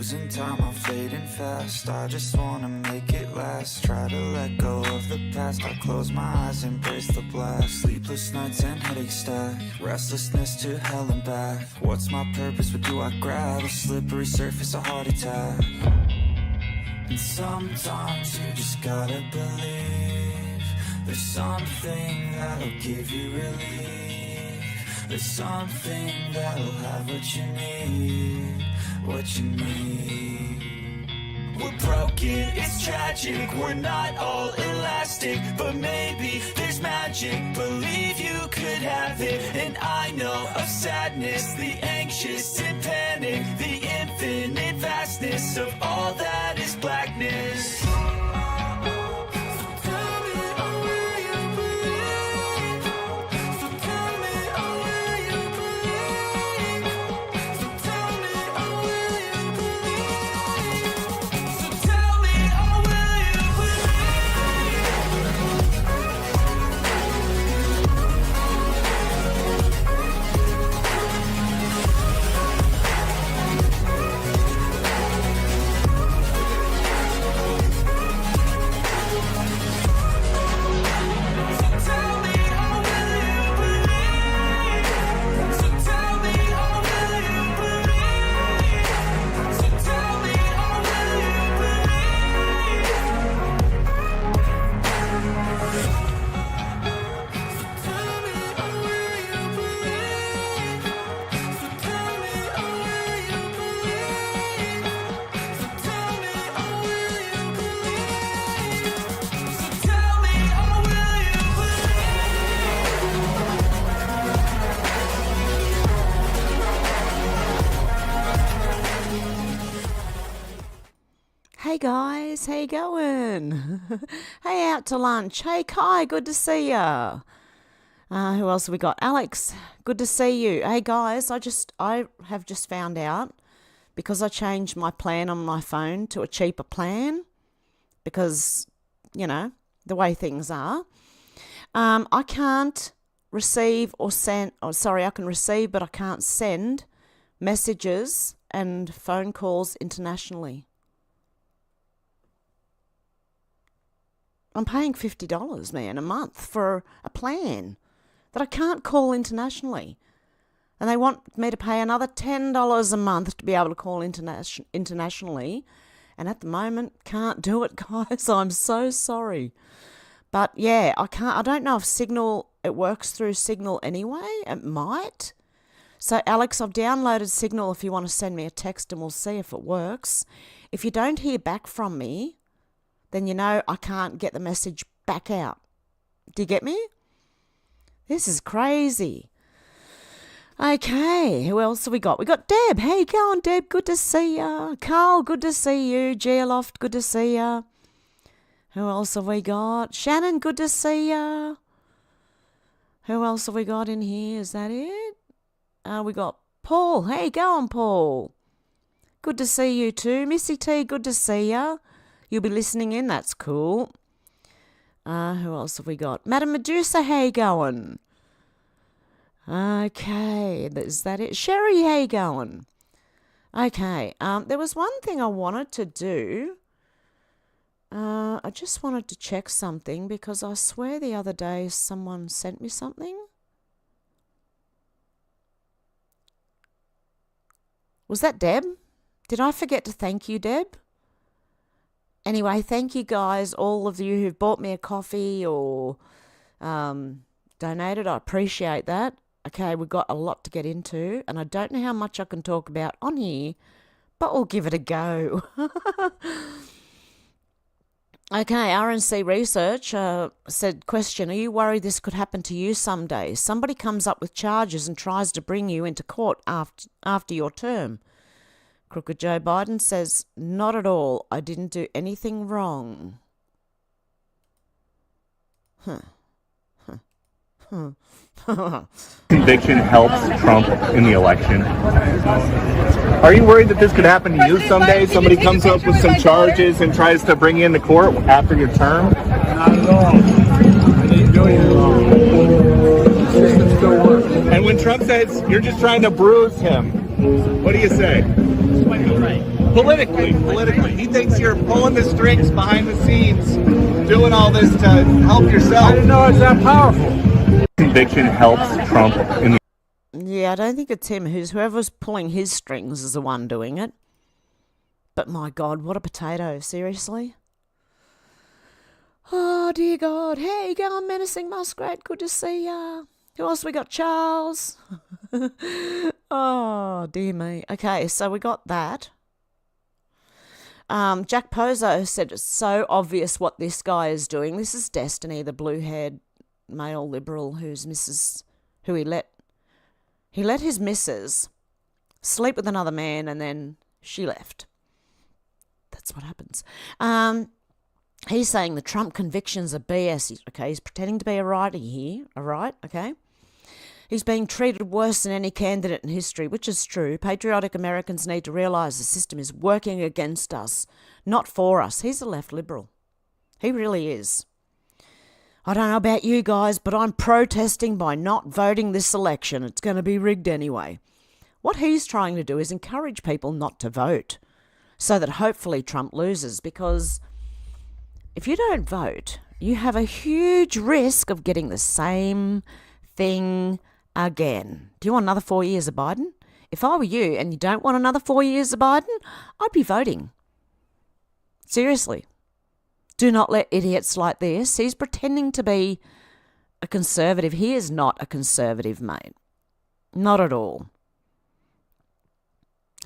Losing time, I'm fading fast. I just wanna make it last. Try to let go of the past. I close my eyes, embrace the blast. Sleepless nights and headache stack. Restlessness to hell and back. What's my purpose? What do I grab? A slippery surface, a heart attack. And sometimes you just gotta believe. There's something that'll give you relief. There's something that'll have what you need. What you need. We're broken, it's tragic. We're not all elastic, but maybe there's magic. Believe you could have it. And I know of sadness, the anxious and panic, the infinite vastness of all that is blackness. Hey guys, how you going? Hey, out to lunch. Hey Kai, good to see ya. Who else have we got? Alex, good to see you. Hey guys, I have just found out, because I changed my plan on my phone to a cheaper plan, because, you know, the way things are. I can't receive or send, I can receive but I can't send messages and phone calls internationally. I'm paying $50, man, a month for a plan that I can't call internationally. And they want me to pay another $10 a month to be able to call internationally. And at the moment, can't do it, guys. I'm so sorry. But yeah, I don't know if Signal, it works through Signal anyway. It might. So Alex, I've downloaded Signal if you want to send me a text and we'll see if it works. If you don't hear back from me, then you know I can't get the message back out. Do you get me? This is crazy. Okay, who else have we got? We got Deb. How you going, Deb? Good to see ya. Carl, good to see you. Geoloft, good to see ya. Who else have we got? Shannon, good to see ya. Who else have we got in here? Is that it? We got Paul. How you going, Paul? Good to see you too. Missy T, good to see ya. You'll be listening in. That's cool. Who else have we got? Madam Medusa, how you going? Okay, is that it? Sherry, how you going? Okay, there was one thing I wanted to do. I just wanted to check something because I swear the other day someone sent me something. Was that Deb? Did I forget to thank you, Deb? Anyway, thank you guys, all of you who've bought me a coffee or donated. I appreciate that. Okay, we've got a lot to get into, and I don't know how much I can talk about on here, but we'll give it a go. Okay, RNC Research said, question, are you worried this could happen to you someday? Somebody comes up with charges and tries to bring you into court after your term. Crooked Joe Biden says, not at all. I didn't do anything wrong. Conviction helps Trump in the election. Are you worried that this could happen to you someday? Somebody comes up with some charges and tries to bring you into court after your term? Not at all. I didn't do anything wrong. The system still works. And when Trump says you're just trying to bruise him, what do you say? That's quite all right. Politically. He thinks you're pulling the strings behind the scenes, doing all this to help yourself. I didn't know it's that powerful. Conviction helps Trump in the Yeah, I don't think it's him. Whoever's pulling his strings is the one doing it. But my God, what a potato. Seriously? Oh, dear God. Hey, going menacing muskrat. Good to see ya. Who else we got? Charles. Oh, dear me. Okay, so we got that. Jack Pozo said it's so obvious what this guy is doing. This is Destiny, the blue-haired male liberal who he let his missus sleep with another man and then she left. That's what happens. He's saying the Trump convictions are BS. Okay, he's pretending to be a righty here. All right, okay. He's being treated worse than any candidate in history, which is true. Patriotic Americans need to realise the system is working against us, not for us. He's a left liberal. He really is. I don't know about you guys, but I'm protesting by not voting this election. It's going to be rigged anyway. What he's trying to do is encourage people not to vote so that hopefully Trump loses, because if you don't vote, you have a huge risk of getting the same thing again. Do you want another 4 years of Biden? If I were you and you don't want another 4 years of Biden, I'd be voting. Seriously. Do not let idiots like this. He's pretending to be a conservative. He is not a conservative, mate. Not at all.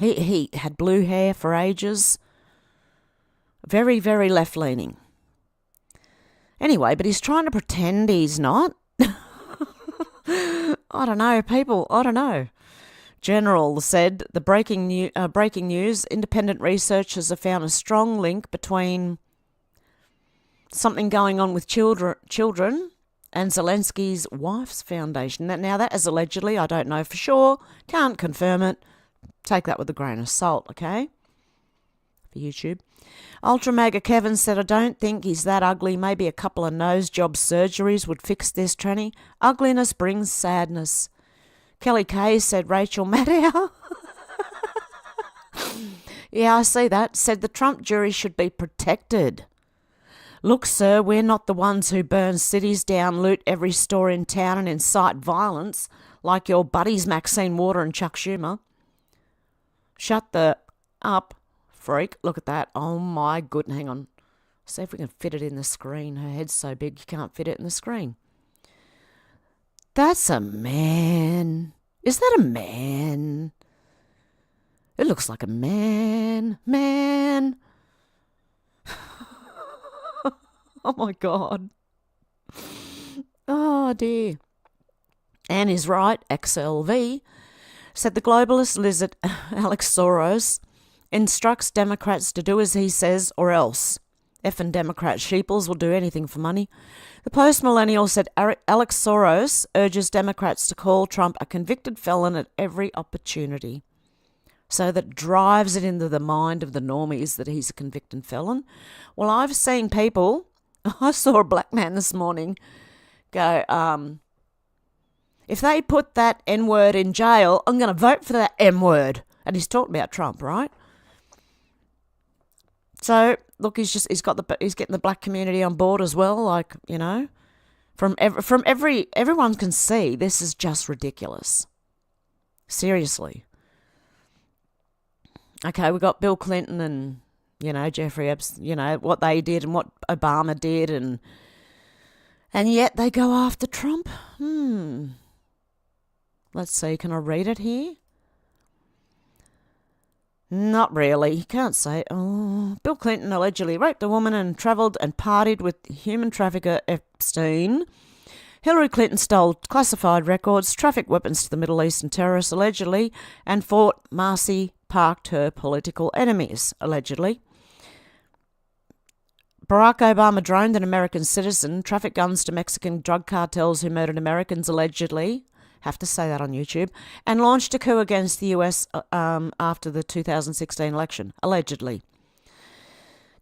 He had blue hair for ages. Very, very left-leaning. Anyway, but he's trying to pretend he's not. I don't know, people. I don't know. General said the breaking news, independent researchers have found a strong link between something going on with children and Zelensky's wife's foundation. Now, that is allegedly, I don't know for sure, can't confirm it. Take that with a grain of salt, okay? For YouTube. Ultra Mega Kevin said, I don't think he's that ugly. Maybe a couple of nose job surgeries would fix this tranny. Ugliness brings sadness. Kelly Kay said, Rachel Maddow. Yeah, I see that. Said the Trump jury should be protected. Look, sir, we're not the ones who burn cities down, loot every store in town and incite violence like your buddies Maxine Water and Chuck Schumer. Shut the up, freak. Look at that. Oh, my goodness. Hang on. See if we can fit it in the screen. Her head's so big you can't fit it in the screen. That's a man. Is that a man? It looks like a man. Man. Oh, my God. Oh, dear. Anne is right. XLV said the globalist lizard Alex Soros instructs Democrats to do as he says or else. Effing Democrat sheeples will do anything for money. The post-millennial said Alex Soros urges Democrats to call Trump a convicted felon at every opportunity. So that drives it into the mind of the normies that he's a convicted felon. Well, I've seen people, I saw a black man this morning go, if they put that N-word in jail, I'm going to vote for that M-word. And he's talking about Trump, right? So, look, he's getting the black community on board as well. Like, you know, everyone can see this is just ridiculous. Seriously. Okay, we got Bill Clinton and, you know, Jeffrey Epstein, you know, what they did and what Obama did, and yet they go after Trump. Let's see, can I read it here? Not really. You can't say. Oh, Bill Clinton allegedly raped a woman and travelled and partied with human trafficker Epstein. Hillary Clinton stole classified records, trafficked weapons to the Middle Eastern terrorists, allegedly, and fought Marcy parked her political enemies, allegedly. Barack Obama droned an American citizen, trafficked guns to Mexican drug cartels who murdered Americans, allegedly. Have to say that on YouTube, and launched a coup against the US after the 2016 election, allegedly.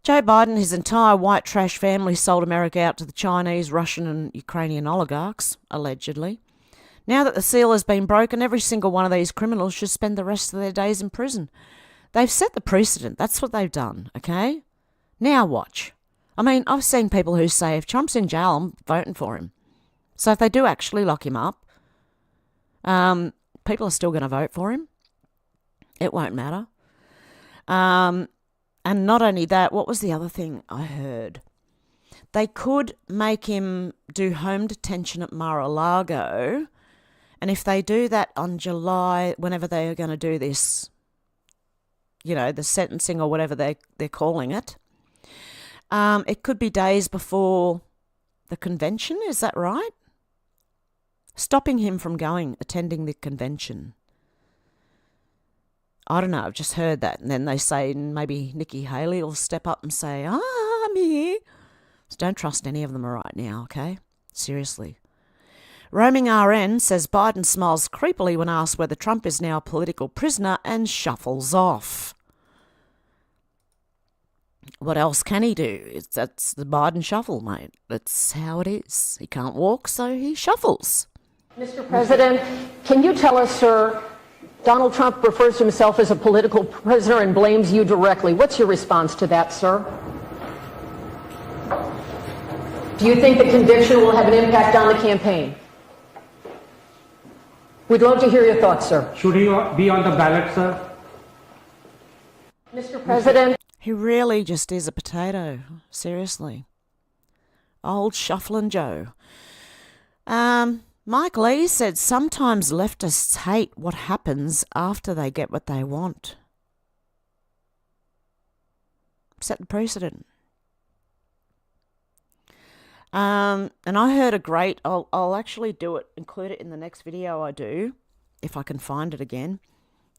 Joe Biden, his entire white trash family sold America out to the Chinese, Russian and Ukrainian oligarchs, allegedly. Now that the seal has been broken, every single one of these criminals should spend the rest of their days in prison. They've set the precedent. That's what they've done, okay? Now watch. I mean, I've seen people who say, if Trump's in jail, I'm voting for him. So if they do actually lock him up, people are still going to vote for him. It won't matter. And not only that, what was the other thing I heard? They could make him do home detention at Mar-a-Lago. And if they do that on July, whenever they are going to do this, you know, the sentencing or whatever they're calling it, it could be days before the convention. Is that right? Stopping him from attending the convention. I don't know, I've just heard that. And then they say maybe Nikki Haley will step up and say, I'm here. So don't trust any of them right now, okay? Seriously. Roaming RN says Biden smiles creepily when asked whether Trump is now a political prisoner and shuffles off. What else can he do? That's the Biden shuffle, mate. That's how it is. He can't walk, so he shuffles. Mr. President, can you tell us, sir, Donald Trump refers to himself as a political prisoner and blames you directly. What's your response to that, sir? Do you think the conviction will have an impact on the campaign? We'd love to hear your thoughts, sir. Should he be on the ballot, sir? Mr. President. He really just is a potato. Seriously. Old Shufflin' Joe. Mike Lee said sometimes leftists hate what happens after they get what they want. Set the precedent. And I heard a great, I'll actually do it, include it in the next video I do, if I can find it again.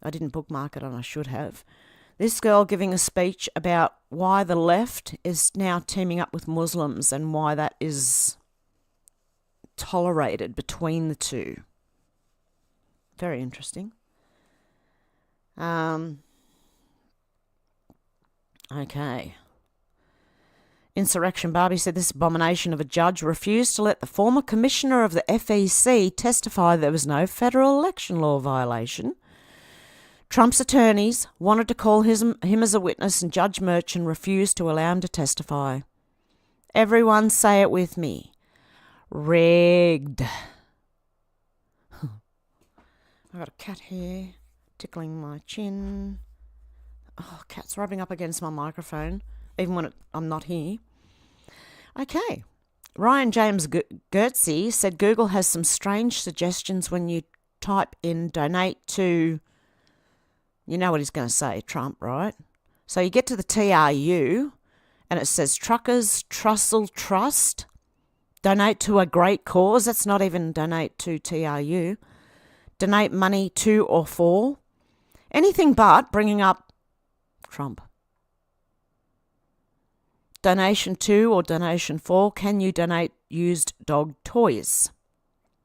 I didn't bookmark it and I should have. This girl giving a speech about why the left is now teaming up with Muslims and why that is tolerated between the two. Very interesting. Okay. Insurrection Barbie said this abomination of a judge refused to let the former commissioner of the FEC testify there was no federal election law violation. Trump's attorneys wanted to call him as a witness and Judge Merchan refused to allow him to testify. Everyone say it with me. Rigged. I got a cat here tickling my chin. Oh, cat's rubbing up against my microphone, even when I'm not here. Okay. Ryan James Gertzy said Google has some strange suggestions when you type in donate to, you know what he's going to say, Trump, right? So you get to the TRU and it says Truckers Trussell Trust. Donate to a great cause. That's not even donate to TRU. Donate money to or for. Anything but bringing up Trump. Donation to or donation for. Can you donate used dog toys?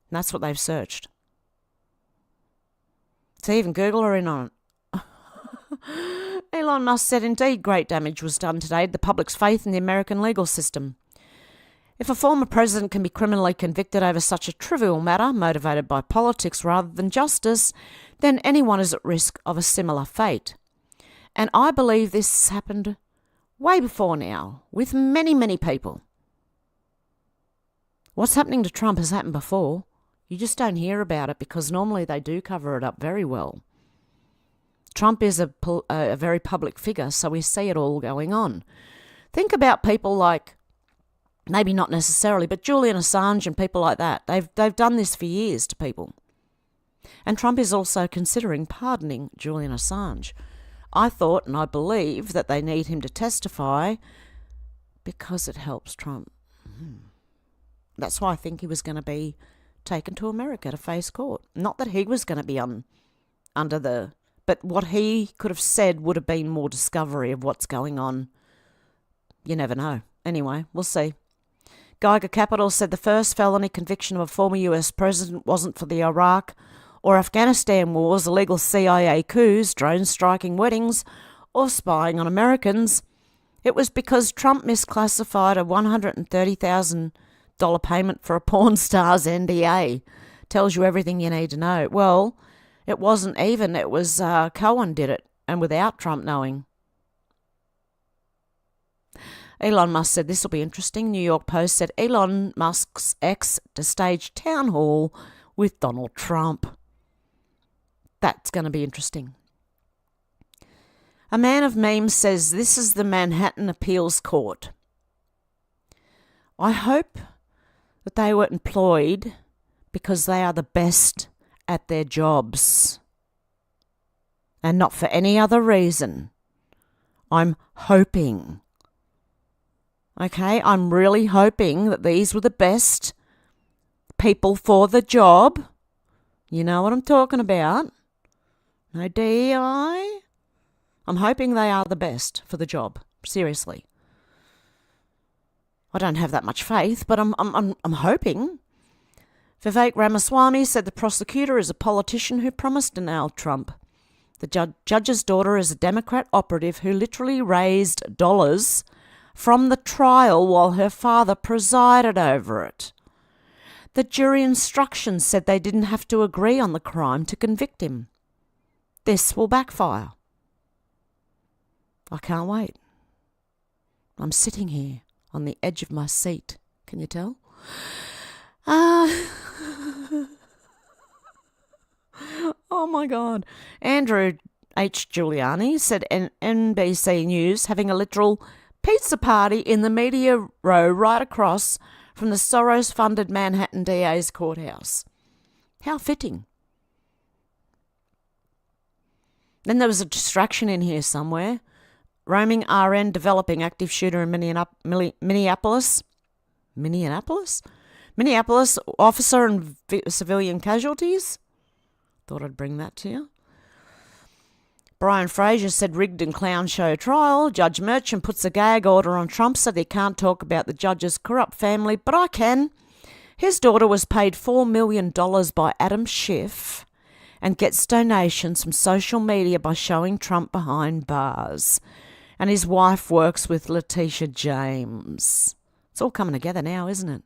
And that's what they've searched. So even Google are in on it. Elon Musk said indeed great damage was done today to the public's faith in the American legal system. If a former president can be criminally convicted over such a trivial matter, motivated by politics rather than justice, then anyone is at risk of a similar fate. And I believe this happened way before now, with many, many people. What's happening to Trump has happened before. You just don't hear about it because normally they do cover it up very well. Trump is a very public figure, so we see it all going on. Think about people like, maybe not necessarily, but Julian Assange and people like that. They've done this for years to people. And Trump is also considering pardoning Julian Assange. I thought and I believe that they need him to testify because it helps Trump. That's why I think he was going to be taken to America to face court. Not that he was going to be under the... But what he could have said would have been more discovery of what's going on. You never know. Anyway, we'll see. Geiger Capital said the first felony conviction of a former US president wasn't for the Iraq or Afghanistan wars, illegal CIA coups, drones striking weddings, or spying on Americans. It was because Trump misclassified a $130,000 payment for a porn star's NDA. Tells you everything you need to know. Well, it wasn't even. It was Cohen did it. and without Trump knowing. Elon Musk said this will be interesting. New York Post said Elon Musk's ex to stage town hall with Donald Trump. That's going to be interesting. A man of memes says this is the Manhattan Appeals Court. I hope that they were employed because they are the best at their jobs and not for any other reason. I'm hoping. Okay, I'm really hoping that these were the best people for the job. You know what I'm talking about. No DEI. I'm hoping they are the best for the job. Seriously. I don't have that much faith, but I'm hoping. Vivek Ramaswamy said the prosecutor is a politician who promised to nail Trump. The judge's daughter is a Democrat operative who literally raised dollars from the trial while her father presided over it. The jury instructions said they didn't have to agree on the crime to convict him. This will backfire. I can't wait. I'm sitting here on the edge of my seat. Can you tell? Oh my God. Andrew H. Giuliani said NBC News having a literal pizza party in the media row right across from the Soros-funded Manhattan DA's courthouse. How fitting. Then there was a distraction in here somewhere. Roaming RN developing active shooter in Minneapolis. Minneapolis officer and civilian casualties. Thought I'd bring that to you. Brian Fraser said rigged and clown show trial. Judge Merchant puts a gag order on Trump so they can't talk about the judge's corrupt family, but I can. His daughter was paid $4 million by Adam Schiff and gets donations from social media by showing Trump behind bars. And his wife works with Letitia James. It's all coming together now, isn't it?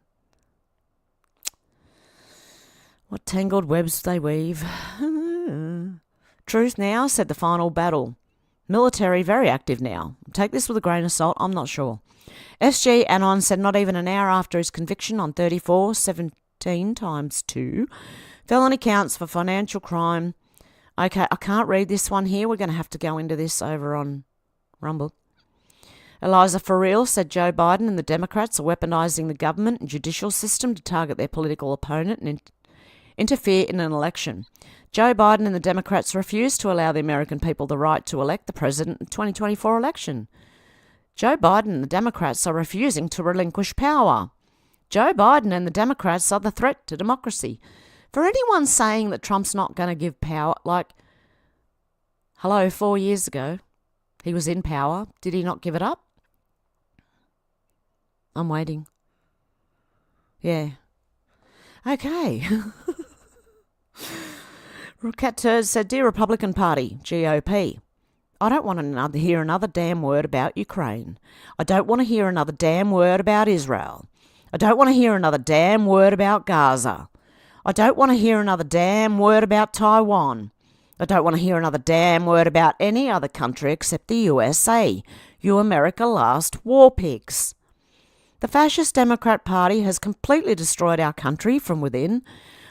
What tangled webs they weave. Truth Now said the final battle. Military very active now. Take this with a grain of salt, I'm not sure. SG Anon said not even an hour after his conviction on 3417 times 2 felony counts for financial crime. Okay, I can't read this one here. We're going to have to go into this over on Rumble. Eliza Ferreal said Joe Biden and the Democrats are weaponizing the government and judicial system to target their political opponent and interfere in an election. Joe Biden and the Democrats refuse to allow the American people the right to elect the president in the 2024 election. Joe Biden and the Democrats are refusing to relinquish power. Joe Biden and the Democrats are the threat to democracy. For anyone saying that Trump's not going to give power, like, hello, 4 years ago, he was in power. Did he not give it up? I'm waiting. Yeah. Okay. Cat Turd said, Dear Republican Party, GOP, I don't want to hear another damn word about Ukraine. I don't want to hear another damn word about Israel. I don't want to hear another damn word about Gaza. I don't want to hear another damn word about Taiwan. I don't want to hear another damn word about any other country except the USA. You America last war pigs. The fascist Democrat Party has completely destroyed our country from within.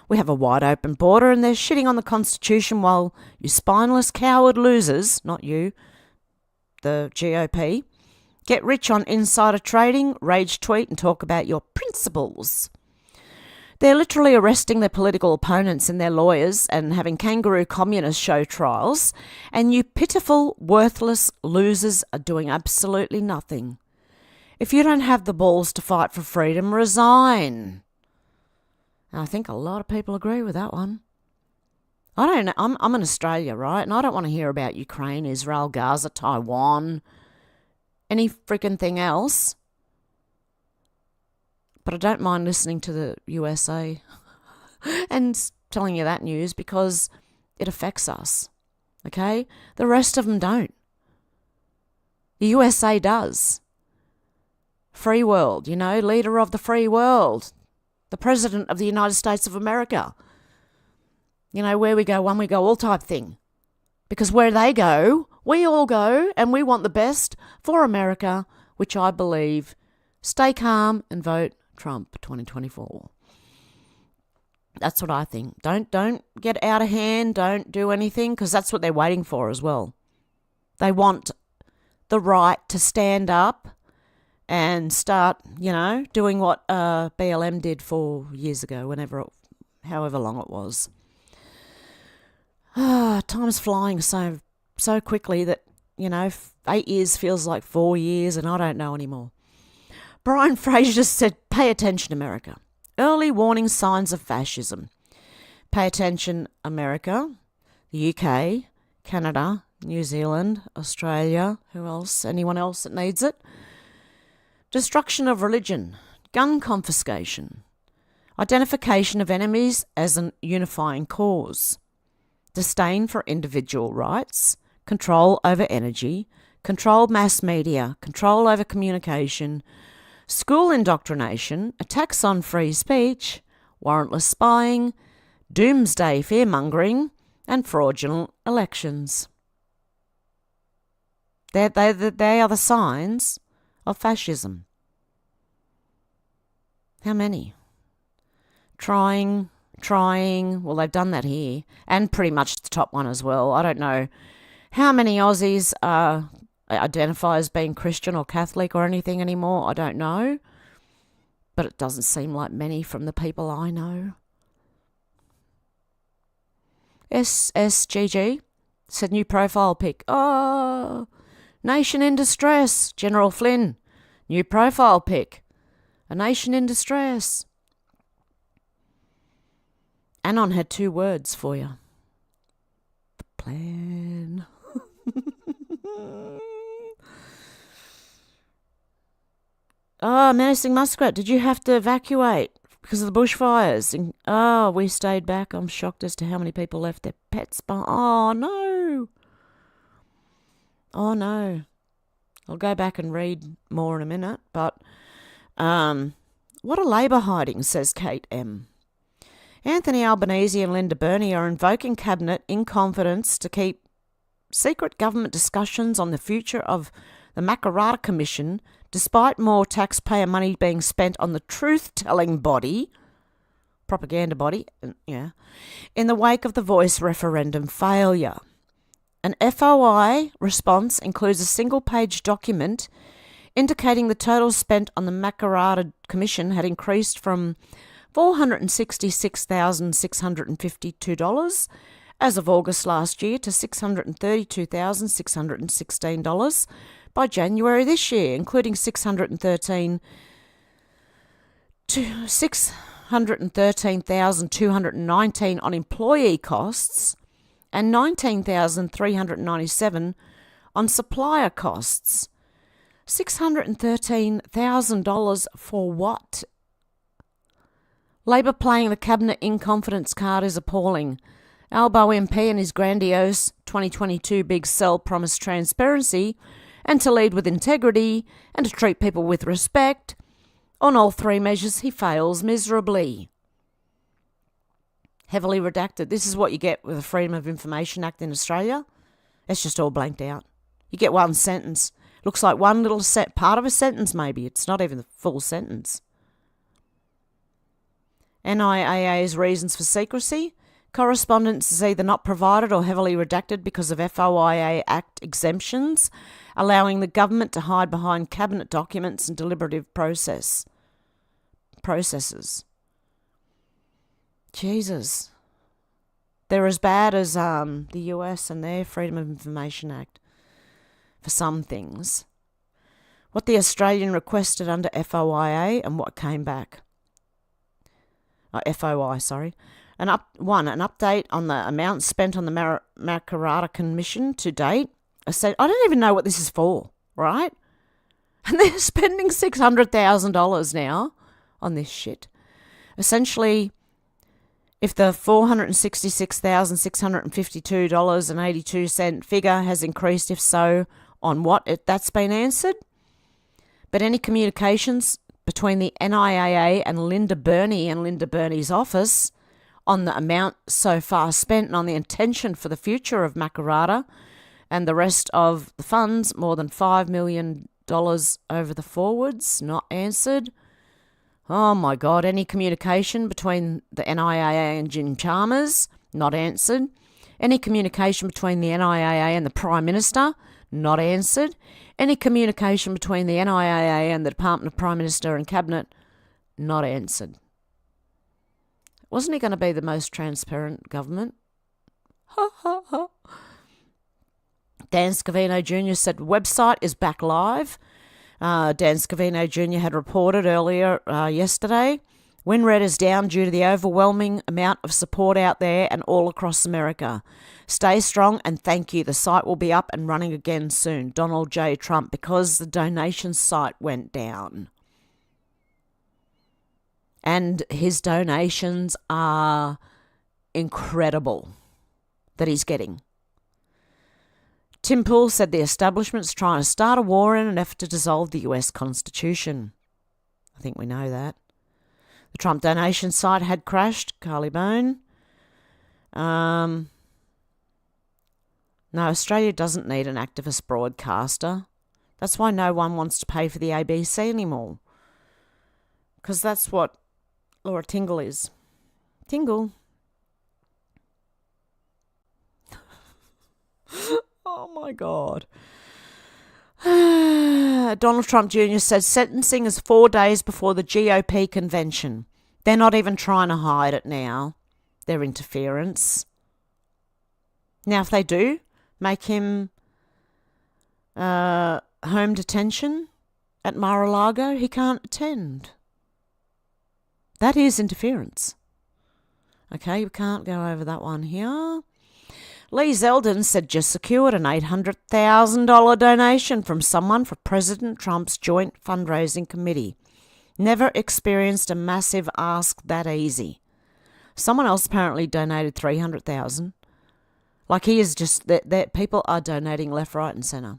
We have a wide open border and they're shitting on the Constitution while you spineless coward losers, not you, the GOP, get rich on insider trading, rage tweet and talk about your principles. They're literally arresting their political opponents and their lawyers and having kangaroo communist show trials, and you pitiful, worthless losers are doing absolutely nothing. If you don't have the balls to fight for freedom, resign. And I think a lot of people agree with that one. I don't know. I'm in Australia, right? And I don't want to hear about Ukraine, Israel, Gaza, Taiwan, any freaking thing else. But I don't mind listening to the USA and telling you that news because it affects us. Okay? The rest of them don't. The USA does. Free world, you know, leader of the free world. The President of the United States of America. You know, where we go, one we go, all type thing. Because where they go, We all go and we want the best for America, which I believe. Stay calm and vote Trump 2024. That's what I think. Don't get out of hand. Don't do anything, because that's what they're waiting for as well. They want the right to stand up and start, doing what BLM did 4 years ago, however long it was. Time's flying so quickly that, 8 years feels like 4 years, and I don't know anymore. Brian Fraser said, pay attention, America. Early warning signs of fascism. Pay attention, America, the UK, Canada, New Zealand, Australia, who else? Anyone else that needs it? Destruction of religion, gun confiscation, identification of enemies as an unifying cause, disdain for individual rights, control over energy, controlled mass media, control over communication, school indoctrination, attacks on free speech, warrantless spying, doomsday fear-mongering, and fraudulent elections. They are the signs of fascism. How many? Trying. Well, they've done that here, and pretty much the top one as well. I don't know how many Aussies identify as being Christian or Catholic or anything anymore. I don't know, but it doesn't seem like many from the people I know. SSGG said new profile pic. Oh, nation in distress. General Flynn, new profile pic. A nation in distress. Anon had 2 words for you. The plan. Menacing Muskrat, did you have to evacuate because of the bushfires? We stayed back. I'm shocked as to how many people left their pets behind. Oh, no. Oh, no. I'll go back and read more in a minute, but what are Labor hiding, says Kate M. Anthony Albanese and Linda Burney are invoking Cabinet in confidence to keep secret government discussions on the future of the Makarrata Commission, despite more taxpayer money being spent on the truth-telling body, propaganda body, in the wake of the Voice referendum failure. An FOI response includes a single-page document indicating the total spent on the Makarrata Commission had increased from $466,652 as of August last year to $632,616 by January this year, including $613,219 on employee costs and $19,397 on supplier costs. $613,000 for what? Labor playing the Cabinet in confidence card is appalling. Albo MP and his grandiose 2022 big sell promised transparency and to lead with integrity and to treat people with respect. On all 3 measures, he fails miserably. Heavily redacted. This is what you get with the Freedom of Information Act in Australia. It's just all blanked out. You get one sentence. Looks like one little part of a sentence maybe. It's not even the full sentence. NIAA's reasons for secrecy. Correspondence is either not provided or heavily redacted because of FOIA Act exemptions, allowing the government to hide behind cabinet documents and deliberative processes. Jesus. They're as bad as the US and their Freedom of Information Act for some things. What the Australian requested under FOIA and what came back. FOI, sorry. An update on the amount spent on the Makarrata Commission to date. I don't even know what this is for, right? And they're spending $600,000 now on this shit. Essentially, if the $466,652.82 figure has increased, if so, on what that's been answered. But any communications between the NIAA and Linda Burney and Linda Burney's office on the amount so far spent and on the intention for the future of Makarrata And the rest of the funds, more than $5 million over the forwards, not answered. Oh my God, any communication between the NIAA and Jim Chalmers, not answered. Any communication between the NIAA and the Prime Minister, not answered. Any communication between the NIAA and the Department of Prime Minister and Cabinet, not answered. Wasn't he going to be the most transparent government? Ha ha ha. Dan Scavino Jr. said website is back live. Dan Scavino Jr. had reported earlier yesterday, WinRed is down due to the overwhelming amount of support out there and all across America. Stay strong and thank you. The site will be up and running again soon. Donald J. Trump, because the donation site went down. And his donations are incredible that he's getting. Tim Pool said the establishment's trying to start a war in an effort to dissolve the US Constitution. I think we know that. The Trump donation site had crashed. Carly Bone. No, Australia doesn't need an activist broadcaster. That's why no one wants to pay for the ABC anymore. Because that's what Laura Tingle is. Tingle. Oh my God. Donald Trump Jr. said sentencing is 4 days before the GOP convention. They're not even trying to hide it now. Their interference. Now, if they do make him home detention at Mar-a-Lago, he can't attend. That is interference. Okay, we can't go over that one here. Lee Zeldin said just secured an $800,000 donation from someone for President Trump's joint fundraising committee. Never experienced a massive ask that easy. Someone else apparently donated $300,000. Like he is just that people are donating left, right, and centre.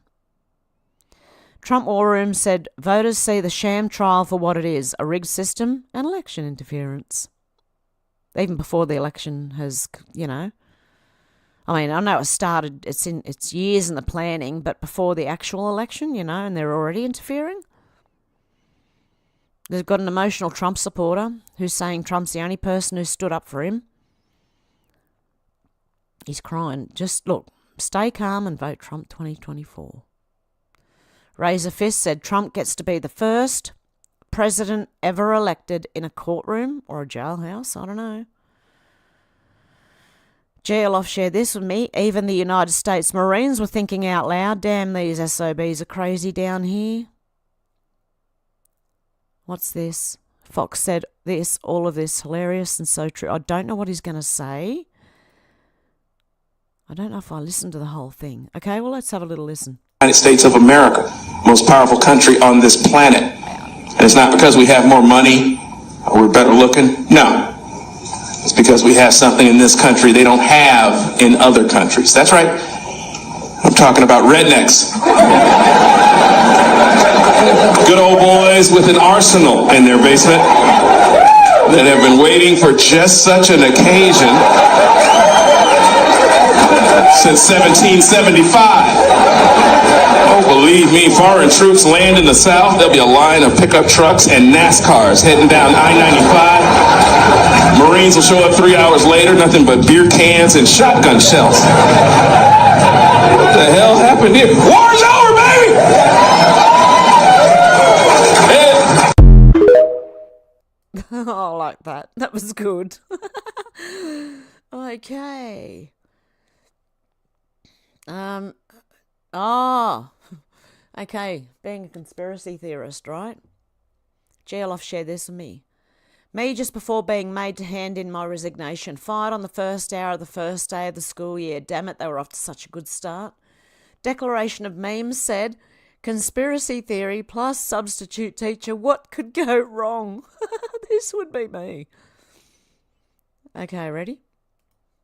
Trump War Room said voters see the sham trial for what it is, a rigged system and election interference. Even before the election has, I mean, I know it started, it's years in the planning, but before the actual election, and they're already interfering. They've got an emotional Trump supporter who's saying Trump's the only person who stood up for him. He's crying. Just look, stay calm and vote Trump 2024. Razor Fist said Trump gets to be the first president ever elected in a courtroom or a jailhouse. I don't know. Geoloff shared this with me. Even the United States Marines were thinking out loud, damn, these SOBs are crazy down here. What's this? Fox said this, all of this, hilarious and so true. I don't know what he's going to say. I don't know if I listened to the whole thing. Okay, well, let's have a little listen. United States of America, most powerful country on this planet. And it's not because we have more money or we're better looking. No. It's because we have something in this country they don't have in other countries. That's right. I'm talking about rednecks. Good old boys with an arsenal in their basement that have been waiting for just such an occasion since 1775. Oh, believe me, foreign troops land in the South, there'll be a line of pickup trucks and NASCARs heading down I-95. Marines will show up 3 hours later, nothing but beer cans and shotgun shells. What the hell happened here? War's over, baby! I like that. That was good. Okay. Okay, being a conspiracy theorist, right? Geoloff shared this with me. Me just before being made to hand in my resignation. Fired on the first hour of the first day of the school year. Damn it, they were off to such a good start. Declaration of Memes said, conspiracy theory plus substitute teacher, what could go wrong? This would be me. Okay, ready?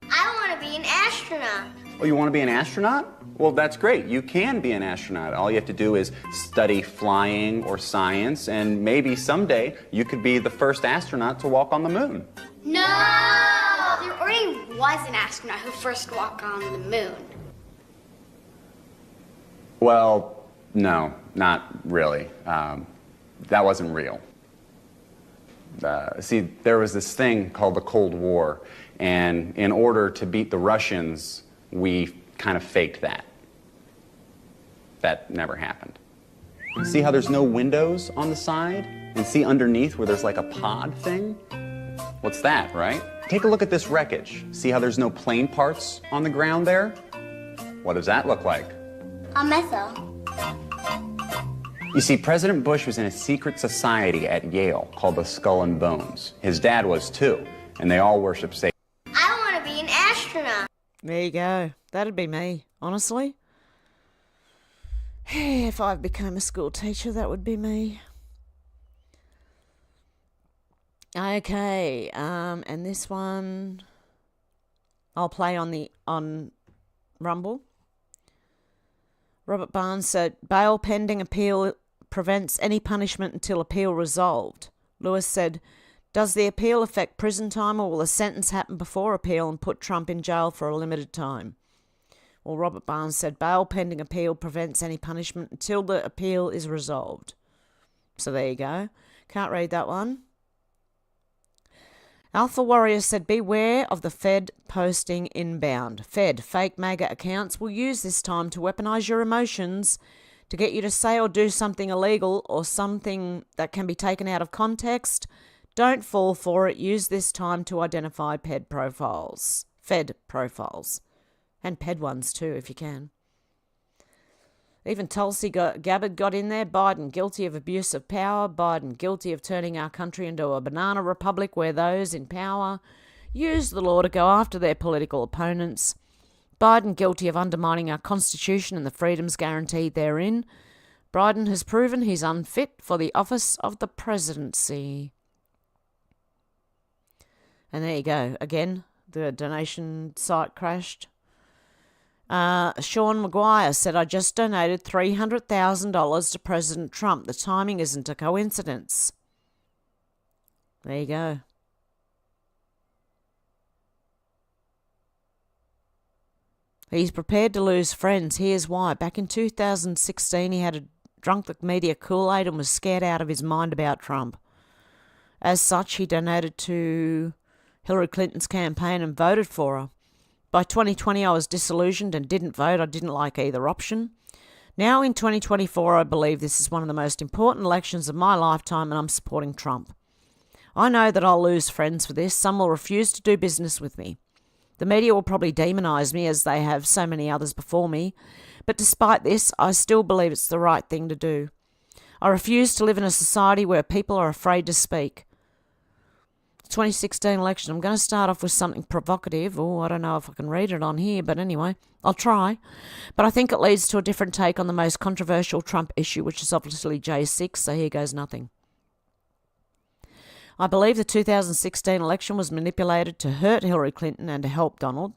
I want to be an astronaut. Oh, you want to be an astronaut? Well, that's great. You can be an astronaut. All you have to do is study flying or science, and maybe someday you could be the first astronaut to walk on the moon. No! There already was an astronaut who first walked on the moon. Well, no, not really. That wasn't real. See, there was this thing called the Cold War, and in order to beat the Russians, we kind of faked that. That never happened. See how there's no windows on the side? And see underneath where there's like a pod thing? What's that, right? Take a look at this wreckage. See how there's no plane parts on the ground there? What does that look like? A missile. You see, President Bush was in a secret society at Yale called the Skull and Bones. His dad was too, and they all worship Satan. I want to be an astronaut. There you go. That'd be me, honestly. If I became a school teacher, that would be me. Okay, and this one I'll play on Rumble. Robert Barnes said, bail pending appeal prevents any punishment until appeal resolved. Lewis said, does the appeal affect prison time, or will a sentence happen before appeal and put Trump in jail for a limited time? Well, Robert Barnes said, bail pending appeal prevents any punishment until the appeal is resolved. So there you go. Can't read that one. Alpha Warrior said, beware of the Fed posting inbound. Fed, fake MAGA accounts will use this time to weaponize your emotions to get you to say or do something illegal or something that can be taken out of context. Don't fall for it. Use this time to identify Fed profiles. And Ped ones too, if you can. Even Tulsi Gabbard got in there. Biden guilty of abuse of power. Biden guilty of turning our country into a banana republic where those in power use the law to go after their political opponents. Biden guilty of undermining our Constitution and the freedoms guaranteed therein. Biden has proven he's unfit for the office of the presidency. And there you go. Again, the donation site crashed. Sean McGuire said, I just donated $300,000 to President Trump. The timing isn't a coincidence. There you go. He's prepared to lose friends. Here's why. Back in 2016, he had drunk the media Kool-Aid and was scared out of his mind about Trump. As such, he donated to Hillary Clinton's campaign and voted for her. By 2020, I was disillusioned and didn't vote. I didn't like either option. Now in 2024, I believe this is one of the most important elections of my lifetime and I'm supporting Trump. I know that I'll lose friends for this. Some will refuse to do business with me. The media will probably demonize me as they have so many others before me. But despite this, I still believe it's the right thing to do. I refuse to live in a society where people are afraid to speak. 2016 election. I'm going to start off with something provocative. Oh, I don't know if I can read it on here, but anyway, I'll try. But I think it leads to a different take on the most controversial Trump issue, which is obviously J6, so here goes nothing. I believe the 2016 election was manipulated to hurt Hillary Clinton and to help Donald.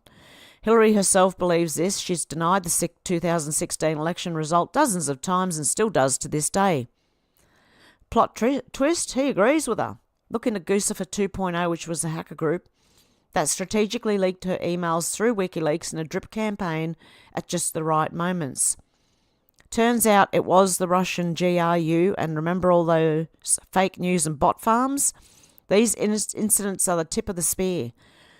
Hillary herself believes this. She's denied the 2016 election result dozens of times and still does to this day. Plot twist, he agrees with her. Look into Goosifer 2.0, which was a hacker group that strategically leaked her emails through WikiLeaks in a drip campaign at just the right moments. Turns out it was the Russian GRU, and remember all those fake news and bot farms? These incidents are the tip of the spear.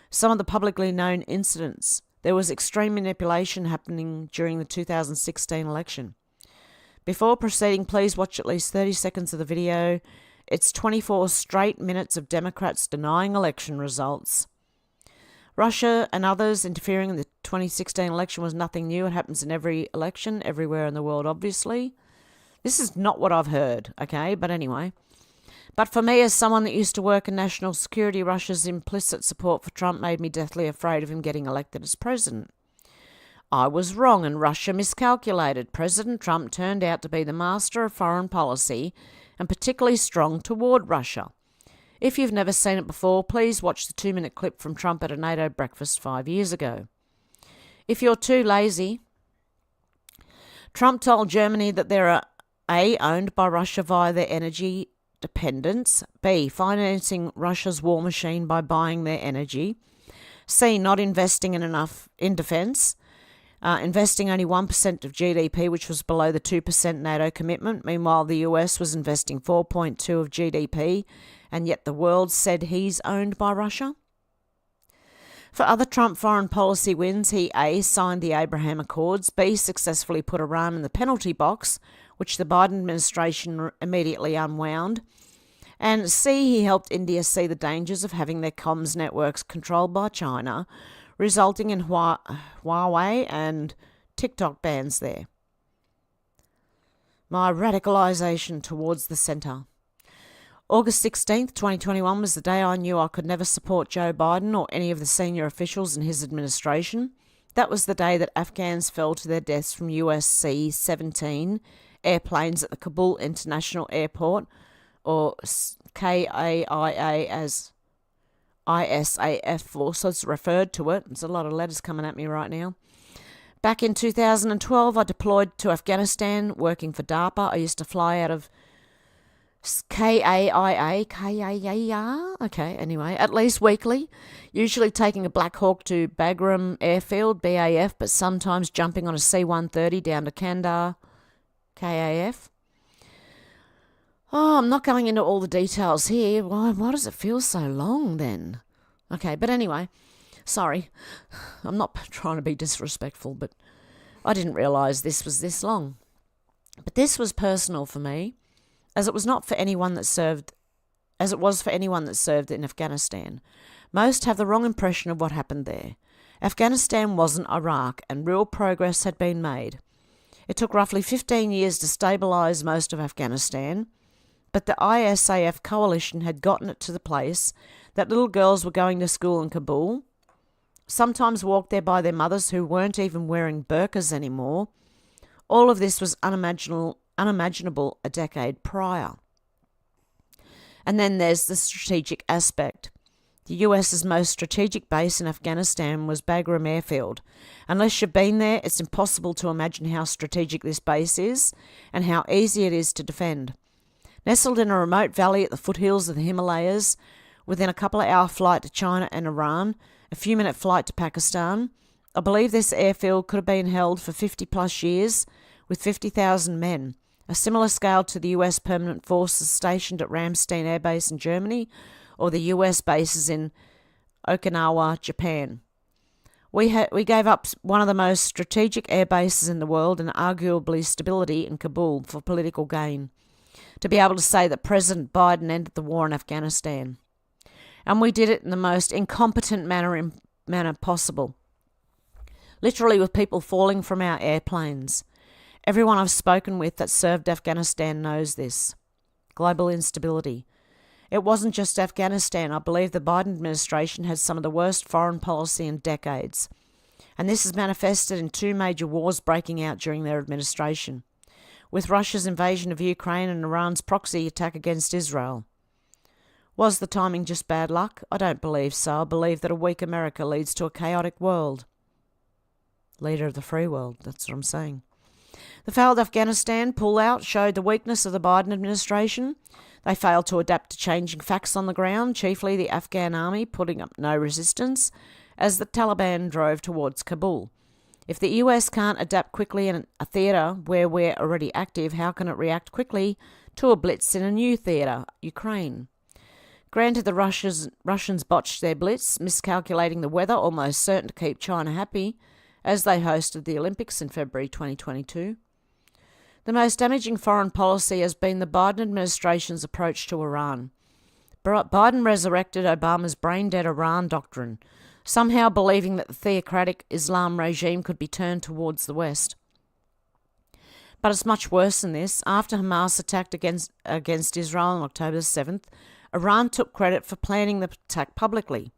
Some of the publicly known incidents. There was extreme manipulation happening during the 2016 election. Before proceeding, please watch at least 30 seconds of the video. It's 24 straight minutes of Democrats denying election results. Russia and others interfering in the 2016 election was nothing new. It happens in every election, everywhere in the world, obviously. This is not what I've heard, okay? But anyway. But for me, as someone that used to work in national security, Russia's implicit support for Trump made me deathly afraid of him getting elected as president. I was wrong and Russia miscalculated. President Trump turned out to be the master of foreign policy and particularly strong toward Russia. If you've never seen it before, please watch the 2-minute clip from Trump at a NATO breakfast 5 years ago. If you're too lazy, Trump told Germany that they're A, owned by Russia via their energy dependence, B, financing Russia's war machine by buying their energy, C, not investing in enough in defence, investing only 1% of GDP, which was below the 2% NATO commitment. Meanwhile, the US was investing 4.2% of GDP, and yet the world said he's owned by Russia. For other Trump foreign policy wins, he A. signed the Abraham Accords, B. successfully put Iran in the penalty box, which the Biden administration immediately unwound, and C. he helped India see the dangers of having their comms networks controlled by China, resulting in Huawei and TikTok bans there. My radicalisation towards the centre. August 16th, 2021 was the day I knew I could never support Joe Biden or any of the senior officials in his administration. That was the day that Afghans fell to their deaths from US C-17 airplanes at the Kabul International Airport, or KAIA as ISAF forces referred to it. There's a lot of letters coming at me right now. Back in 2012, I deployed to Afghanistan working for DARPA. I used to fly out of KAIA, okay, anyway, at least weekly, usually taking a Black Hawk to Bagram Airfield, BAF, but sometimes jumping on a C-130 down to Kandahar, KAF. Oh, I'm not going into all the details here. Why does it feel so long then? Okay, but anyway, sorry. I'm not trying to be disrespectful, but I didn't realise this was this long. But this was personal for me, as it was for anyone that served in Afghanistan. Most have the wrong impression of what happened there. Afghanistan wasn't Iraq, and real progress had been made. It took roughly 15 years to stabilise most of Afghanistan, but the ISAF coalition had gotten it to the place that little girls were going to school in Kabul, sometimes walked there by their mothers who weren't even wearing burqas anymore. All of this was unimaginable a decade prior. And then there's the strategic aspect. The US's most strategic base in Afghanistan was Bagram Airfield. Unless you've been there, it's impossible to imagine how strategic this base is and how easy it is to defend. Nestled in a remote valley at the foothills of the Himalayas, within a couple-of-hour flight to China and Iran, a few-minute flight to Pakistan, I believe this airfield could have been held for 50-plus years with 50,000 men, a similar scale to the US permanent forces stationed at Ramstein Air Base in Germany or the US bases in Okinawa, Japan. We gave up one of the most strategic air bases in the world and arguably stability in Kabul for political gain, to be able to say that President Biden ended the war in Afghanistan. And we did it in the most incompetent manner possible. Literally with people falling from our airplanes. Everyone I've spoken with that served Afghanistan knows this. Global instability. It wasn't just Afghanistan. I believe the Biden administration had some of the worst foreign policy in decades. And this is manifested in two major wars breaking out during their administration, with Russia's invasion of Ukraine and Iran's proxy attack against Israel. Was the timing just bad luck? I don't believe so. I believe that a weak America leads to a chaotic world. Leader of the free world, that's what I'm saying. The failed Afghanistan pullout showed the weakness of the Biden administration. They failed to adapt to changing facts on the ground, chiefly the Afghan army putting up no resistance as the Taliban drove towards Kabul. If the US can't adapt quickly in a theatre where we're already active, how can it react quickly to a blitz in a new theatre, Ukraine? Granted, the Russians botched their blitz, miscalculating the weather, almost certain to keep China happy, as they hosted the Olympics in February 2022. The most damaging foreign policy has been the Biden administration's approach to Iran. Biden resurrected Obama's brain-dead Iran doctrine, somehow believing that the theocratic Islam regime could be turned towards the West. But it's much worse than this. After Hamas attacked against Israel on October 7th, Iran took credit for planning the attack publicly.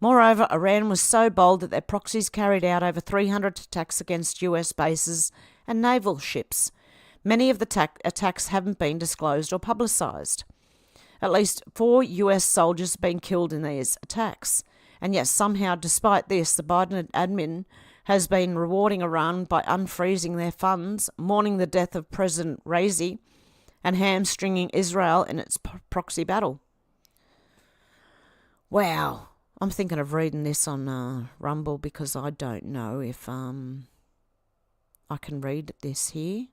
Moreover, Iran was so bold that their proxies carried out over 300 attacks against US bases and naval ships. Many of the attacks haven't been disclosed or publicised. At least 4 US soldiers have been killed in these attacks. And yet somehow, despite this, the Biden admin has been rewarding Iran by unfreezing their funds, mourning the death of President Raisi, and hamstringing Israel in its proxy battle. Wow. I'm thinking of reading this on Rumble because I don't know if I can read this here.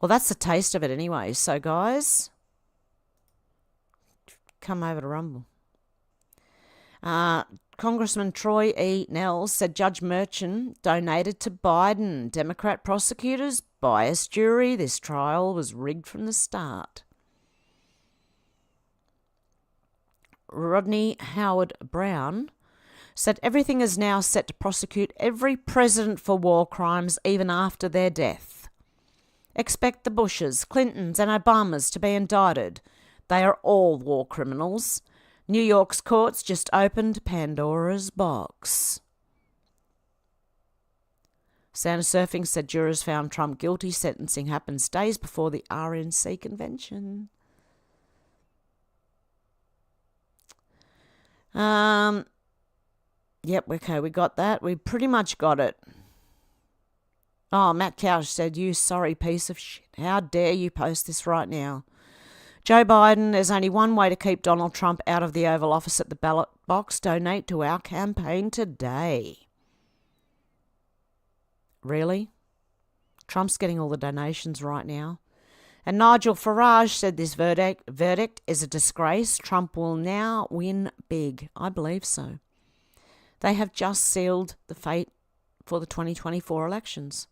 Well, that's the taste of it anyway. So, guys, come over to Rumble. Congressman Troy E. Nels said Judge Merchant donated to Biden. Democrat prosecutors, biased jury. This trial was rigged from the start. Rodney Howard Brown said everything is now set to prosecute every president for war crimes even after their death. Expect the Bushes, Clintons and Obamas to be indicted. They are all war criminals. New York's courts just opened Pandora's box. Santa Surfing said jurors found Trump guilty. Sentencing happens days before the RNC convention. Yep, okay, we got that. We pretty much got it. Oh, Matt Couch said, you sorry piece of shit. How dare you post this right now? Joe Biden, there's only one way to keep Donald Trump out of the Oval Office at the ballot box. Donate to our campaign today. Really? Trump's getting all the donations right now. And Nigel Farage said this verdict is a disgrace. Trump will now win big. I believe so. They have just sealed the fate for the 2024 elections.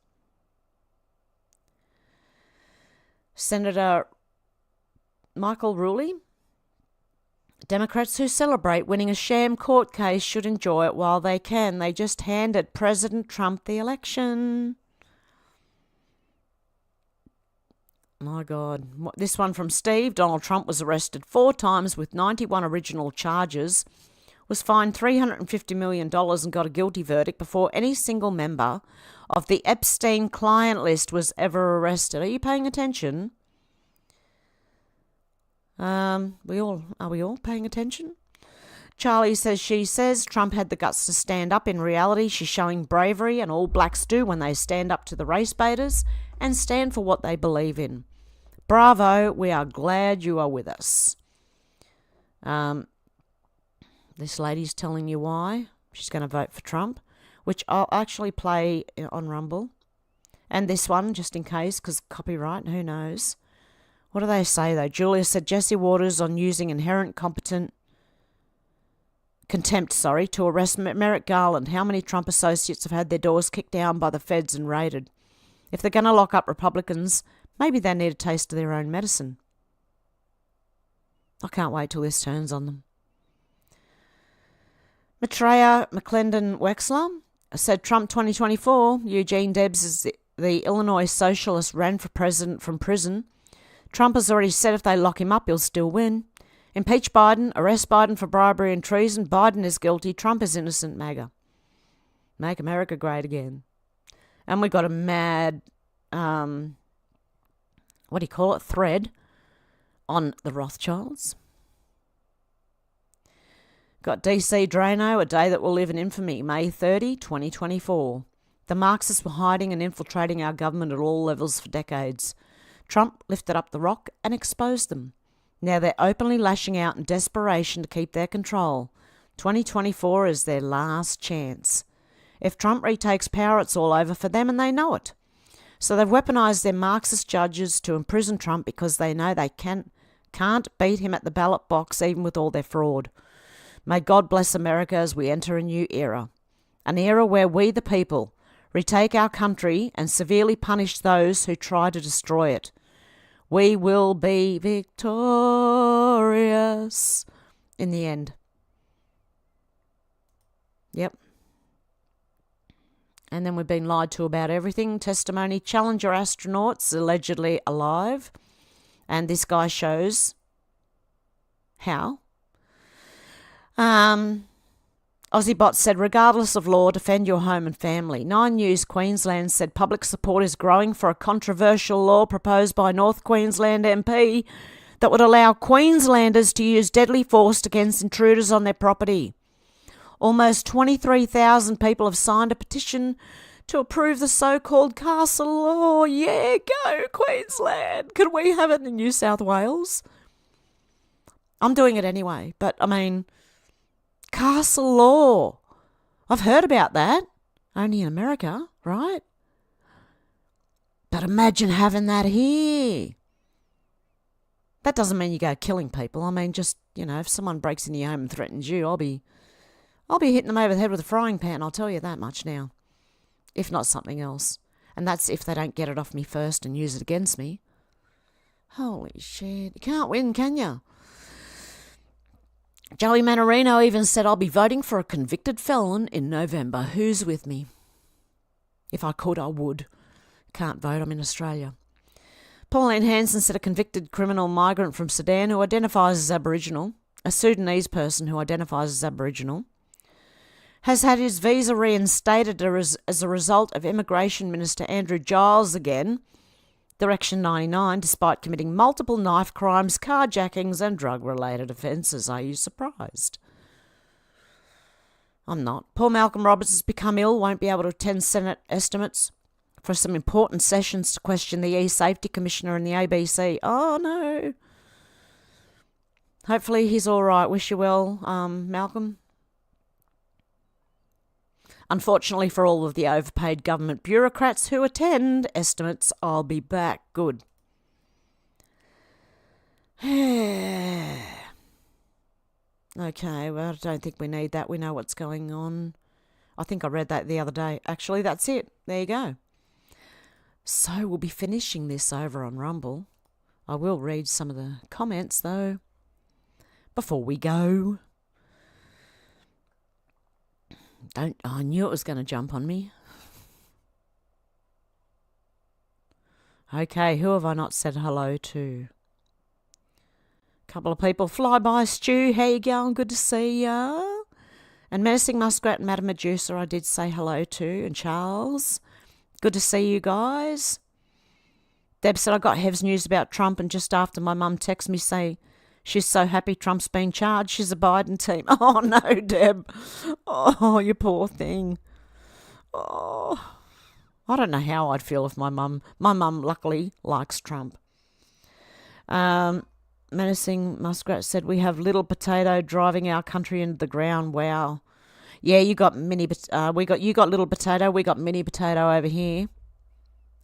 Senator Michael Ruley, Democrats who celebrate winning a sham court case should enjoy it while they can. They just handed President Trump the election. My God. This one from Steve. Donald Trump was arrested 4 times with 91 original charges, was fined $350 million and got a guilty verdict before any single member of the Epstein client list was ever arrested. Are you paying attention? Are we all paying attention? Charlie says, she says Trump had the guts to stand up. In reality, she's showing bravery, and all blacks do when they stand up to the race baiters and stand for what they believe in. Bravo, we are glad you are with us. This lady's telling you why she's going to vote for Trump, which I'll actually play on Rumble. And this one, just in case, because copyright, who knows. What do they say, though? Julia said Jesse Waters on using inherent contempt, to arrest Merrick Garland. How many Trump associates have had their doors kicked down by the feds and raided? If they're going to lock up Republicans, maybe they need a taste of their own medicine. I can't wait till this turns on them. Maitreya McClendon Wexler said Trump 2024. Eugene Debs is the Illinois socialist ran for president from prison. Trump has already said if they lock him up, he'll still win. Impeach Biden, arrest Biden for bribery and treason. Biden is guilty, Trump is innocent, MAGA. Make America great again. And we got a mad, thread on the Rothschilds. Got DC Drano, a day that will live in infamy, May 30, 2024. The Marxists were hiding and infiltrating our government at all levels for decades. Trump lifted up the rock and exposed them. Now they're openly lashing out in desperation to keep their control. 2024 is their last chance. If Trump retakes power, it's all over for them, and they know it. So they've weaponized their Marxist judges to imprison Trump because they know they can't beat him at the ballot box, even with all their fraud. May God bless America as we enter a new era. An era where we, the people, retake our country and severely punish those who try to destroy it. We will be victorious in the end. Yep. And then we've been lied to about everything. Testimony, Challenger astronauts allegedly alive. And this guy shows how. AussieBot said, regardless of law, defend your home and family. 9 News Queensland said public support is growing for a controversial law proposed by North Queensland MP that would allow Queenslanders to use deadly force against intruders on their property. Almost 23,000 people have signed a petition to approve the so-called castle law. Yeah, go Queensland. Could we have it in New South Wales? I'm doing it anyway, but I mean, castle law. I've heard about that. Only in America, right? But imagine having that here. That doesn't mean you go killing people. I mean, just, if someone breaks into your home and threatens you, I'll be hitting them over the head with a frying pan, I'll tell you that much now. If not something else. And that's if they don't get it off me first and use it against me. Holy shit. You can't win, can you? Joey Manorino even said, I'll be voting for a convicted felon in November. Who's with me? If I could, I would. Can't vote, I'm in Australia. Pauline Hanson said a convicted criminal migrant from Sudan who identifies as Aboriginal, a Sudanese person who identifies as Aboriginal, has had his visa reinstated as a result of Immigration Minister Andrew Giles again, Direction 99, despite committing multiple knife crimes, carjackings and drug-related offences. Are you surprised? I'm not. Paul Malcolm Roberts has become ill, won't be able to attend Senate estimates for some important sessions to question the E-Safety Commissioner and the ABC. Oh, no. Hopefully he's all right. Wish you well, Malcolm. Unfortunately for all of the overpaid government bureaucrats who attend estimates, I'll be back. Good. Okay, well, I don't think we need that. We know what's going on. I think I read that the other day. Actually, that's it. There you go. So we'll be finishing this over on Rumble. I will read some of the comments, though, before we go. I knew it was going to jump on me. Okay, who have I not said hello to? Couple of people. Flyby Stu, how you going? Good to see ya. And Menacing Muskrat and Madam Medusa I did say hello to. And Charles, good to see you guys. Deb said I got Hev's news about Trump, and just after my mum texted me saying she's so happy Trump's been charged. She's a Biden team. Oh, no, Deb. Oh, you poor thing. Oh, I don't know how I'd feel if my mum luckily likes Trump. Menacing Muskrat said, we have Little Potato driving our country into the ground. Wow. Yeah, you got you got Little Potato. We got Mini Potato over here.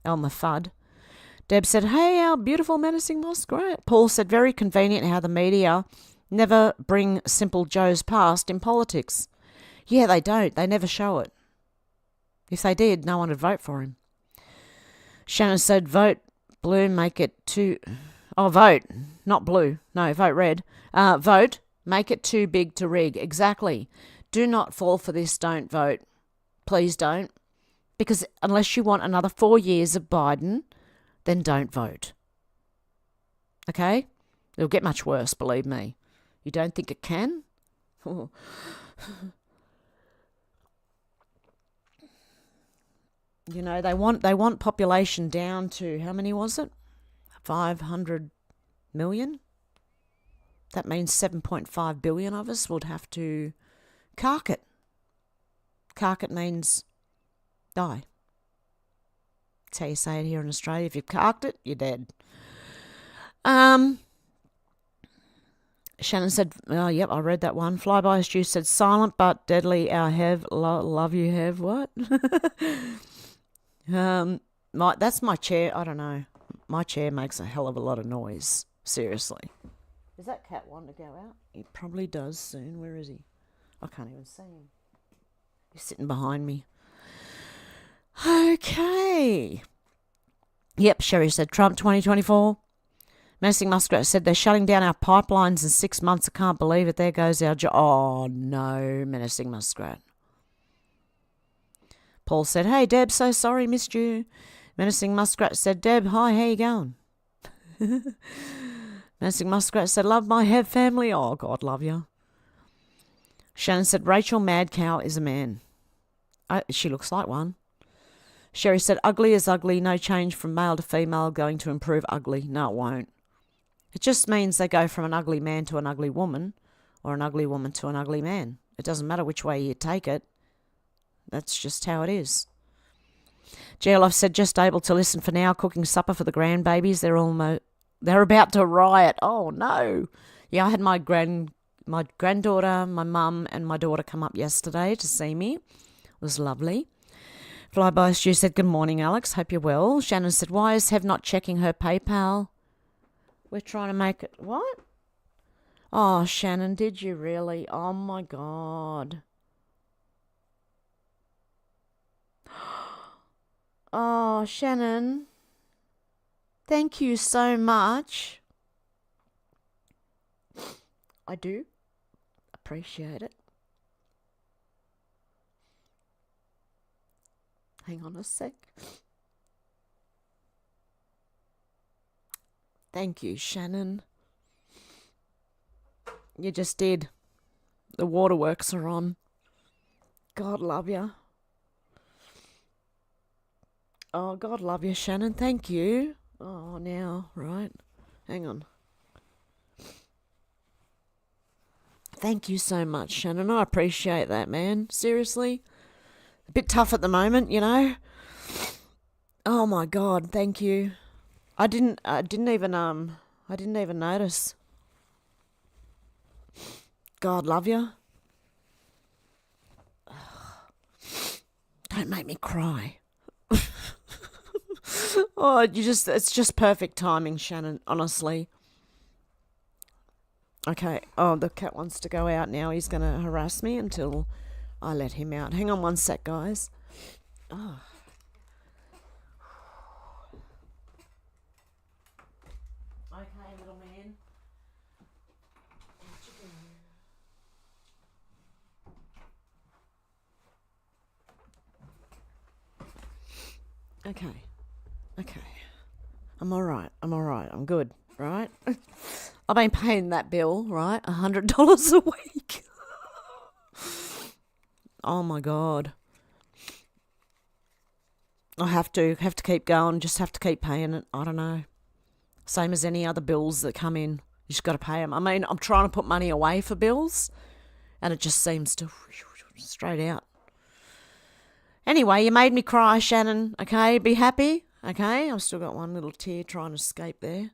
Elmer Fudd. Deb said, hey, our beautiful Menacing Muskrat. Paul said, very convenient how the media never bring simple Joe's past in politics. Yeah, they don't. They never show it. If they did, no one would vote for him. Shannon said, vote blue, make it too... Oh, vote, not blue. No, vote red. Vote, make it too big to rig. Exactly. Do not fall for this. Don't vote. Please don't. Because unless you want another 4 years of Biden, then don't vote. Okay? It'll get much worse, believe me. You don't think it can? You know, they want population down to, how many was it? 500 million? That means 7.5 billion of us would have to cark it. Cark it means die. That's how you say it here in Australia. If you've carked it, you're dead. Shannon said, oh, yep, I read that one. Flyby Stew said, silent but deadly, our Hev. Love you, Hev. What? That's my chair. I don't know. My chair makes a hell of a lot of noise. Seriously. Does that cat want to go out? He probably does soon. Where is he? I can't even see him. He's sitting behind me. Okay. Yep, Sherry said Trump 2024. Menacing Muskrat said they're shutting down our pipelines in 6 months. I can't believe it. There goes our job. Oh, no, Menacing Muskrat. Paul said, hey, Deb, so sorry, missed you. Menacing Muskrat said, Deb, hi, how you going? Menacing Muskrat said, love my Hev family. Oh, God, love you. Shannon said, Rachel Mad Cow is a man. She looks like one. Sherry said, ugly is ugly. No change from male to female going to improve ugly. No, it won't. It just means they go from an ugly man to an ugly woman, or an ugly woman to an ugly man. It doesn't matter which way you take it. That's just how it is. GLF said, just able to listen for now, cooking supper for the grandbabies. They're about to riot. Oh, no. Yeah, I had my granddaughter, my mum, and my daughter come up yesterday to see me. It was lovely. Flyby Stu said, good morning, Alex. Hope you're well. Shannon said, why is Hev not checking her PayPal? We're trying to make it... What? Oh, Shannon, did you really? Oh, my God. Oh, Shannon. Thank you so much. I do appreciate it. Hang on a sec. Thank you, Shannon. You just did. The waterworks are on. God love you. Oh, God love you, Shannon. Thank you. Oh, now, right. Hang on. Thank you so much, Shannon. I appreciate that, man. Seriously. A bit tough at the moment, you know. Oh my God, thank you. I didn't even notice. God love you. Don't make me cry. Oh, it's just perfect timing, Shannon, honestly. Okay. Oh, the cat wants to go out now. He's going to harass me until I let him out. Hang on one sec, guys. Oh. Okay, little man. Out you go. Okay. I'm all right. I'm good, right? I've been paying that bill, right? $100 a week. Oh my God. I have to keep going. Just have to keep paying it. I don't know. Same as any other bills that come in. You just got to pay them. I mean, I'm trying to put money away for bills, and it just seems to straight out. Anyway, you made me cry, Shannon. Okay, be happy. Okay, I've still got one little tear trying to escape there.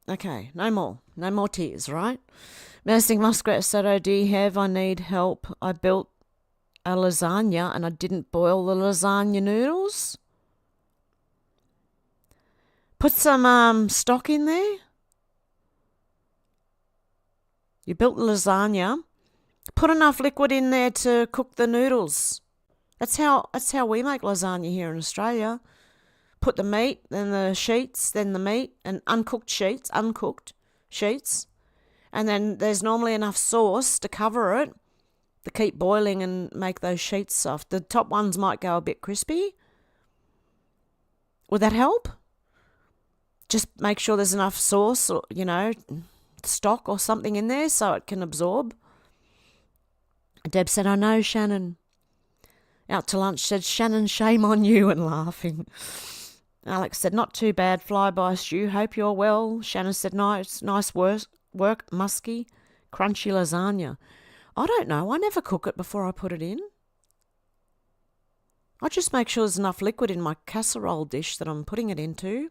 Okay, no more tears, right? Nursing Muskrat said, oh, do you have? I need help. I built a lasagna and I didn't boil the lasagna noodles. Put some stock in there. You built the lasagna. Put enough liquid in there to cook the noodles. That's how we make lasagna here in Australia. Put the meat, then the sheets, then the meat, and uncooked sheets. And then there's normally enough sauce to cover it to keep boiling and make those sheets soft. The top ones might go a bit crispy. Would that help? Just make sure there's enough sauce or, stock or something in there so it can absorb. Deb said, I know, Shannon. Out to lunch said, Shannon, shame on you, and laughing. Alex said, not too bad, flyby Stu. Hope you're well. Shannon said, nice work, musky, crunchy lasagna. I don't know. I never cook it before I put it in. I just make sure there's enough liquid in my casserole dish that I'm putting it into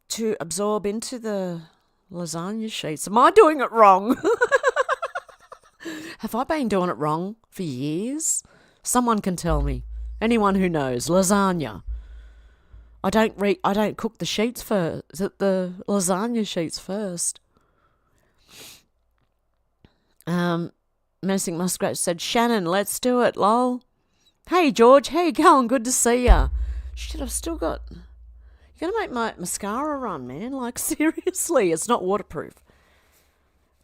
to absorb into the lasagna sheets. Am I doing it wrong? Have I been doing it wrong for years? Someone can tell me. Anyone who knows. Lasagna. I don't cook the sheets first. The lasagna sheets first. Menacing Muskrat said, Shannon, let's do it, lol. Hey, George, how you going? Good to see ya. Shit, I've still got... You're going to make my mascara run, man. Like, seriously, it's not waterproof.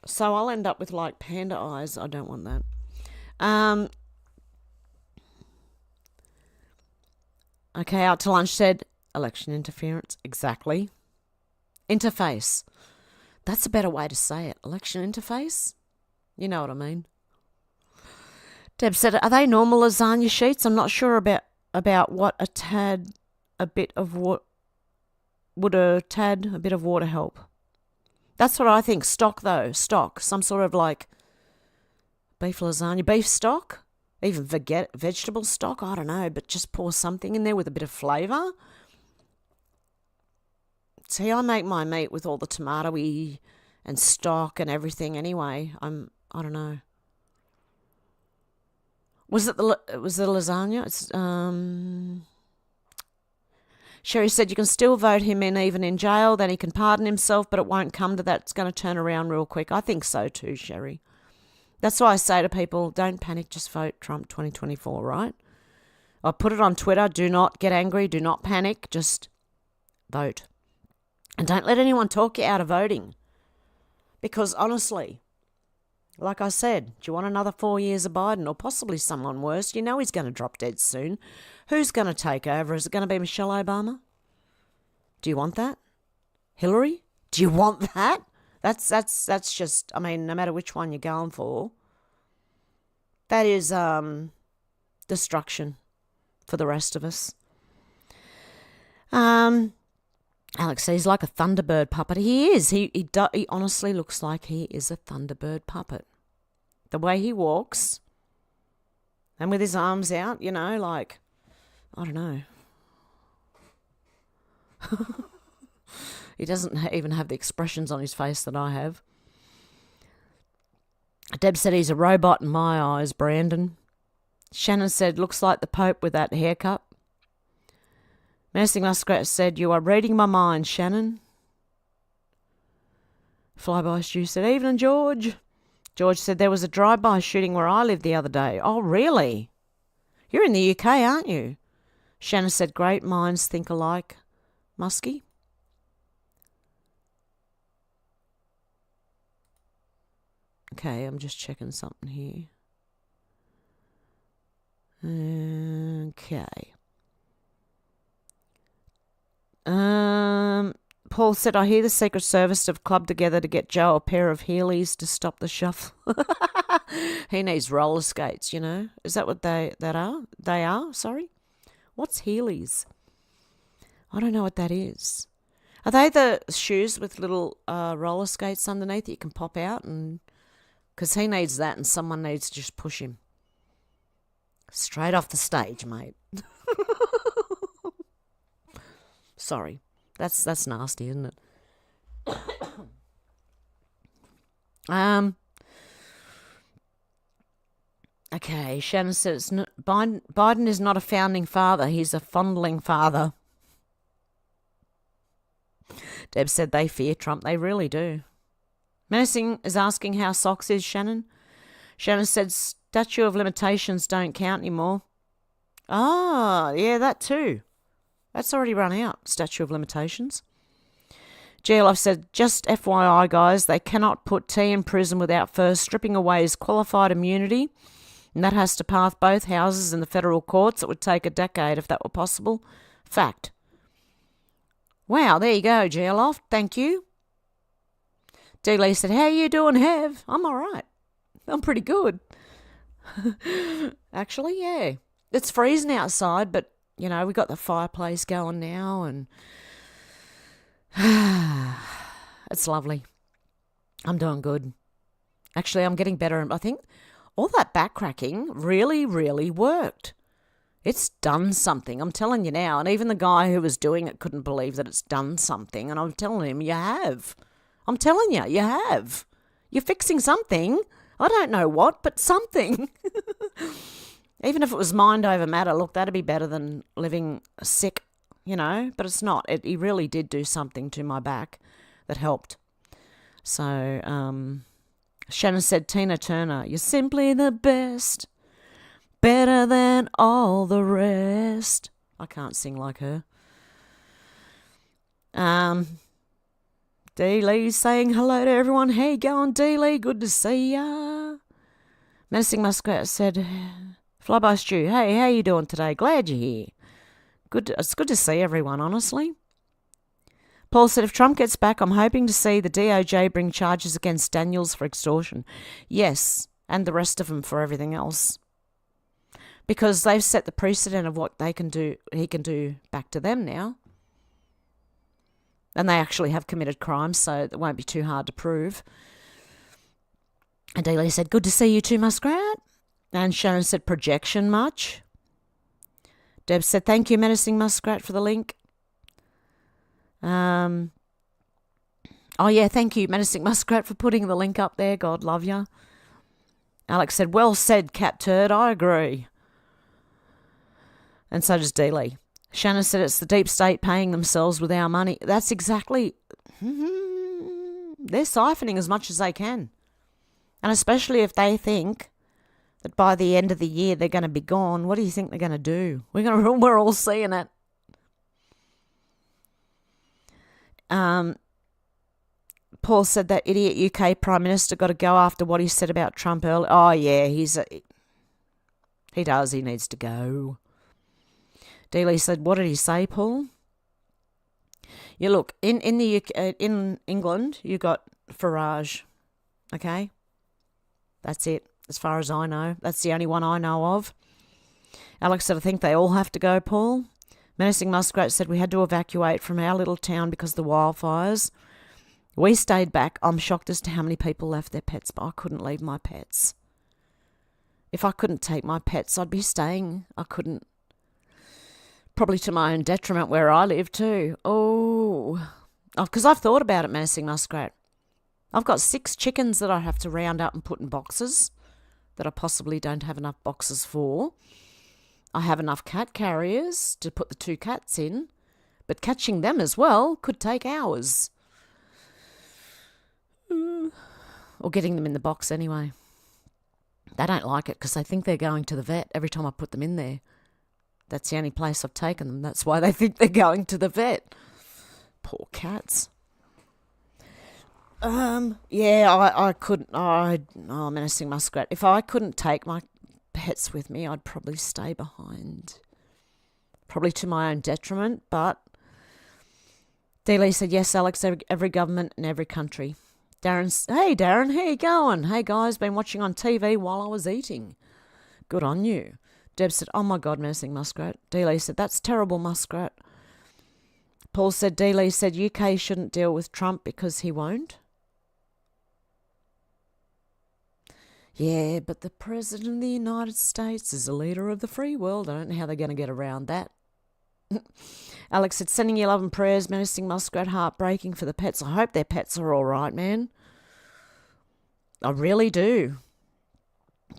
So I'll end up with, like, panda eyes. I don't want that. Okay, out to lunch said, election interference. Exactly. Interface. That's a better way to say it. Election interface? You know what I mean. Deb said, are they normal lasagna sheets? I'm not sure about what a bit of water help. That's what I think. Stock, though. Stock. Some sort of, like, beef lasagna. Beef stock? Even vegetable stock? I don't know. But just pour something in there with a bit of flavour. See, I make my meat with all the tomato-y and stock and everything anyway. I don't know. Was it the lasagna? Sherry said you can still vote him in even in jail, then he can pardon himself, but it won't come to that. It's going to turn around real quick. I think so too, Sherry. That's why I say to people, don't panic, just vote Trump 2024, right? I put it on Twitter, do not get angry, do not panic, just vote. And don't let anyone talk you out of voting. Because honestly, like I said, do you want another 4 years of Biden or possibly someone worse? You know he's going to drop dead soon. Who's going to take over? Is it going to be Michelle Obama? Do you want that? Hillary? Do you want that? That's just, I mean, no matter which one you're going for, that is destruction for the rest of us. Alex says he's like a Thunderbird puppet. He is. He honestly looks like he is a Thunderbird puppet. The way he walks and with his arms out, you know, like, I don't know. He doesn't even have the expressions on his face that I have. Deb said he's a robot in my eyes, Brandon. Shannon said, looks like the Pope with that haircut. Menacing Muskrat said, you are reading my mind, Shannon. Flyby Stew said, evening, George. George said, there was a drive-by shooting where I lived the other day. Oh, really? You're in the UK, aren't you? Shannon said, great minds think alike. Muskie? Okay, I'm just checking something here. Okay. Paul said, I hear the Secret Service have clubbed together to get Joe a pair of Heelys to stop the shuffle. He needs roller skates, you know. Is that what they are? They are? Sorry? What's Heelys? I don't know what that is. Are they the shoes with little roller skates underneath that you can pop out? And because he needs that and someone needs to just push him. Straight off the stage, mate. Sorry. That's nasty, isn't it? Okay, Shannon says Biden is not a founding father. He's a fondling father. Deb said they fear Trump. They really do. Menacing is asking how socks is, Shannon. Shannon said statute of limitations don't count anymore. Ah, yeah, that too. That's already run out, statute of limitations. GLF said, just FYI, guys, they cannot put T in prison without first stripping away his qualified immunity, and that has to pass both houses in the federal courts. It would take a decade if that were possible. Fact. Wow, there you go, GLF. Thank you. D. Lee said, how you doing, Hev? I'm all right. I'm pretty good. Actually, yeah. It's freezing outside, but you know, we got the fireplace going now and it's lovely. I'm doing good. Actually, I'm getting better. I think all that back cracking really, really worked. It's done something. I'm telling you now. And even the guy who was doing it couldn't believe that it's done something. And I'm telling him, you have. I'm telling you, you have. You're fixing something. I don't know what, but something. Even if it was mind over matter, look, that'd be better than living sick, you know, but it's not. He really did do something to my back that helped. So, Shannon said, Tina Turner, you're simply the best, better than all the rest. I can't sing like her. D. Lee's saying hello to everyone. Hey, going, D. Lee, good to see ya. Menacing Muskrat said, Flyby Stew, hey, how you doing today? Glad you're here. It's good to see everyone, honestly. Paul said, if Trump gets back, I'm hoping to see the DOJ bring charges against Daniels for extortion. Yes, and the rest of them for everything else. Because they've set the precedent of what he can do back to them now. And they actually have committed crimes, so it won't be too hard to prove. And Dealey said, good to see you too, Muskrat. And Sharon said, projection much? Deb said, thank you, Menacing Muskrat, for the link. Oh, yeah, thank you, Menacing Muskrat, for putting the link up there. God love ya. Alex said, well said, Cat Turd, I agree. And so does Dealey. Shannon said it's the deep state paying themselves with our money. That's exactly... They're siphoning as much as they can. And especially if they think that by the end of the year they're going to be gone, what do you think they're going to do? We're all seeing it. Paul said that idiot UK Prime Minister got to go after what he said about Trump earlier. Oh, yeah, he does. He needs to go. Dealey said, what did he say, Paul? Yeah, look, in the UK, in England, you got Farage, okay? That's it, as far as I know. That's the only one I know of. Alex said, I think they all have to go, Paul. Menacing Muskrat said, we had to evacuate from our little town because of the wildfires. We stayed back. I'm shocked as to how many people left their pets, but I couldn't leave my pets. If I couldn't take my pets, I'd be staying. I couldn't. Probably to my own detriment where I live too. Oh, because I've thought about it, Menacing Muskrat. I've got 6 chickens that I have to round up and put in boxes that I possibly don't have enough boxes for. I have enough cat carriers to put the 2 cats in, but catching them as well could take hours. Or getting them in the box anyway. They don't like it because they think they're going to the vet every time I put them in there. That's the only place I've taken them. That's why they think they're going to the vet. Poor cats. I couldn't. Menacing Muskrat. If I couldn't take my pets with me, I'd probably stay behind. Probably to my own detriment, but Dealey said, yes, Alex, every government in every country. Hey, Darren, how you going? Hey, guys, been watching on TV while I was eating. Good on you. Deb said, oh, my God, Menacing Muskrat. Dealey said, that's terrible, Muskrat. Paul said, Dealey said, UK shouldn't deal with Trump because he won't. Yeah, but the President of the United States is the leader of the free world. I don't know how they're going to get around that. Alex said, sending you love and prayers, Menacing Muskrat, heartbreaking for the pets. I hope their pets are all right, man. I really do.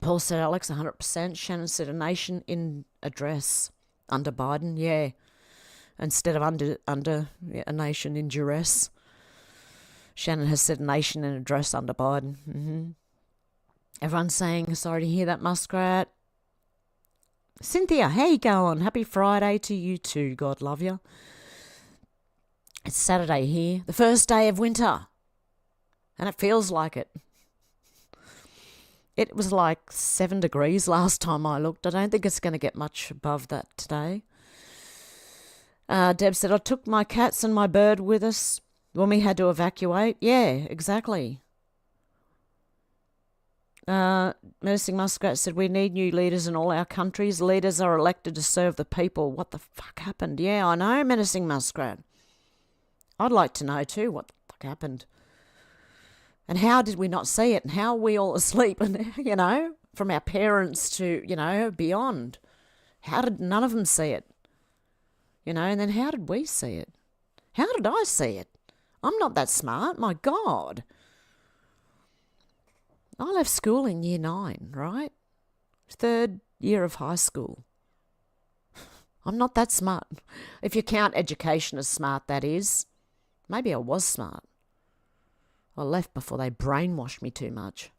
Paul said, Alex, 100%. Shannon said, a nation in address under Biden. Yeah. Instead of under a nation in duress. Shannon has said nation in address under Biden. Mm-hmm. Everyone's saying, sorry to hear that, Muskrat. Cynthia, how you going? Happy Friday to you too. God love you. It's Saturday here, the first day of winter. And it feels like it. It was like 7 degrees last time I looked. I don't think it's going to get much above that today. Deb said, I took my cats and my bird with us when we had to evacuate. Yeah, exactly. Menacing Muskrat said, we need new leaders in all our countries. Leaders are elected to serve the people. What the fuck happened? Yeah, I know, Menacing Muskrat. I'd like to know too what the fuck happened. And how did we not see it? And how are we all asleep? And, you know, from our parents to, you know, beyond. How did none of them see it? You know, and then how did we see it? How did I see it? I'm not that smart, my God. I left school in year 9, right? 3rd year of high school. I'm not that smart. If you count education as smart, that is. Maybe I was smart. I left before they brainwashed me too much.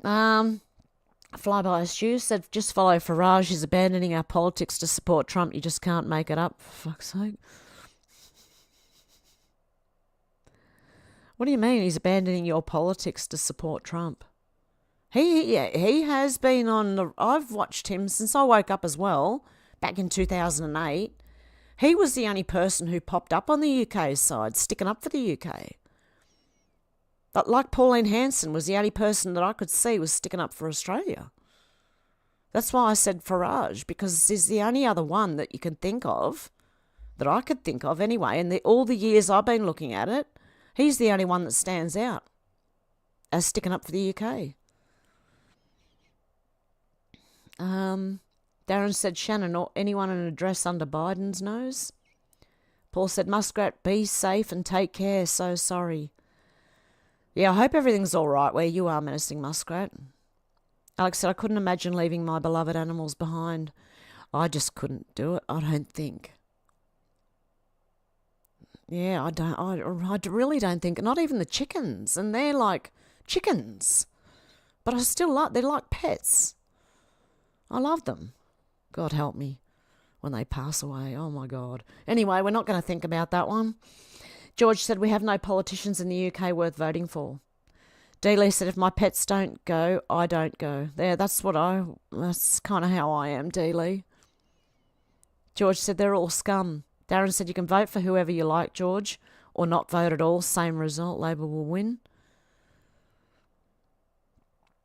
Flyby Stew said, just follow Farage. He's abandoning our politics to support Trump. You just can't make it up, for fuck's sake. What do you mean he's abandoning your politics to support Trump? He has been on... I've watched him since I woke up as well, back in 2008. He was the only person who popped up on the UK side, sticking up for the UK. But like Pauline Hanson was the only person that I could see was sticking up for Australia. That's why I said Farage, because he's the only other one that you can think of, that I could think of anyway, and all the years I've been looking at it, he's the only one that stands out as sticking up for the UK. Darren said, Shannon, or anyone in a dress under Biden's nose? Paul said, Muskrat, be safe and take care. So sorry. Yeah, I hope everything's all right where you are, Menacing Muskrat. Alex said, I couldn't imagine leaving my beloved animals behind. I just couldn't do it, I don't think. Yeah, I really don't think, not even the chickens, and they're like chickens. But I still they're like pets. I love them. God help me when they pass away. Oh my God. Anyway, we're not going to think about that one. George said, we have no politicians in the UK worth voting for. D. Lee said, if my pets don't go, I don't go. There, that's kind of how I am, D. Lee. George said, they're all scum. Darren said, you can vote for whoever you like, George, or not vote at all. Same result. Labor will win.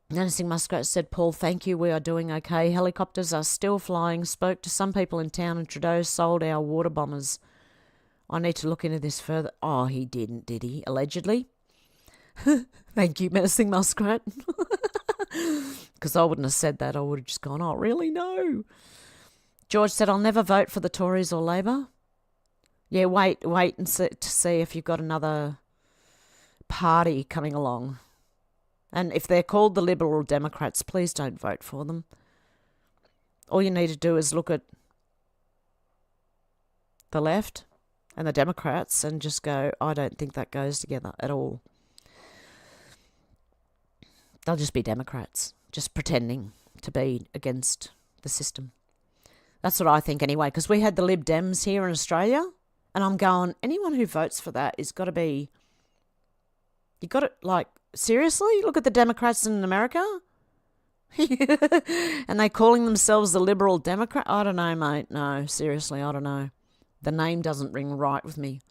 Menacing Muskrat said, Paul, thank you. We are doing okay. Helicopters are still flying. Spoke to some people in town and Trudeau sold our water bombers. I need to look into this further. Oh, he didn't, did he? Allegedly. Thank you, Menacing Muskrat. Because I wouldn't have said that. I would have just gone, oh, really? No. George said, I'll never vote for the Tories or Labor. Yeah, wait and see if you've got another party coming along. And if they're called the Liberal Democrats, please don't vote for them. All you need to do is look at the left and the Democrats and just go, I don't think that goes together at all. They'll just be Democrats, just pretending to be against the system. That's what I think anyway, because we had the Lib Dems here in Australia, and I'm going, anyone who votes for that has got to be, you got to, like, seriously? Look at the Democrats in America? And they calling themselves the Liberal Democrat? I don't know, mate. No, seriously, I don't know. The name doesn't ring right with me.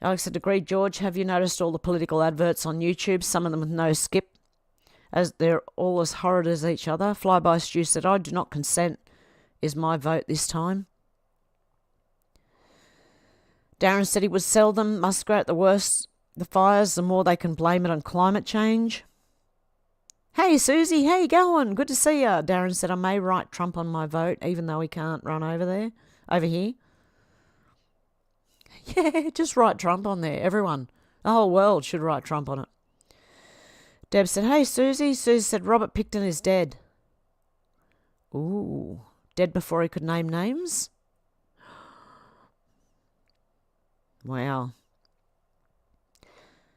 Alex said, agreed, George. Have you noticed all the political adverts on YouTube? Some of them with no skip, as they're all as horrid as each other. Flyby Stew said, I do not consent. Is my vote this time? Darren said he would sell them. Muskrat, the worse the fires, the more they can blame it on climate change. Hey, Susie, how you going? Good to see you. Darren said, I may write Trump on my vote, even though he can't run over here. Yeah, just write Trump on there. Everyone, the whole world should write Trump on it. Deb said, hey, Susie. Susie said, Robert Picton is dead. Ooh, dead before he could name names? Wow.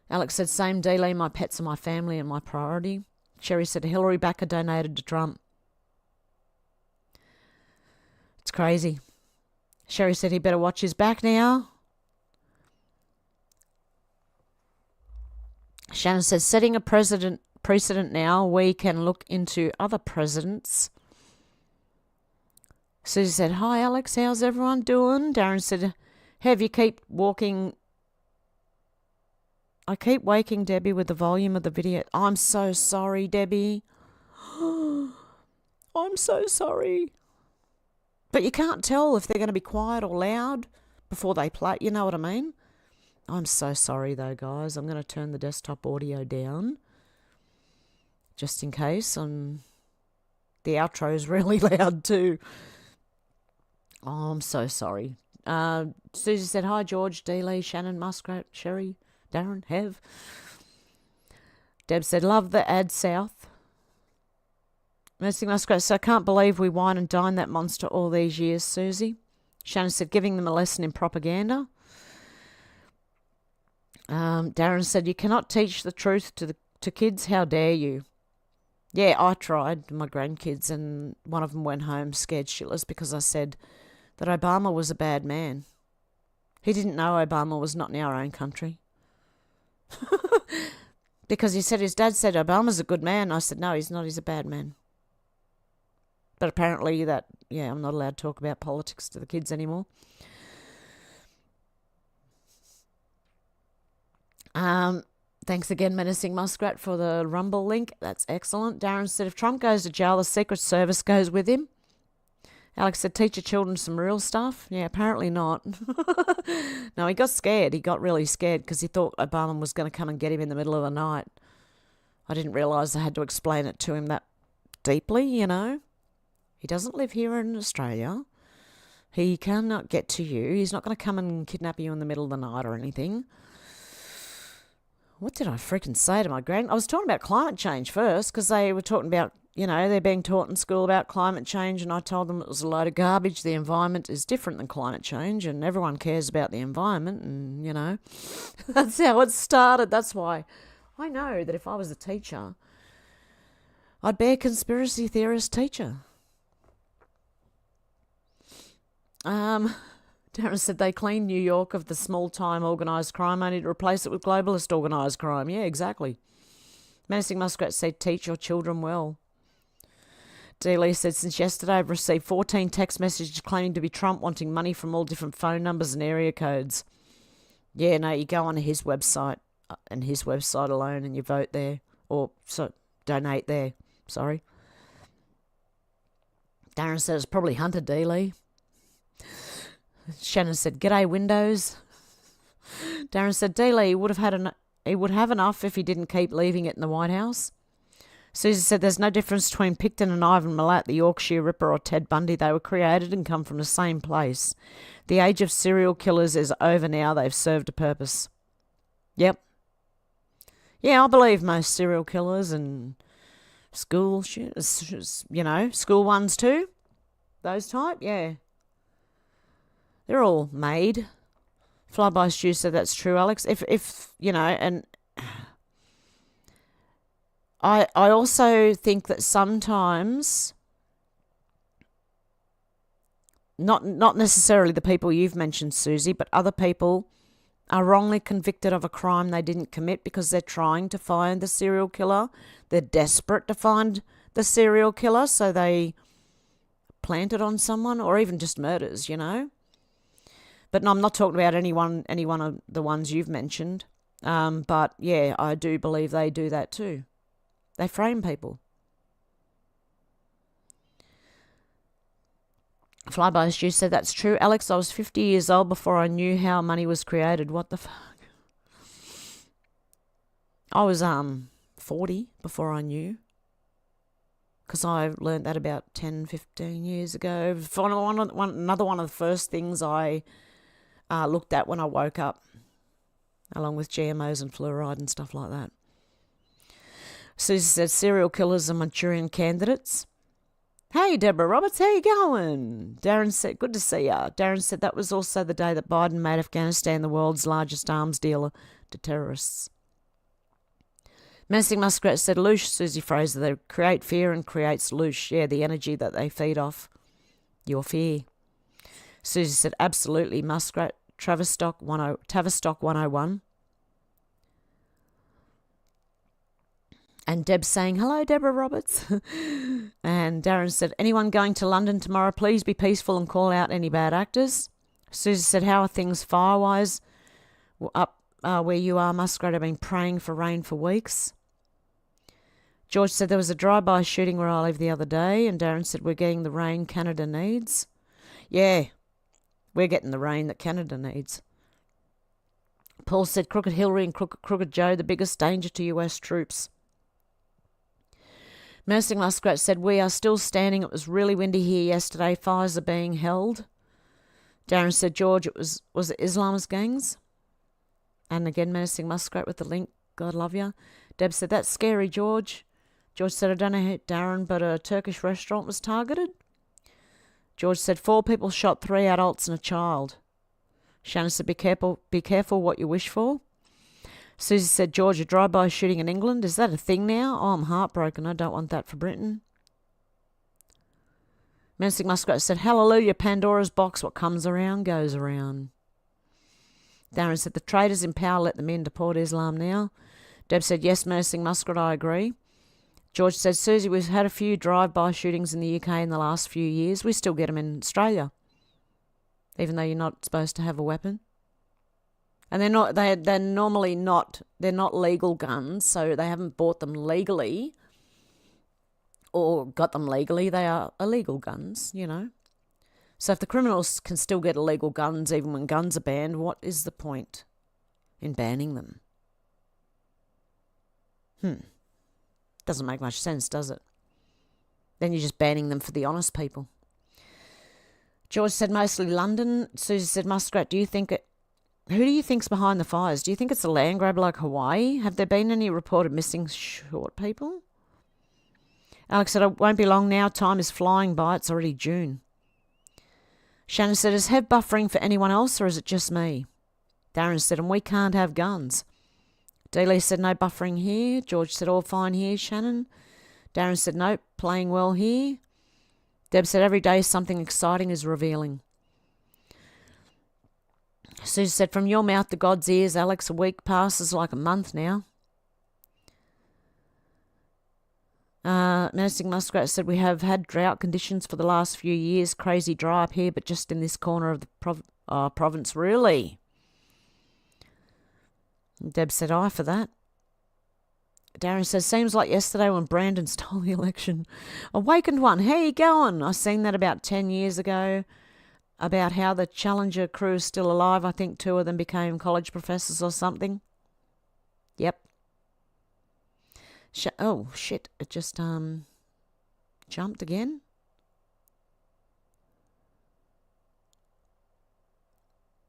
Alex said, same D-Lee, my pets are my family and my priority. Sherry said, Hillary backer donated to Trump. It's crazy. Sherry said he better watch his back now. Shannon says, setting a precedent now, we can look into other presidents. Susie said, hi, Alex, how's everyone doing? Darren said, Hev, you keep walking. I keep waking Debbie with the volume of the video. I'm so sorry, Debbie. I'm so sorry. But you can't tell if they're going to be quiet or loud before they play. You know what I mean? I'm so sorry, though, guys. I'm going to turn the desktop audio down just in case. The outro's really loud, too. Oh, I'm so sorry. Susie said, hi, George, D-Lee, Shannon, Muskrat, Sherry, Darren, Hev. Deb said, love the ad south. Menacing Muskrat said, I can't believe we wine and dine that monster all these years, Susie. Shannon said, giving them a lesson in propaganda. Darren said, you cannot teach the truth to kids. How dare you? Yeah, I tried, my grandkids, and one of them went home scared shitless because I said that Obama was a bad man. He didn't know Obama was not in our own country. Because he said his dad said Obama's a good man. I said, no, he's not. He's a bad man. But apparently I'm not allowed to talk about politics to the kids anymore. Thanks again, Menacing Muskrat, for the Rumble link. That's excellent. Darren said, if Trump goes to jail, the Secret Service goes with him. Alex said, teach your children some real stuff. Yeah, apparently not. No, he got scared. He got really scared because he thought Obama was going to come and get him in the middle of the night. I didn't realise I had to explain it to him that deeply, you know. He doesn't live here in Australia. He cannot get to you. He's not going to come and kidnap you in the middle of the night or anything. What did I freaking say to my I was talking about climate change first, because they were talking about, they're being taught in school about climate change, and I told them it was a load of garbage. The environment is different than climate change, and everyone cares about the environment, and, that's how it started. That's why I know that if I was a teacher, I'd be a conspiracy theorist teacher. Darren said they cleaned New York of the small-time organised crime only to replace it with globalist organised crime. Yeah, exactly. Menacing Muskrat said, teach your children well. D. Lee said, since yesterday I've received 14 text messages claiming to be Trump, wanting money from all different phone numbers and area codes. Yeah, no, you go on his website and his website alone and you vote there. Or donate there. Sorry. Darren said it's probably Hunter D. Lee. Shannon said, g'day Windows. Darren said, D. Lee would have enough if he didn't keep leaving it in the White House. Susie said, there's no difference between Picton and Ivan Milat, the Yorkshire Ripper, or Ted Bundy. They were created and come from the same place. The age of serial killers is over now. They've served a purpose. Yep. Yeah, I believe most serial killers and school school ones too. Those type, yeah. They're all made. Flyby Stew said that's true, Alex. If and I also think that sometimes, not necessarily the people you've mentioned, Susie, but other people are wrongly convicted of a crime they didn't commit because they're trying to find the serial killer. They're desperate to find the serial killer, so they plant it on someone, or even just murders, But no, I'm not talking about any one of the ones you've mentioned. But yeah, I do believe they do that too. They frame people. Flyby Stew said that's true. Alex, I was 50 years old before I knew how money was created. What the fuck? I was 40 before I knew. Because I learned that about 10, 15 years ago. Another one of the first things I looked at when I woke up, along with GMOs and fluoride and stuff like that. Susie said serial killers are Manchurian candidates. Hey, Deborah Roberts, how you going? Darren said, good to see ya. Darren said that was also the day that Biden made Afghanistan the world's largest arms dealer to terrorists. Menacing Muskrat said, loosh, Susie Fraser, they create fear and creates loosh. Yeah, the energy that they feed off your fear. Susie said, absolutely, Muskrat, Tavistock 101. And Deb's saying, hello, Deborah Roberts. And Darren said, anyone going to London tomorrow, please be peaceful and call out any bad actors. Susie said, how are things fire-wise? Up where you are, Muskrat, have been praying for rain for weeks. George said, there was a drive-by shooting where I live the other day. And Darren said, we're getting the rain Canada needs. Yeah. We're getting the rain that Canada needs. Paul said, Crooked Hillary and Crooked Joe, the biggest danger to US troops. Menacing Muskrat said, we are still standing. It was really windy here yesterday. Fires are being held. Darren said, George, was it Islamist gangs? And again, Menacing Muskrat with the link. God love you. Deb said, that's scary, George. George said, I don't know, Darren, but a Turkish restaurant was targeted. George said, 4 people shot, 3 adults and a child. Shannon said, be careful what you wish for. Susie said, George, a drive-by shooting in England. Is that a thing now? Oh, I'm heartbroken. I don't want that for Britain. Menacing Muskrat said, hallelujah, Pandora's box. What comes around goes around. Darren said, the traitors in power let them in to Port Islam now. Deb said, yes, Menacing Muskrat, I agree. George said, Susie, we've had a few drive-by shootings in the UK in the last few years. We still get them in Australia, even though you're not supposed to have a weapon. And they're normally not, they're not legal guns, so they haven't bought them legally or got them legally. They are illegal guns, So if the criminals can still get illegal guns even when guns are banned, what is the point in banning them? Doesn't make much sense, does it? Then you're just banning them for the honest people. George said mostly London. Susie said, Muskrat, do you think Who do you think's behind the fires? Do you think it's a land grab like Hawaii? Have there been any reported missing short people? Alex said, it won't be long now. Time is flying by. It's already June. Shannon said, is Hev buffering for anyone else or is it just me? Darren said, and we can't have guns. Dealey said, no buffering here. George said, all fine here, Shannon. Darren said, nope, playing well here. Deb said, every day something exciting is revealing. Susie said, from your mouth to God's ears, Alex, a week passes like a month now. Menacing Muskrat said, we have had drought conditions for the last few years. Crazy dry up here, but just in this corner of the province, really. Deb said, aye for that. Darren says, seems like yesterday when Brandon stole the election. Awakened one, how you going? I seen that about 10 years ago about how the Challenger crew is still alive. I think 2 of them became college professors or something. Yep. Oh, shit. It just jumped again.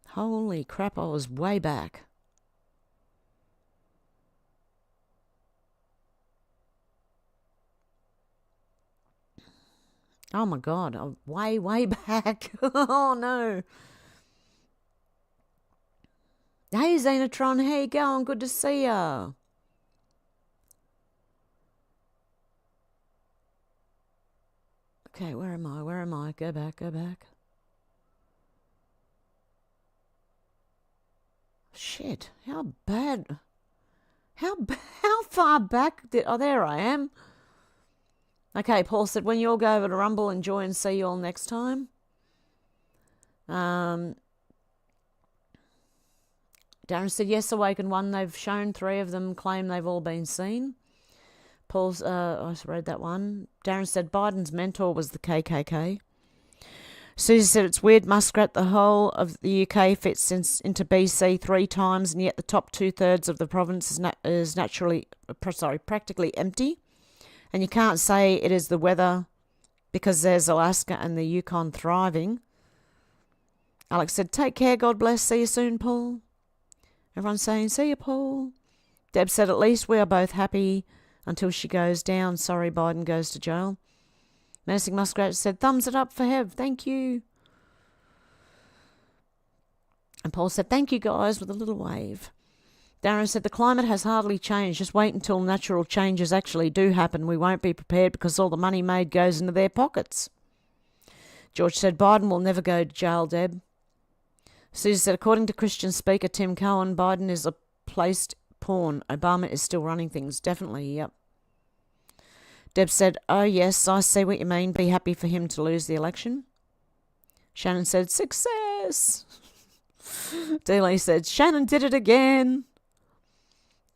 Holy crap, I was way back. Oh my God, I'm way back. Oh no. Hey Xenotron, how you going? Good to see ya. Okay, where am I? Go back. Shit, how bad? How far back oh, there I am. Okay, Paul said, when you all go over to Rumble, enjoy and see you all next time. Darren said, yes, Awakened one. They've shown 3 of them, claim they've all been seen. Paul's, I read that one. Darren said, Biden's mentor was the KKK. Susie said, it's weird, Muskrat, the whole of the UK fits into BC 3 times, and yet the top 2/3 of the province is practically empty. And you can't say it is the weather because there's Alaska and the Yukon thriving. Alex said, take care, God bless, see you soon, Paul. Everyone's saying, see you, Paul. Deb said, at least we are both happy until she goes down. Sorry, Biden goes to jail. Menacing Muskrat said, thumbs it up for Hev, thank you. And Paul said, thank you, guys, with a little wave. Darren said, the climate has hardly changed. Just wait until natural changes actually do happen. We won't be prepared because all the money made goes into their pockets. George said, Biden will never go to jail, Deb. Susie said, according to Christian speaker Tim Cohen, Biden is a placed pawn. Obama is still running things. Definitely, yep. Deb said, oh yes, I see what you mean. Be happy for him to lose the election. Shannon said, success. Dealey said, Shannon did it again.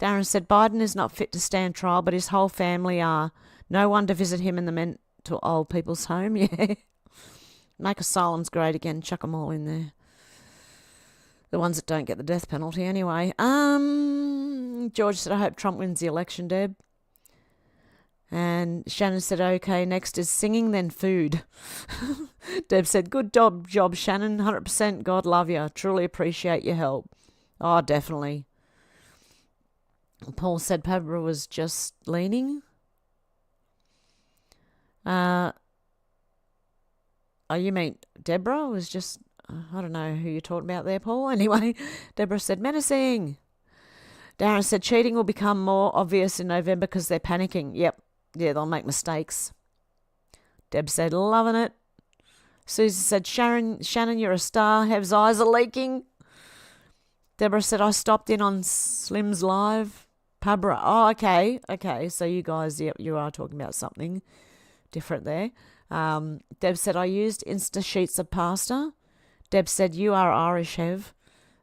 Darren said, Biden is not fit to stand trial, but his whole family are. No one to visit him in the mental old people's home. Yeah. Make asylums great again. Chuck them all in there. The ones that don't get the death penalty anyway. George said, I hope Trump wins the election, Deb. And Shannon said, okay, next is singing, then food. Deb said, good job, Shannon. 100% God love you. Truly appreciate your help. Oh, definitely. Paul said Pabra was just leaning. Oh, you mean Deborah was just, I don't know who you're talking about there, Paul. Anyway, Deborah said menacing. Darren said cheating will become more obvious in November because they're panicking. Yep. Yeah, they'll make mistakes. Deb said, loving it. Susie said, Shannon, you're a star. Hev's eyes are leaking. Deborah said, I stopped in on Slim's live. Pabra. Oh, okay. Okay, so you guys, yep, you are talking about something different there. Deb said, I used Insta sheets of pasta. Deb said, you are Irish, Hev.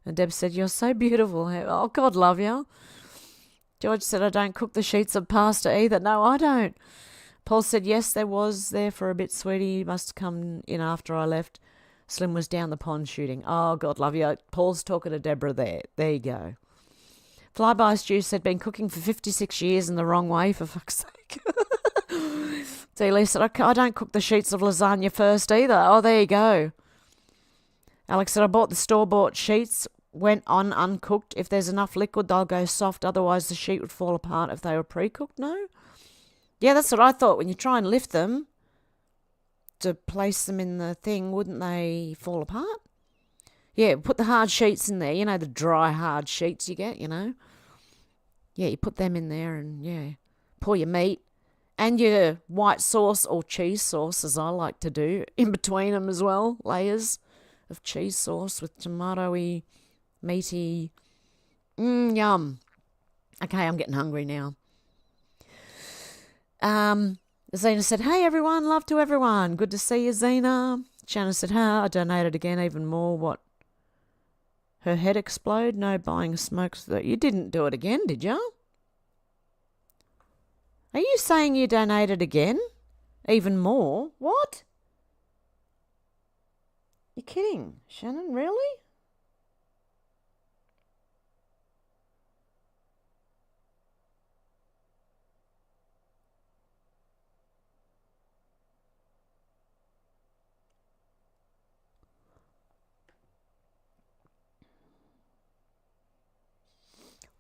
And Deb said, you're so beautiful, Hev. Oh, God love you. George said, I don't cook the sheets of pasta either. No, I don't. Paul said, yes, there was there for a bit, sweetie. Must have come in after I left. Slim was down the pond shooting. Oh, God love you. Paul's talking to Deborah there. There you go. Flyby Stew said, been cooking for 56 years in the wrong way, for fuck's sake. Dealey said, I don't cook the sheets of lasagna first either. Oh, there you go. Alex said, I bought the store-bought sheets. went on uncooked, if there's enough liquid, they'll go soft. Otherwise, the sheet would fall apart if they were pre-cooked. No? Yeah, that's what I thought. When you try and lift them to place them in the thing, wouldn't they fall apart? Yeah, put the hard sheets in there. You know, the dry, hard sheets you get, you know. Yeah, you put them in there and, yeah, pour your meat and your white sauce or cheese sauce, as I like to do, in between them as well. Layers of cheese sauce with tomatoey, meaty. Yum. Okay, I'm getting hungry now. Zena said, hey, everyone. Love to everyone. Good to see you, Zena. Shannon said, I donated again, even more. What? Her head explode? No buying smokes. You didn't do it again, did you? Are you saying you donated again? Even more? What? You're kidding, Shannon? Really?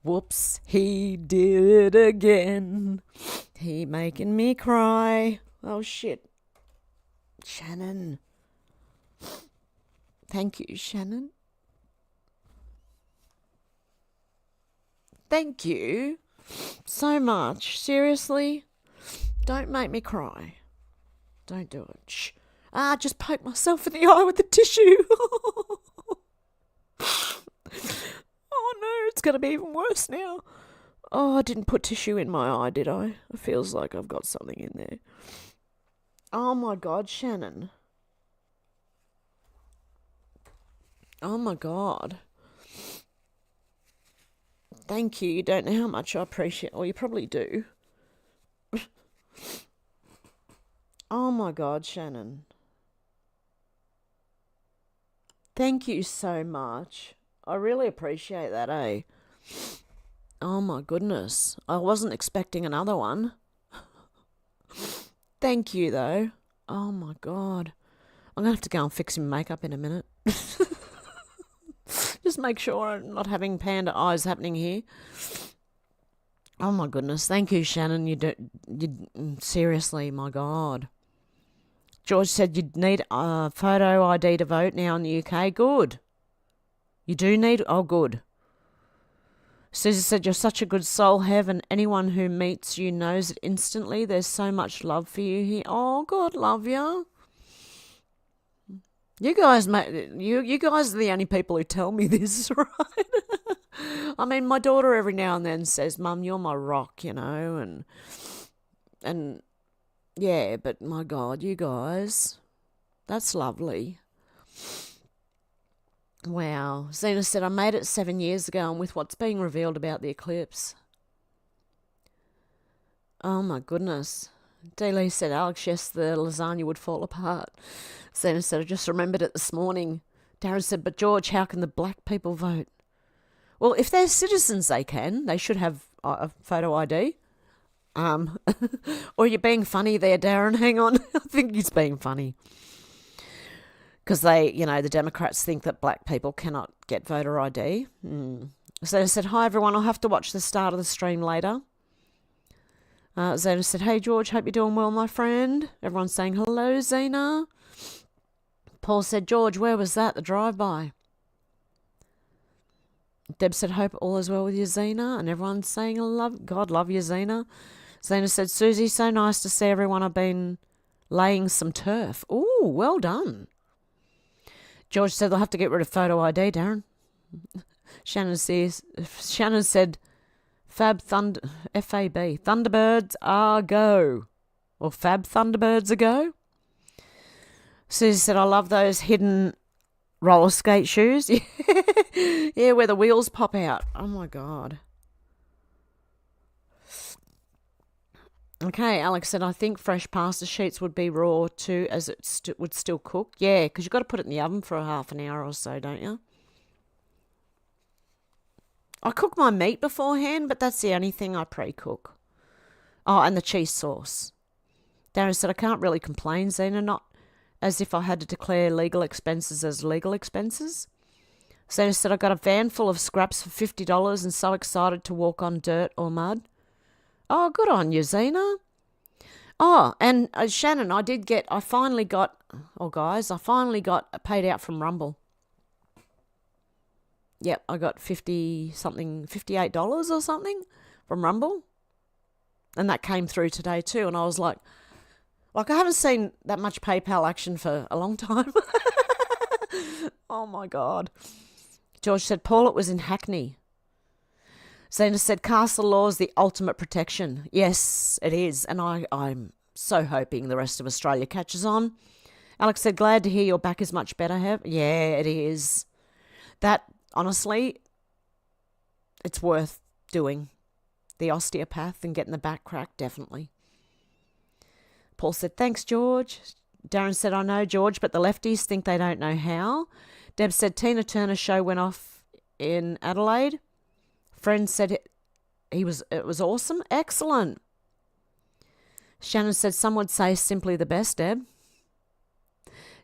Whoops, he did it again. He making me cry. Oh, shit. Shannon. Thank you, Shannon. Thank you so much. Seriously, don't make me cry. Don't do it. Shh. Just poke myself in the eye with the tissue. Oh no, it's going to be even worse now. Oh, I didn't put tissue in my eye, did I? It feels like I've got something in there. Oh my God, Shannon. Oh my God. Thank you. You don't know how much I appreciate. Well, you probably do. Oh my God, Shannon. Thank you so much. I really appreciate that, eh? Oh my goodness. I wasn't expecting another one. Thank you, though. Oh my God. I'm going to have to go and fix him makeup in a minute. Just make sure I'm not having panda eyes happening here. Oh my goodness. Thank you, Shannon. Seriously, my God. George said you'd need a photo ID to vote now in the UK. Good. You do need... Oh, good. Susie said, you're such a good soul, Hev, and anyone who meets you knows it instantly. There's so much love for you here. Oh, God, love you. You guys, mate, you guys are the only people who tell me this, right? I mean, my daughter every now and then says, Mum, you're my rock, you know, and yeah, but my God, you guys, that's lovely. Wow. Zena said, I made it 7 years ago, and with what's being revealed about the eclipse. Oh, my goodness. Dealey said, Alex, yes, the lasagna would fall apart. Zena said, I just remembered it this morning. Darren said, but George, how can the black people vote? Well, if they're citizens, they can. They should have a photo ID. Or you're being funny there, Darren. Hang on. I think he's being funny. Because they, you know, the Democrats think that black people cannot get voter ID. So they said, hi, everyone. I'll have to watch the start of the stream later. Zena said, hey, George, hope you're doing well, my friend. Everyone's saying, hello, Zena. Paul said, George, where was that, the drive-by? Deb said, hope all is well with you, Zena. And everyone's saying, God love you, Zena. Zena said, Susie, so nice to see everyone. I've been laying some turf. Ooh, well done. George said, they'll have to get rid of photo ID, Darren. Shannon said, F-A-B, Thunderbirds are go. Or Fab Thunderbirds are go. Susie said, I love those hidden roller skate shoes. Yeah, where the wheels pop out. Oh, my God. Okay, Alex said, I think fresh pasta sheets would be raw too, as it would still cook. Yeah, because you've got to put it in the oven for a half an hour or so, don't you? I cook my meat beforehand, but that's the only thing I pre-cook. Oh, and the cheese sauce. Darren said, I can't really complain, Zena, not as if I had to declare legal expenses as legal expenses. Zena said, I got a van full of scraps for $50 and so excited to walk on dirt or mud. Oh, good on you, Zena. Oh, and Shannon, I finally got paid out from Rumble. Yep, I got $58 or something from Rumble. And that came through today too. And I was like I haven't seen that much PayPal action for a long time. Oh my God. George said, Paul, it was in Hackney. Zena said, castle law is the ultimate protection. Yes, it is. And I'm so hoping the rest of Australia catches on. Alex said, glad to hear your back is much better, Hev. Yeah, it is. That, honestly, it's worth doing. The osteopath and getting the back cracked, definitely. Paul said, thanks, George. Darren said, I know, George, but the lefties think they don't know how. Deb said, Tina Turner's show went off in Adelaide. Friend said it was awesome. Excellent. Shannon said, some would say simply the best, Deb.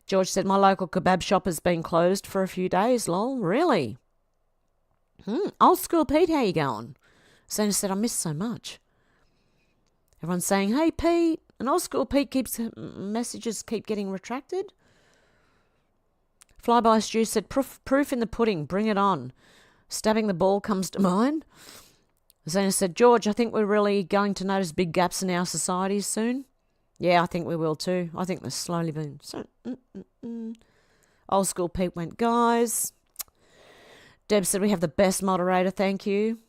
George said, my local kebab shop has been closed for a few days, lol. Really? Old school Pete, how you going? Santa said, I missed so much. Everyone's saying, hey, Pete. And old school Pete messages keep getting retracted. Flyby Stew said, proof in the pudding, bring it on. Stabbing the ball comes to mind. Zena said, George, I think we're really going to notice big gaps in our societies soon. Yeah, I think we will too. I think there's slowly been... Old school Pete went, guys. Deb said, we have the best moderator, thank you.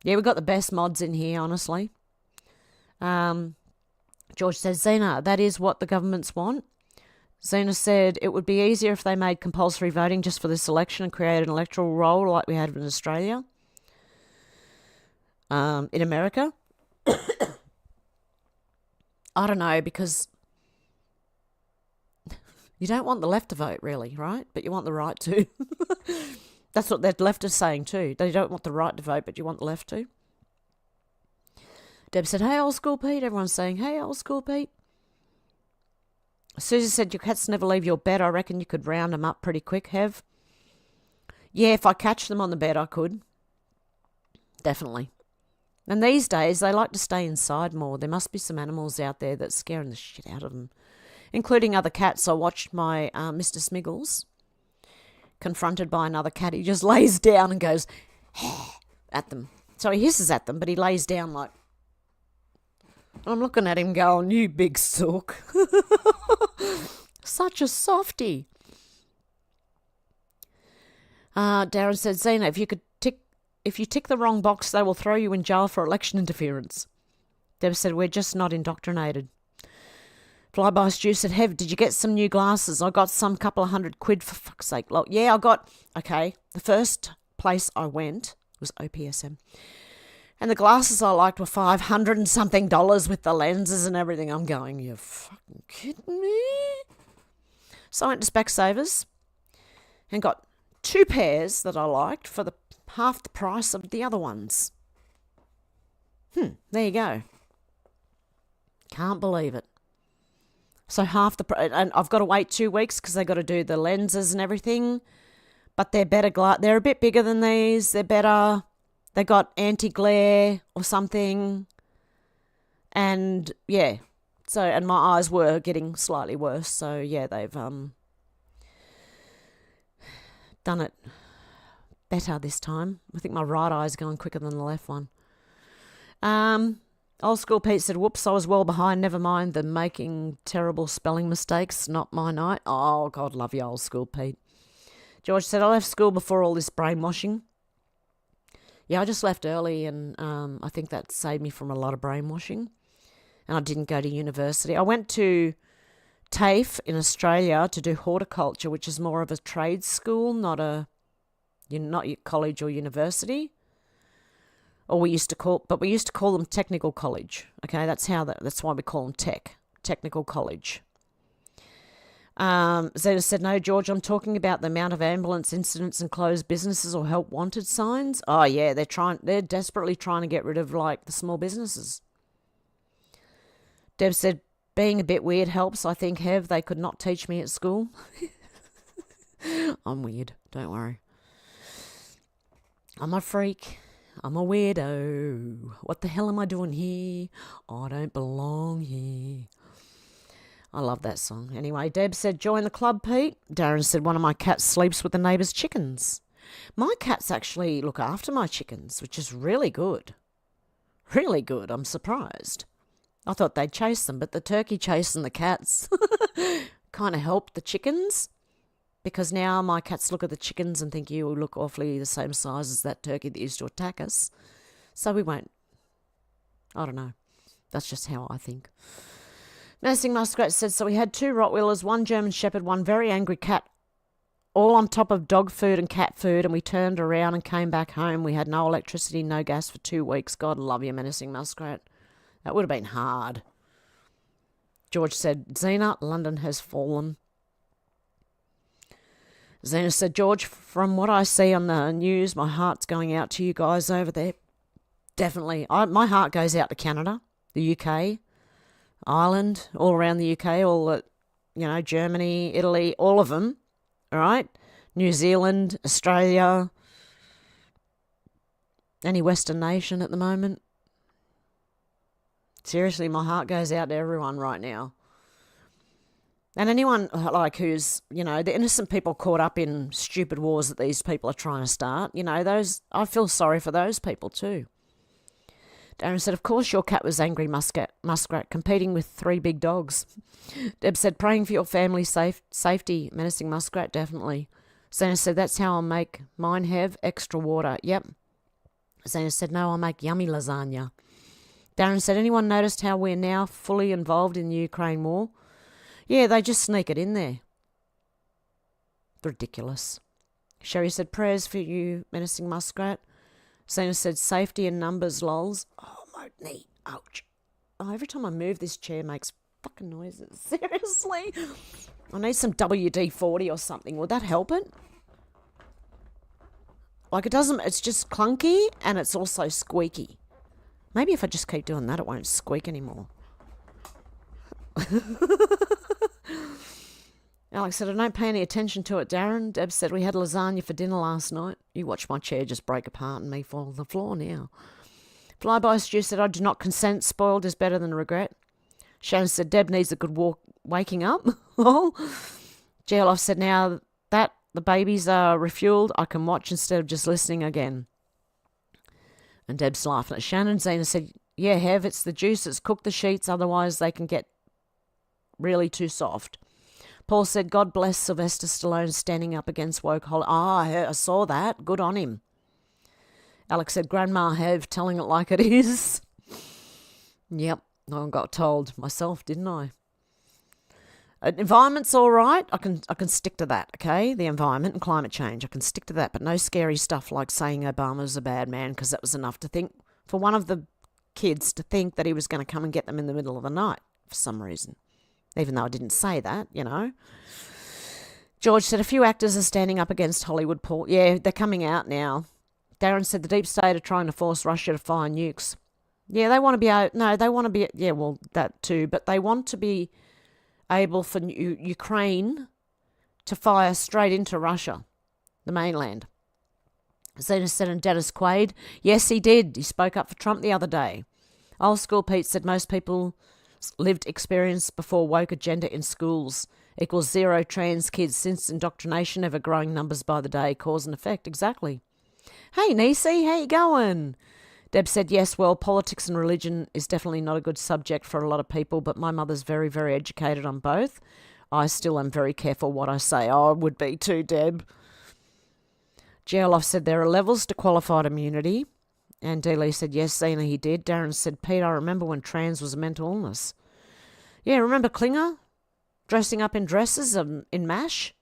Yeah, we've got the best mods in here, honestly. George says, Zena, that is what the governments want. Zena said it would be easier if they made compulsory voting just for this election and created an electoral roll like we had in Australia. In America. I don't know, because you don't want the left to vote, really, right? But you want the right to. That's what the left is saying too. They don't want the right to vote, but you want the left to. Deb said, hey, old school Pete. Everyone's saying, hey, old school Pete. Susie said, your cats never leave your bed. I reckon you could round them up pretty quick, Hev. Yeah, if I catch them on the bed, I could. Definitely. And these days, they like to stay inside more. There must be some animals out there that's scaring the shit out of them, including other cats. I watched my Mr. Smiggles confronted by another cat. He just lays down and goes at them. So he hisses at them, but he lays down like... I'm looking at him going, you big sook. Such a softie. Darren said, Zena, if you tick the wrong box, they will throw you in jail for election interference. Deb said, we're just not indoctrinated. Flyby Stew said, Hev, did you get some new glasses? I got some couple of £100 for fuck's sake. Yeah, I got, okay, the first place I went was OPSM. And the glasses I liked were $500 and something with the lenses and everything. I'm going, you fucking kidding me? So I went to Specsavers and got 2 pairs that I liked for half the price of the other ones. There you go. Can't believe it. So half the price, and I've got to wait 2 weeks because they got to do the lenses and everything. But they're better they're a bit bigger than these. They're better. They got anti-glare or something. And yeah. So, and my eyes were getting slightly worse. So yeah, they've done it better this time. I think my right eye's going quicker than the left one. Old school Pete said, whoops, I was well behind. Never mind the making terrible spelling mistakes. Not my night. Oh, God, love you, old school Pete. George said, I left school before all this brainwashing. Yeah, I just left early, and I think that saved me from a lot of brainwashing. And I didn't go to university. I went to TAFE in Australia to do horticulture, which is more of a trade school, not your college or university. Or we used to call them technical college. Okay, that's why we call them technical college. Zeta said, no, George, I'm talking about the amount of ambulance incidents and closed businesses or help wanted signs. Oh yeah, they're desperately trying to get rid of like the small businesses. Deb said, being a bit weird helps. I think, Hev, they could not teach me at school. I'm weird, don't worry. I'm a freak. I'm a weirdo. What the hell am I doing here? I don't belong here. I love that song. Anyway, Deb said, join the club, Pete. Darren said, one of my cats sleeps with the neighbour's chickens. My cats actually look after my chickens, which is really good. Really good. I'm surprised. I thought they'd chase them, but the turkey chasing the cats kind of helped the chickens, because now my cats look at the chickens and think you look awfully the same size as that turkey that used to attack us. So we won't. I don't know. That's just how I think. Nursing Muskrat said, so we had 2 Rottweilers, 1 German Shepherd, 1 very angry cat, all on top of dog food and cat food, and we turned around and came back home. We had no electricity, no gas for 2 weeks. God love you, Menacing Muskrat. That would have been hard. George said, Zena, London has fallen. Zena said, George, from what I see on the news, my heart's going out to you guys over there. Definitely. My heart goes out to Canada, the UK, Ireland, all around the UK, all the, Germany, Italy, all of them, all right? New Zealand, Australia, any Western nation at the moment. Seriously, my heart goes out to everyone right now. And anyone who's, the innocent people caught up in stupid wars that these people are trying to start, I feel sorry for those people too. Darren said, of course your cat was angry muskrat competing with 3 big dogs. Deb said, praying for your family safety, Menacing Muskrat, definitely. Zena said, that's how I'll make mine have extra water. Yep. Zena said, no, I'll make yummy lasagna. Darren said, anyone noticed how we're now fully involved in the Ukraine war? Yeah, they just sneak it in there. Ridiculous. Sherry said, prayers for you, Menacing Muskrat. Zena said, safety in numbers, lols. Oh, my knee. Ouch. Oh, every time I move, this chair makes fucking noises. Seriously. I need some WD-40 or something. Would that help it? It doesn't, it's just clunky and it's also squeaky. Maybe if I just keep doing that, it won't squeak anymore. Alex said, I don't pay any attention to it, Darren. Deb said, we had lasagna for dinner last night. You watch my chair just break apart and me fall on the floor now. Flyby Stew said, I do not consent. Spoiled is better than regret. Shannon said, Deb needs a good waking up. GLF said, now that the babies are refueled, I can watch instead of just listening again. And Deb's laughing at Shannon. Zena said, yeah, Hev, it's the juice that's cooked the sheets, otherwise they can get really too soft. Paul said, God bless Sylvester Stallone standing up against woke Holly. I saw that. Good on him. Alex said, Grandma Hev telling it like it is. Yep, I got told myself, didn't I? Environment's all right. I can stick to that, okay? The environment and climate change. I can stick to that, but no scary stuff like saying Obama's a bad man, because that was enough to think for one of the kids to think that he was going to come and get them in the middle of the night for some reason. Even though I didn't say that, George said, a few actors are standing up against Hollywood, Paul. Yeah, they're coming out now. Darren said, the deep state are trying to force Russia to fire nukes. Yeah, they want to be, that too, but they want to be able for Ukraine to fire straight into Russia, the mainland. Zena said, and Dennis Quaid, yes, he did. He spoke up for Trump the other day. Old School Pete said most people lived experience before woke agenda in schools equals 0 trans kids since indoctrination, ever growing numbers by the day, cause and effect. Exactly. Hey, Nisi, how you going? Deb said, yes, well, politics and religion is definitely not a good subject for a lot of people, but my mother's very, very educated on both. I still am very careful what I say. Oh, I would be too, Deb. Geoloff said there are levels to qualified immunity. And D. Lee said, yes, Zena, he did. Darren said, Pete, I remember when trans was a mental illness. Yeah, remember Klinger dressing up in dresses in MASH?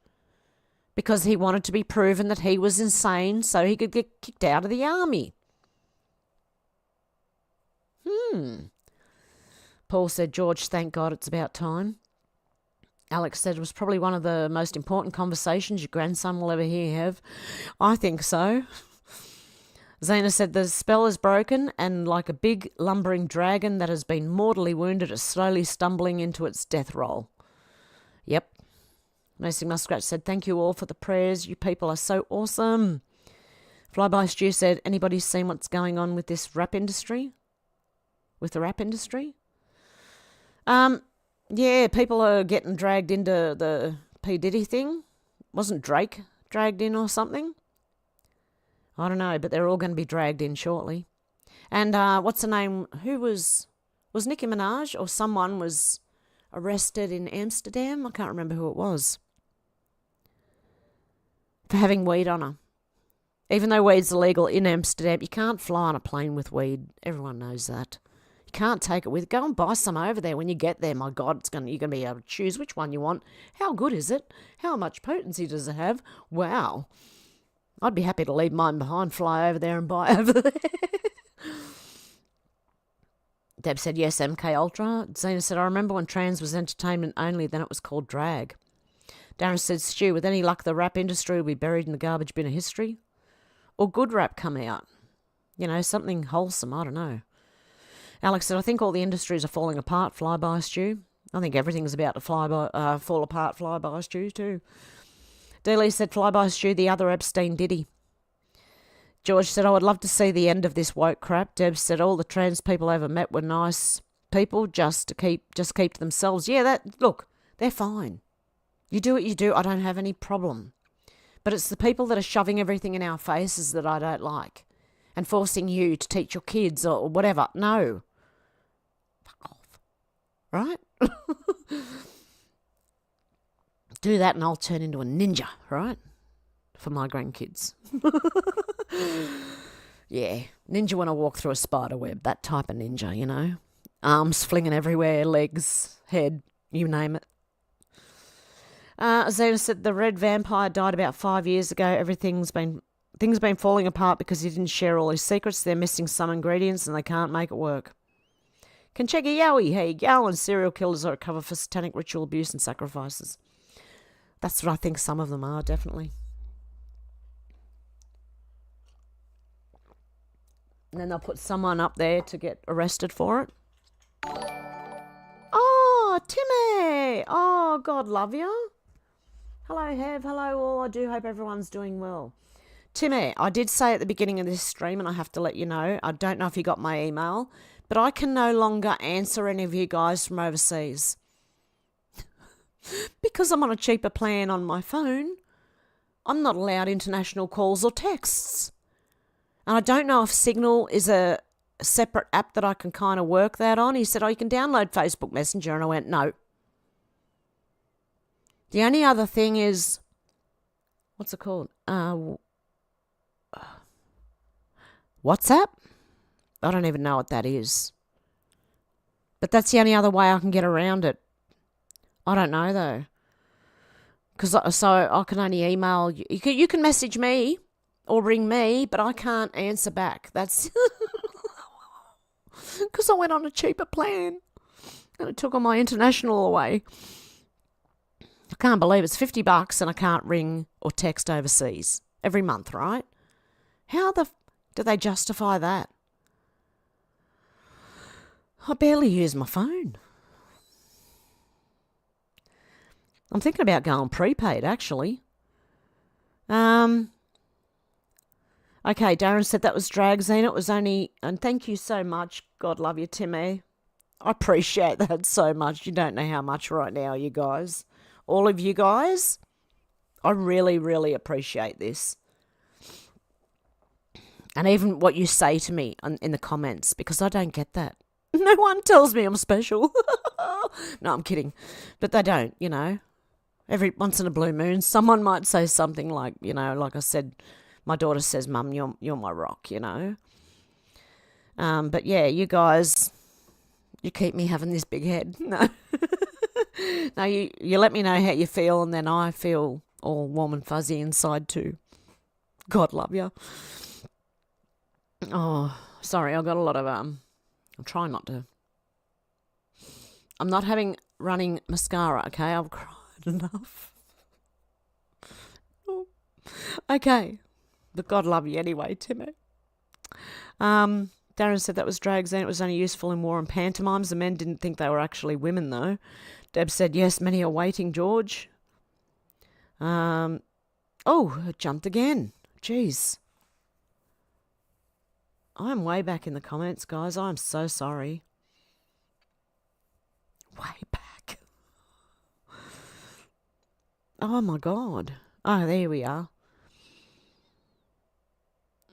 Because he wanted to be proven that he was insane so he could get kicked out of the army. Paul said, George, thank God it's about time. Alex said it was probably one of the most important conversations your grandson will ever hear, Hev. I think so. Zena said the spell is broken and like a big lumbering dragon that has been 'mortally wounded is slowly stumbling into its death roll. Yep. Racing Muskrat said, thank you all for the prayers. You people are so awesome. Flyby Stew said, anybody seen what's going on with this rap industry? With the rap industry? Yeah, people are getting dragged into the P. Diddy thing. Wasn't Drake dragged in or something? I don't know, but they're all going to be dragged in shortly. And what's the name? Who was Nicki Minaj or someone was arrested in Amsterdam? I can't remember who it was. For having weed on her. Even though weed's illegal in Amsterdam, you can't fly on a plane with weed. Everyone knows that. You can't take it with. Go and buy some over there when you get there. My God, you're going to be able to choose which one you want. How good is it? How much potency does it have? Wow. I'd be happy to leave mine behind, fly over there and buy over there. Deb said, yes, MK Ultra. Zena said, I remember when trans was entertainment only, then it was called drag. Darren said, Stu, with any luck, the rap industry will be buried in the garbage bin of history. Or good rap come out. You know, something wholesome, I don't know. Alex said, I think all the industries are falling apart, Flyby Stew. I think everything's about to fall apart, Flyby Stew too. Dealey said, Flyby Stew, the other Epstein Diddy. George said, I would love to see the end of this woke crap. Deb said, all the trans people I ever met were nice people just keep to themselves. Yeah, look, they're fine. You do what you do. I don't have any problem. But it's the people that are shoving everything in our faces that I don't like and forcing you to teach your kids or whatever. No. Fuck off. Right? Do that and I'll turn into a ninja, right? For my grandkids. Yeah. Ninja when I walk through a spider web. That type of ninja, you know. Arms flinging everywhere, legs, head, you name it. Zeta said the red vampire died about 5 years ago. Things have been falling apart because he didn't share all his secrets. They're missing some ingredients and they can't make it work. Kenchegi Yowie, hey, Gowan serial killers are a cover for satanic ritual abuse and sacrifices. That's what I think some of them are, definitely. And then they'll put someone up there to get arrested for it. Oh, Timmy! Oh, God love you. Hello, Hev. Hello, all. I do hope everyone's doing well. Timmy, I did say at the beginning of this stream, and I have to let you know, I don't know if you got my email, but I can no longer answer any of you guys from overseas. Because I'm on a cheaper plan on my phone, I'm not allowed international calls or texts. And I don't know if Signal is a separate app that I can kind of work that on. He said, oh, you can download Facebook Messenger. And I went, no. The only other thing is, what's it called? WhatsApp? I don't even know what that is. But that's the only other way I can get around it. I don't know, though. So I can only email you. You can message me or ring me, but I can't answer back. That's because I went on a cheaper plan and it took all my international away. I can't believe it's $50 and I can't ring or text overseas every month, right? How do they justify that? I barely use my phone. I'm thinking about going prepaid, actually. Okay, Darren said that was drag, Zena. It was only... And thank you so much. God love you, Timmy. I appreciate that so much. You don't know how much right now, you guys. All of you guys. I really, really appreciate this. And even what you say to me in the comments, because I don't get that. No one tells me I'm special. No, I'm kidding. But they don't, you know. Every once in a blue moon, someone might say something like, you know, like I said, my daughter says, Mum, you're my rock, you know. But yeah, you guys, you keep me having this big head. No. No, you let me know how you feel, and then I feel all warm and fuzzy inside too. God love you. Oh, sorry, I've got a lot of, I'm trying not to. I'm not running mascara, okay? I've cried enough. Oh. Okay. But God love you anyway, Timmy. Darren said that was drags and it was only useful in war and pantomimes. The men didn't think they were actually women, though. Deb said, yes, many are waiting, George. Oh, it jumped again. Jeez. I'm way back in the comments, guys. I'm so sorry. Way back. Oh, my God. Oh, there we are.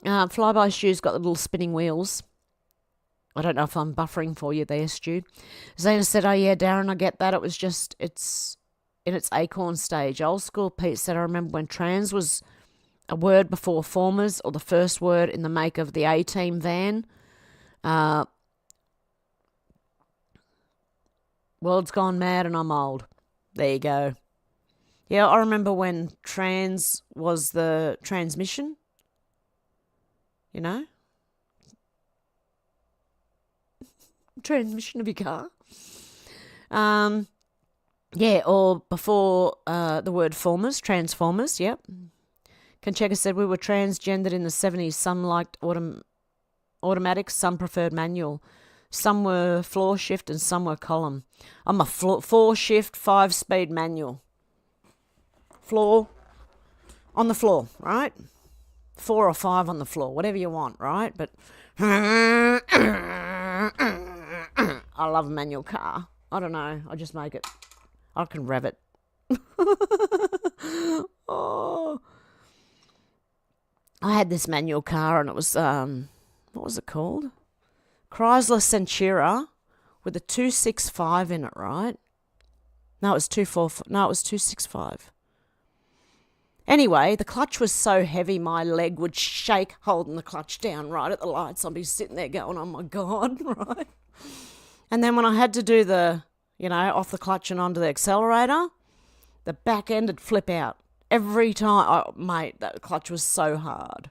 Flyby Stu's got the little spinning wheels. I don't know if I'm buffering for you there, Stu. Zena said, oh, yeah, Darren, I get that. It was just, it's in its acorn stage. Old school Pete said, I remember when trans was a word before formers, or the first word in the make of the A-Team van. World's gone mad and I'm old. There you go. Yeah, I remember when trans was the transmission. You know? Transmission of your car. Yeah, or before the word formers, transformers, yep. Concheka said we were transgendered in the 70s. Some liked automatic, some preferred manual. Some were floor shift and some were column. I'm a 4-shift, 5-speed manual. Floor, on the floor, right? 4 or 5 on the floor, whatever you want, right? But I love a manual car. I don't know. I just make it. I can rev it. Oh. I had this manual car and it was, what was it called? Chrysler Centura with a 265 in it, right? No, it was 265. Anyway, the clutch was so heavy my leg would shake holding the clutch down right at the lights. I'd be sitting there going, oh my God, right? And then when I had to do the, off the clutch and onto the accelerator, the back end would flip out. Every time, oh, mate, that clutch was so hard.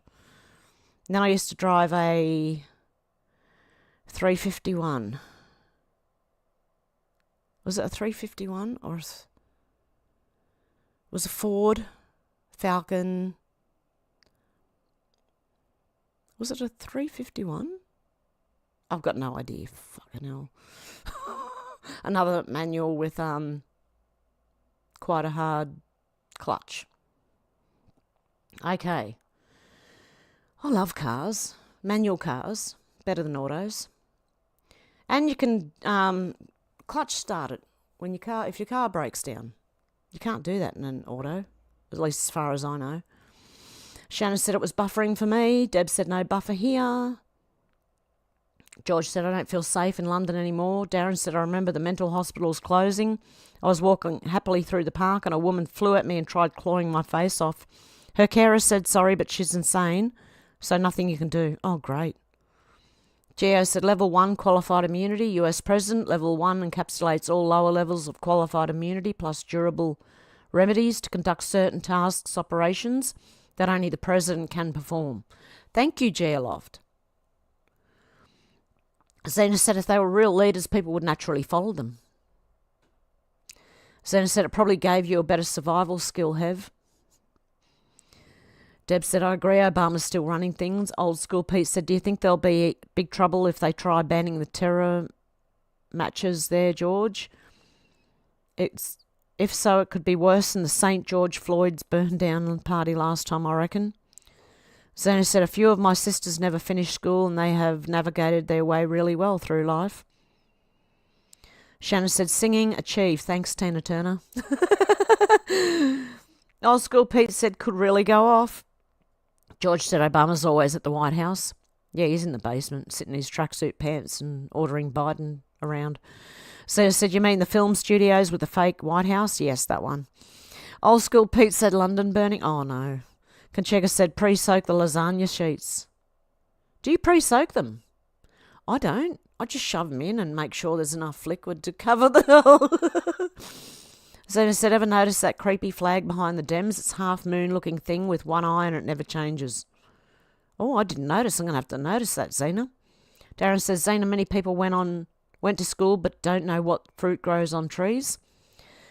Then I used to drive a 351. Was it a 351 or was a Ford Falcon? Was it a 351? I've got no idea. Fucking hell. Another manual with quite a hard clutch. Okay. I love cars. Manual cars. Better than autos. And you can clutch start it if your car breaks down. You can't do that in an auto, at least as far as I know. Shannon said it was buffering for me. Deb said no buffer here. George said I don't feel safe in London anymore. Darren said I remember the mental hospitals closing. I was walking happily through the park and a woman flew at me and tried clawing my face off. Her carer said sorry, but she's insane, so nothing you can do. Oh, great. Geo said level 1 qualified immunity, US President. Level 1 encapsulates all lower levels of qualified immunity plus durable remedies to conduct certain tasks, operations that only the President can perform. Thank you, Geoloft. Zena said if they were real leaders, people would naturally follow them. Zena said it probably gave you a better survival skill, Hev. Deb said, I agree, Obama's still running things. Old school Pete said, do you think there'll be big trouble if they try banning the terror matches there, George? If so, it could be worse than the St. George Floyd's burn down party last time, I reckon. Zena said, a few of my sisters never finished school and they have navigated their way really well through life. Shannon said, singing, achieve. Thanks, Tina Turner. Old school Pete said, could really go off. George said, Obama's always at the White House. Yeah, he's in the basement, sitting in his tracksuit pants and ordering Biden around. Zena said, you mean the film studios with the fake White House? Yes, that one. Old school Pete said, London burning. Oh, no. Conchega said, pre-soak the lasagna sheets. Do you pre-soak them? I don't. I just shove them in and make sure there's enough liquid to cover the hole. Zena said, ever notice that creepy flag behind the Dems? It's half-moon looking thing with one eye and it never changes. Oh, I didn't notice. I'm going to have to notice that, Zena. Darren says, Zena, many people went to school but don't know what fruit grows on trees.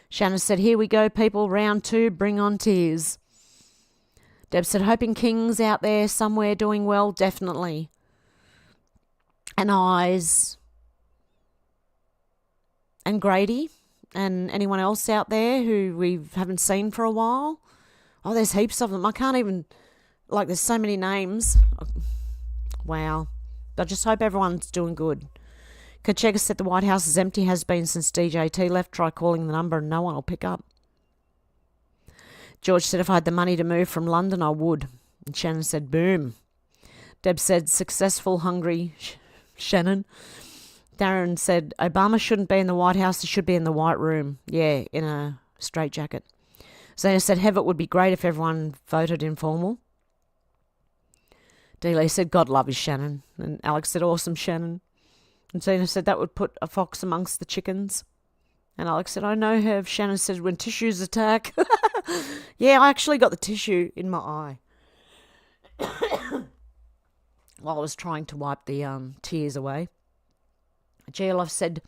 Shannon said, here we go, people. Round 2, bring on tears. Deb said, hoping King's out there somewhere doing well. Definitely. And Eyes. And Grady. And anyone else out there who we haven't seen for a while? Oh, there's heaps of them. I can't even, like, there's so many names. Wow. I just hope everyone's doing good. Kachega said the White House is empty, has been since DJT left. Try calling the number and no one will pick up. George said if I had the money to move from London, I would. And Shannon said, boom. Deb said, successful, hungry Shannon. Darren said, Obama shouldn't be in the White House, he should be in the White Room. Yeah, in a straitjacket. Zena said, Hev123 would be great if everyone voted informal. Dealey said, God love you, Shannon. And Alex said, awesome, Shannon. And Zena said, that would put a fox amongst the chickens. And Alex said, I know, Hev. Shannon said, when tissues attack. Yeah, I actually got the tissue in my eye. While I was trying to wipe the tears away. GLF said,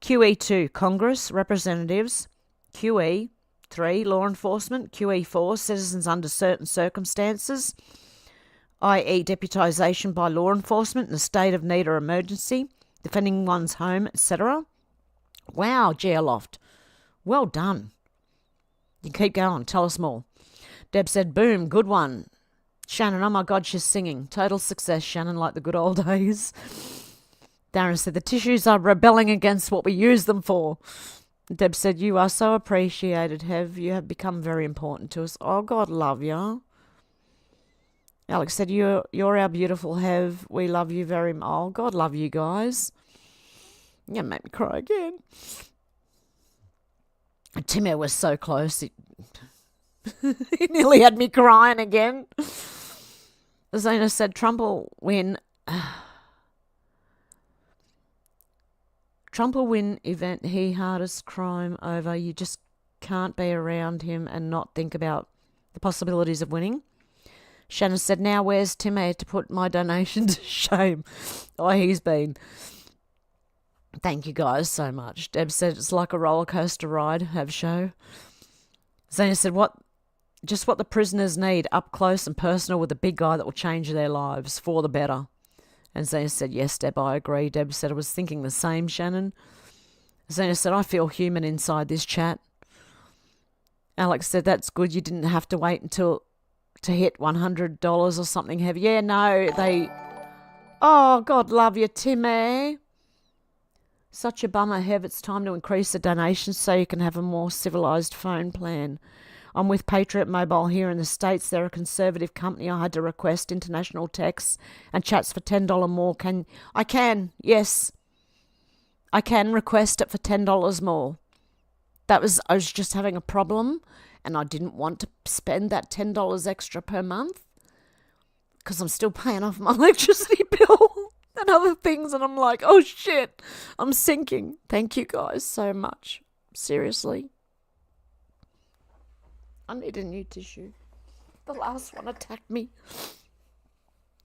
QE2, Congress, representatives, QE3, law enforcement, QE4, citizens under certain circumstances, i.e. deputisation by law enforcement in a state of need or emergency, defending one's home, etc. Wow, Geoloft. Well done. You keep going. Tell us more. Deb said, boom, good one. Shannon, oh my God, she's singing. Total success, Shannon, like the good old days. Darren said, the tissues are rebelling against what we use them for. Deb said, you are so appreciated, Hev. You have become very important to us. Oh, God love you. Alex said, you're our beautiful Hev. We love you very much. Oh, God love you guys. You're going to make me cry again. Timmy was so close. He nearly had me crying again. Zena said, Trump will win. Trump will win event he hardest crime over. You just can't be around him and not think about the possibilities of winning. Shannon said, now where's Timmy to put my donation to shame? Oh, he's been. Thank you guys so much. Deb said, it's like a roller coaster ride, have show. Zena said, just what the prisoners need, up close and personal with a big guy that will change their lives for the better. And Zena said, yes, Deb, I agree. Deb said, I was thinking the same, Shannon. Zena said, I feel human inside this chat. Alex said, that's good. You didn't have to wait until to hit $100 or something heavy. Yeah, no, they... Oh, God love you, Timmy. Such a bummer, Hev. It's time to increase the donations so you can have a more civilised phone plan. I'm with Patriot Mobile here in the States. They're a conservative company. I had to request international texts and chats for $10 more. Yes. I can request it for $10 more. I was just having a problem and I didn't want to spend that $10 extra per month because I'm still paying off my electricity bill and other things. And I'm like, oh shit, I'm sinking. Thank you guys so much. Seriously. I need a new tissue. The last one attacked me.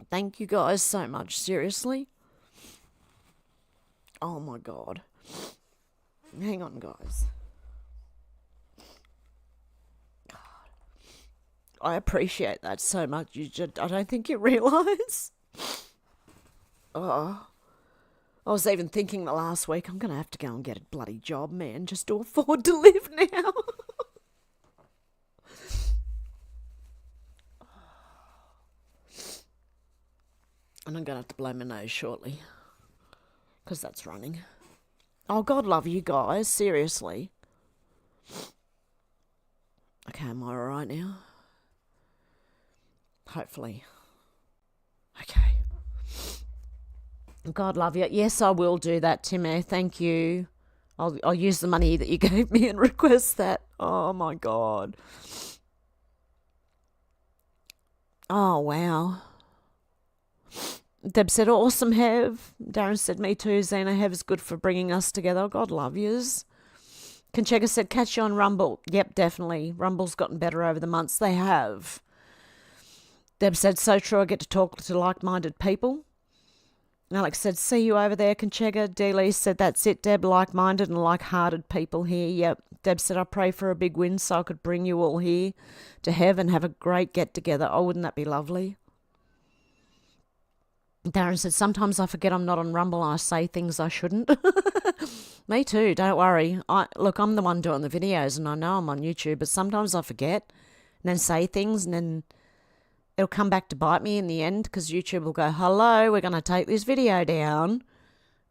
Thank you guys so much. Seriously. Oh my God. Hang on, guys. God. I appreciate that so much. I don't think you realise. Oh. I was even thinking the last week, I'm going to have to go and get a bloody job, man, just to afford to live now. And I'm going to have to blow my nose shortly. Because that's running. Oh, God love you guys. Seriously. Okay, am I alright now? Hopefully. Okay. God love you. Yes, I will do that, Timmy. Thank you. I'll use the money that you gave me and request that. Oh, my God. Oh, wow. Deb said, awesome, Hev. Darren said, me too. Zena, Hev is good for bringing us together. God love yous. Conchega said, catch you on Rumble. Yep, definitely. Rumble's gotten better over the months. They have. Deb said, so true. I get to talk to like-minded people. Alex said, see you over there, Conchega. Dealey said, that's it, Deb. Like-minded and like-hearted people here. Yep. Deb said, I pray for a big win so I could bring you all here to Hev and have a great get-together. Oh, wouldn't that be lovely? Darren said, sometimes I forget I'm not on Rumble and I say things I shouldn't. Me too, don't worry. Look, I'm the one doing the videos and I know I'm on YouTube, but sometimes I forget and then say things and then it'll come back to bite me in the end because YouTube will go, hello, we're going to take this video down.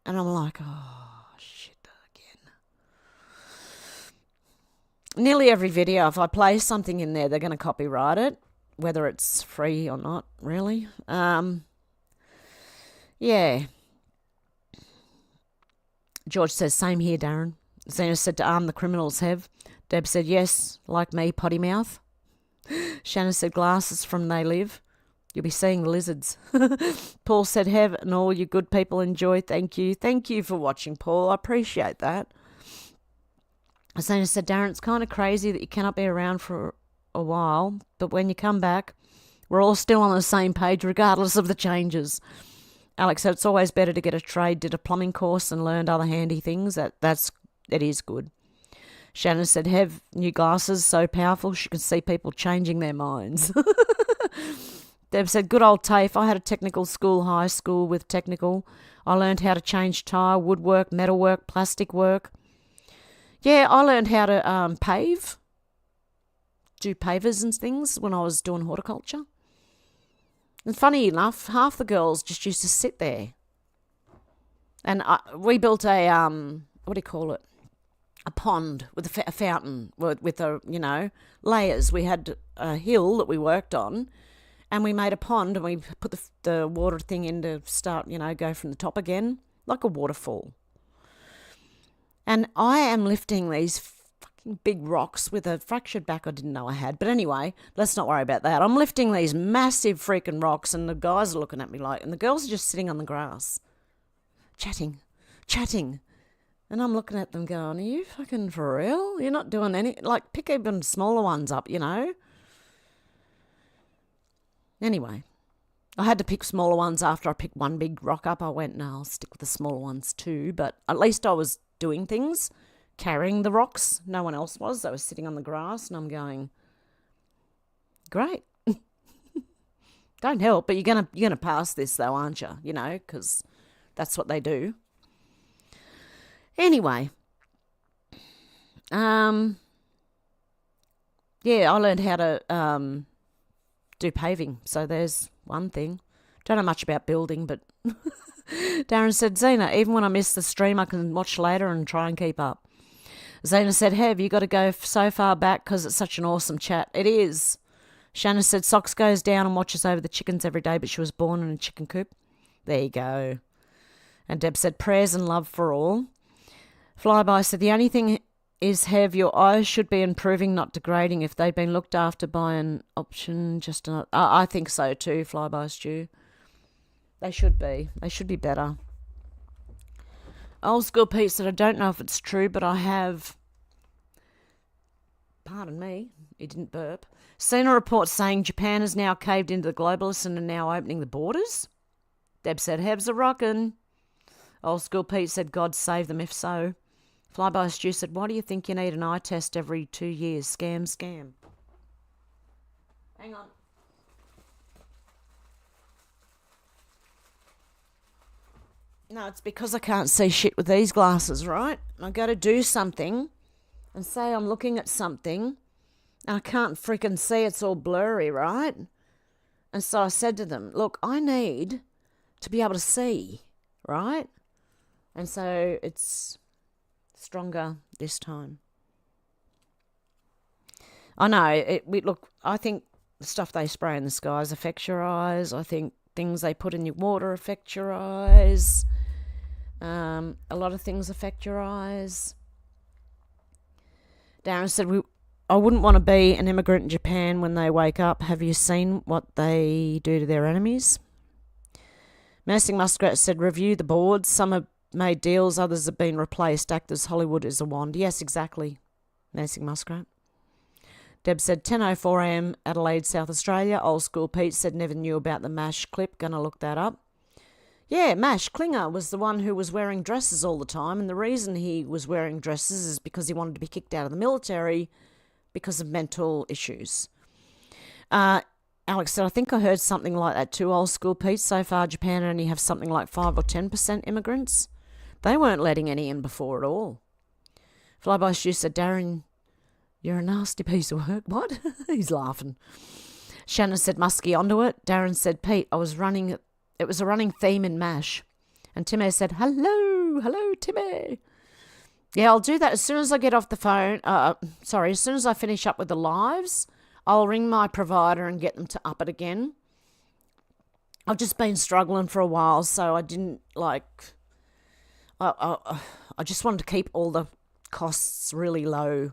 And I'm like, oh, shit again. Nearly every video, if I play something in there, they're going to copyright it, whether it's free or not, really. Yeah. George says, same here, Darren. Zena said to arm the criminals, Hev. Deb said, yes, like me, potty mouth. Shannon said, glasses from They Live. You'll be seeing the lizards. Paul said, Hev, and all you good people enjoy. Thank you. Thank you for watching, Paul. I appreciate that. Zena said, Darren, it's kind of crazy that you cannot be around for a while, but when you come back, we're all still on the same page regardless of the changes. Alex said, it's always better to get a trade, did a plumbing course and learned other handy things. It is good. Shannon said, Hev, new glasses, so powerful she can see people changing their minds. Deb said, good old TAFE. I had a technical school, high school with technical. I learned how to change tyre, woodwork, metalwork, plastic work. Yeah, I learned how to pave, do pavers and things when I was doing horticulture. And funny enough, half the girls just used to sit there. And we built a, what do you call it? A pond with a fountain with layers. We had a hill that we worked on and we made a pond and we put the water thing in to start, go from the top again, like a waterfall. And I am lifting these fucking big rocks with a fractured back I didn't know I had. But anyway, let's not worry about that. I'm lifting these massive freaking rocks and the guys are looking at me and the girls are just sitting on the grass, chatting. And I'm looking at them going, are you fucking for real? You're not doing pick even smaller ones up, Anyway, I had to pick smaller ones after I picked one big rock up. I went, no, I'll stick with the smaller ones too. But at least I was doing things, carrying the rocks. No one else was. They were sitting on the grass and I'm going, great. Don't help, but you're gonna pass this though, aren't you? Because that's what they do. Anyway, yeah, I learned how to do paving. So there's one thing. Don't know much about building, but Darren said, Zena, even when I miss the stream, I can watch later and try and keep up. Zena said, Hev, you got to go so far back because it's such an awesome chat. It is. Shannon said, Socks goes down and watches over the chickens every day, but she was born in a chicken coop. There you go. And Deb said, prayers and love for all. Flyby said, the only thing is, Hev, your eyes should be improving, not degrading. If they've been looked after by an option, just another. I think so too, Flyby Stew. They should be. They should be better. Old School Pete said, I don't know if it's true, but I have, pardon me, he didn't burp, seen a report saying Japan has now caved into the globalists and are now opening the borders. Deb said, Hebs are rockin'. Old School Pete said, God save them if so. Flyby Stew said, why do you think you need an eye test every 2 years? Scam. Hang on. No, it's because I can't see shit with these glasses, right? I go to do something and say I'm looking at something and I can't freaking see, it's all blurry, right? And so I said to them, look, I need to be able to see, right? And so it's stronger this time. I know, look, I think the stuff they spray in the skies affects your eyes. I think things they put in your water affect your eyes. A lot of things affect your eyes. Darren said, I wouldn't want to be an immigrant in Japan when they wake up. Have you seen what they do to their enemies? Nursing Muskrat said, review the boards. Some have made deals, others have been replaced. Actors, Hollywood is a wand. Yes, exactly, Nursing Muskrat. Deb said, 10:04 a.m. Adelaide, South Australia. Old School Pete said, never knew about the MASH clip. Gonna look that up. Yeah, MASH Klinger was the one who was wearing dresses all the time, and the reason he was wearing dresses is because he wanted to be kicked out of the military because of mental issues. Alex said, I think I heard something like that too, Old School Pete. So far, Japan only have something like 5 or 10% immigrants. They weren't letting any in before at all. Flyby Stu said, Darren, you're a nasty piece of work. What? He's laughing. Shannon said, Muskie onto it. Darren said, Pete, it was a running theme in MASH. And Timmy said, hello, Timmy. Yeah, I'll do that as soon as I get off the phone. As soon as I finish up with the lives, I'll ring my provider and get them to up it again. I've just been struggling for a while, so I didn't I just wanted to keep all the costs really low.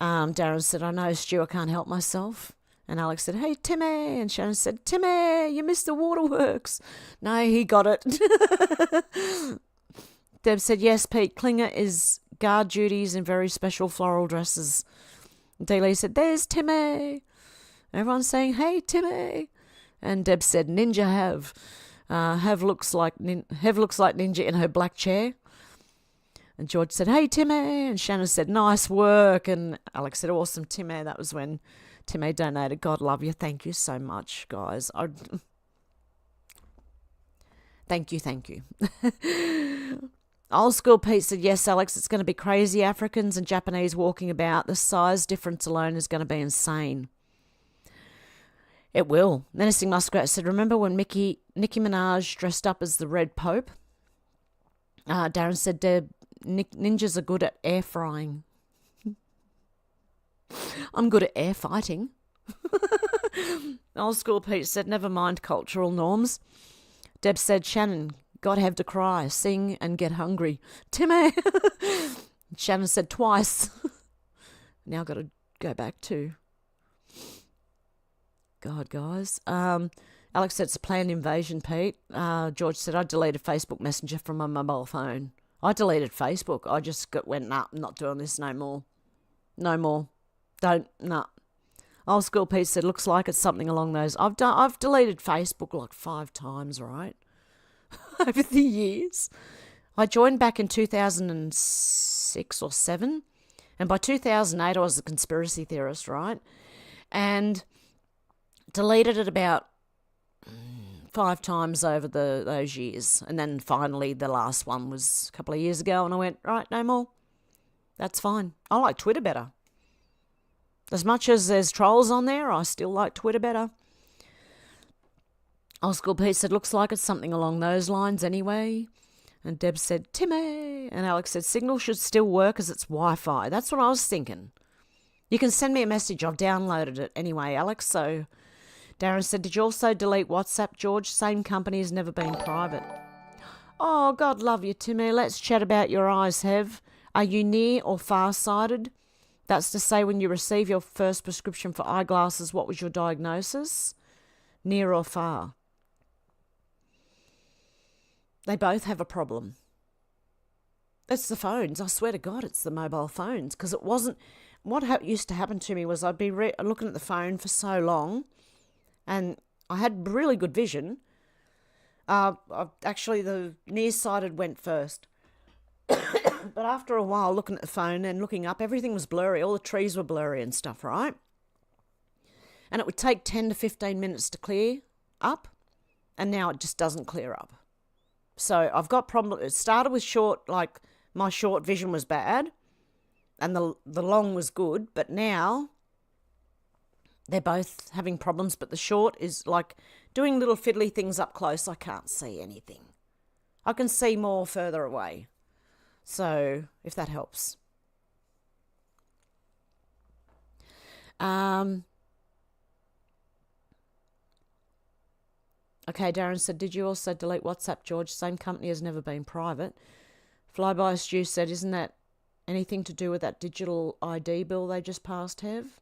Darren said, I know, Stu, I can't help myself. And Alex said, hey, Timmy. And Shannon said, Timmy, you missed the waterworks. No, he got it. Deb said, yes, Pete, Klinger is guard duties in very special floral dresses. Dealey said, there's Timmy. Everyone's saying, hey, Timmy. And Deb said, Ninja Hev. Hev looks like Ninja in her black chair. And George said, hey, Timmy. And Shannon said, nice work. And Alex said, awesome, Timmy. That was when Timmy donated. God love you. Thank you so much, guys. Thank you. Old School Pete said, yes, Alex, it's going to be crazy. Africans and Japanese walking about. The size difference alone is going to be insane. It will. Menacing Muskrat said, remember when Nicki Minaj dressed up as the Red Pope? Darren said, Deb, ninjas are good at air frying. I'm good at air fighting. Old School Pete said, never mind cultural norms. Deb said, Shannon, God have to cry, sing and get hungry. Timmy! Shannon said twice. Now I've got to go back to... God, guys. Alex said it's a planned invasion, Pete. George said, I deleted Facebook Messenger from my mobile phone. I deleted Facebook. I just went, nah, I'm not doing this no more. No more. Nah. Old School Pete said, looks like it's something along those. I've deleted Facebook like 5 times, right? Over the years. I joined back in 2006 or 7. And by 2008, I was a conspiracy theorist, right? And deleted it about 5 times over those years. And then finally the last one was a couple of years ago and I went, right, no more. That's fine. I like Twitter better. As much as there's trolls on there, I still like Twitter better. Old School Pete said, looks like it's something along those lines anyway. And Deb said, Timmy. And Alex said, Signal should still work as it's Wi-Fi. That's what I was thinking. You can send me a message. I've downloaded it anyway, Alex. So Darren said, did you also delete WhatsApp, George? Same company has never been private. Oh, God love you, Timmy. Let's chat about your eyes, Hev. Are you near or far-sighted? That's to say, when you receive your first prescription for eyeglasses, what was your diagnosis? Near or far? They both have a problem. It's the phones. I swear to God, it's the mobile phones. Because it wasn't... What used to happen to me was I'd be looking at the phone for so long, and I had really good vision. Actually, the nearsighted went first. But after a while, looking at the phone and looking up, everything was blurry. All the trees were blurry and stuff, right? And it would take 10 to 15 minutes to clear up, and now it just doesn't clear up. So I've got problems. It started with short, like my short vision was bad, and the long was good, but now they're both having problems, but the short is like doing little fiddly things up close. I can't see anything. I can see more further away. So, if that helps. Okay, Darren said, did you also delete WhatsApp, George? Same company has never been private. Flyby Stu said, isn't that anything to do with that digital ID bill they just passed, Hev?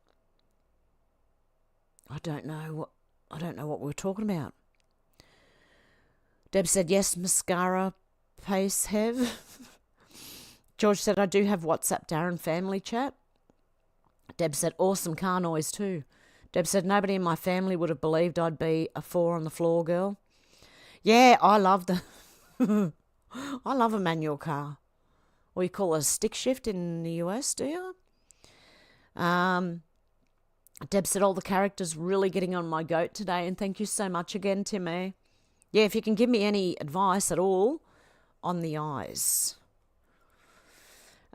I don't know what we were talking about. Deb said, yes, mascara pace, Hev. George said, I do have WhatsApp, Darren, family chat. Deb said, awesome car noise too. Deb said, nobody in my family would have believed I'd be a 4 on the floor girl. Yeah, I love I love a manual car. What you call a stick shift in the US, do you? Deb said, all the characters really getting on my goat today, and thank you so much again, Timmy. Yeah, if you can give me any advice at all on the eyes.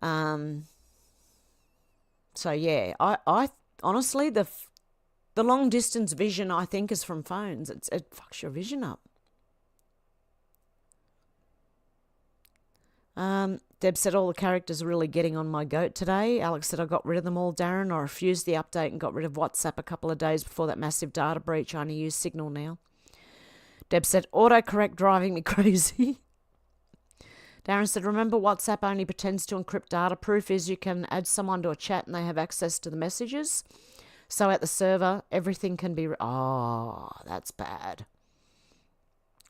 So yeah, I honestly, the long distance vision, I think, is from phones. It fucks your vision up. Deb said all the characters are really getting on my goat today. Alex said I got rid of them all, Darren. I refused the update and got rid of WhatsApp a couple of days before that massive data breach. I only use Signal now. Deb said autocorrect driving me crazy. Darren said, remember WhatsApp only pretends to encrypt data. Proof is you can add someone to a chat and they have access to the messages. So at the server, everything can be... Oh, that's bad.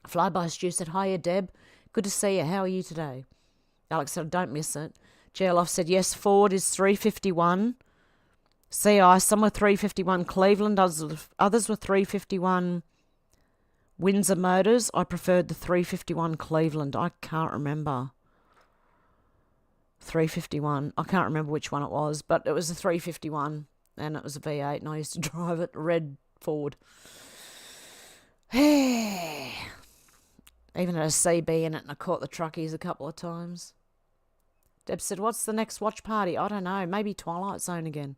Flyby Stu said, hiya, Deb. Good to see you. How are you today? Alex said, don't miss it. GLoff said, yes, Ford is 351. CI, some were 351 Cleveland, others were 351 Windsor Motors. I preferred the 351 Cleveland. I can't remember. 351. I can't remember which one it was, but it was a 351 and it was a V8 and I used to drive it, red Ford. Even had a CB in it and I caught the truckies a couple of times. Deb said, what's the next watch party? I don't know. Maybe Twilight Zone again.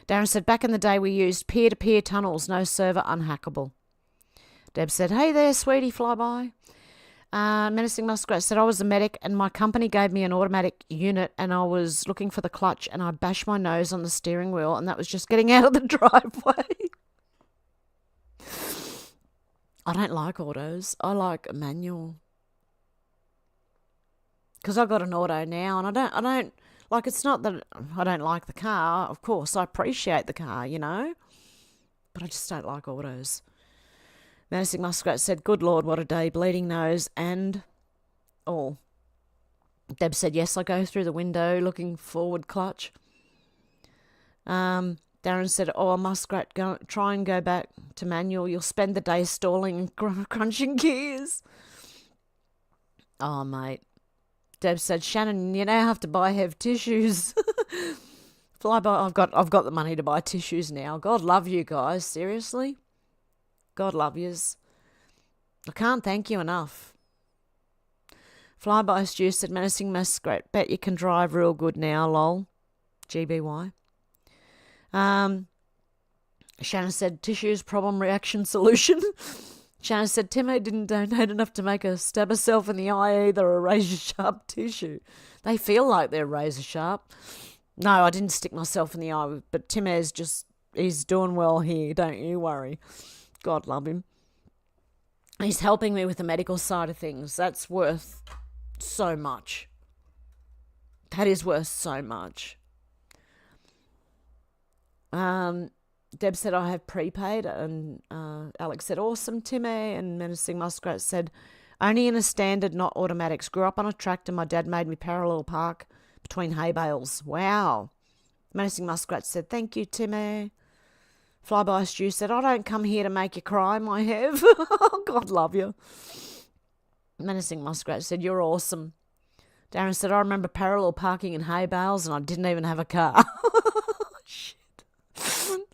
Darren said, back in the day we used peer-to-peer tunnels, no server, unhackable. Deb said, hey there, sweetie, flyby. Menacing Muskrat said, I was a medic and my company gave me an automatic unit and I was looking for the clutch and I bashed my nose on the steering wheel and that was just getting out of the driveway. I don't like autos. I like a manual. Because I've got an auto now and I don't, like, it's not that I don't like the car. Of course, I appreciate the car, you know. But I just don't like autos. Menacing Muskrat said, good Lord, what a day, bleeding nose and all. Deb said, yes, I go through the window looking forward clutch. Darren said, oh, Muskrat, try and go back to manual. You'll spend the day stalling and crunching gears. Oh, mate. Deb said, Shannon, you now have to buy Hev tissues. Flyby, I've got the money to buy tissues now. God love you guys, seriously. God love yous. I can't thank you enough. Flyby Stu said, Menacing Muskrat, bet you can drive real good now, lol. GBY. Shannon said, tissues, problem, reaction, solution. Shannon said, Timmy didn't donate enough to make her stab herself in the eye either, a razor-sharp tissue. They feel like they're razor-sharp. No, I didn't stick myself in the eye, but Timmy's he's doing well here, don't you worry. God love him. He's helping me with the medical side of things. That's worth so much. That is worth so much. Deb said, I have prepaid, and Alex said, awesome, Timmy, and Menacing Muskrat said, only in a standard, not automatics. Grew up on a tractor, my dad made me parallel park between hay bales. Wow. Menacing Muskrat said, thank you, Timmy. Flyby Stu said, I don't come here to make you cry, my Hev. God love you. Menacing Muskrat said, you're awesome. Darren said, I remember parallel parking in hay bales and I didn't even have a car. Shit.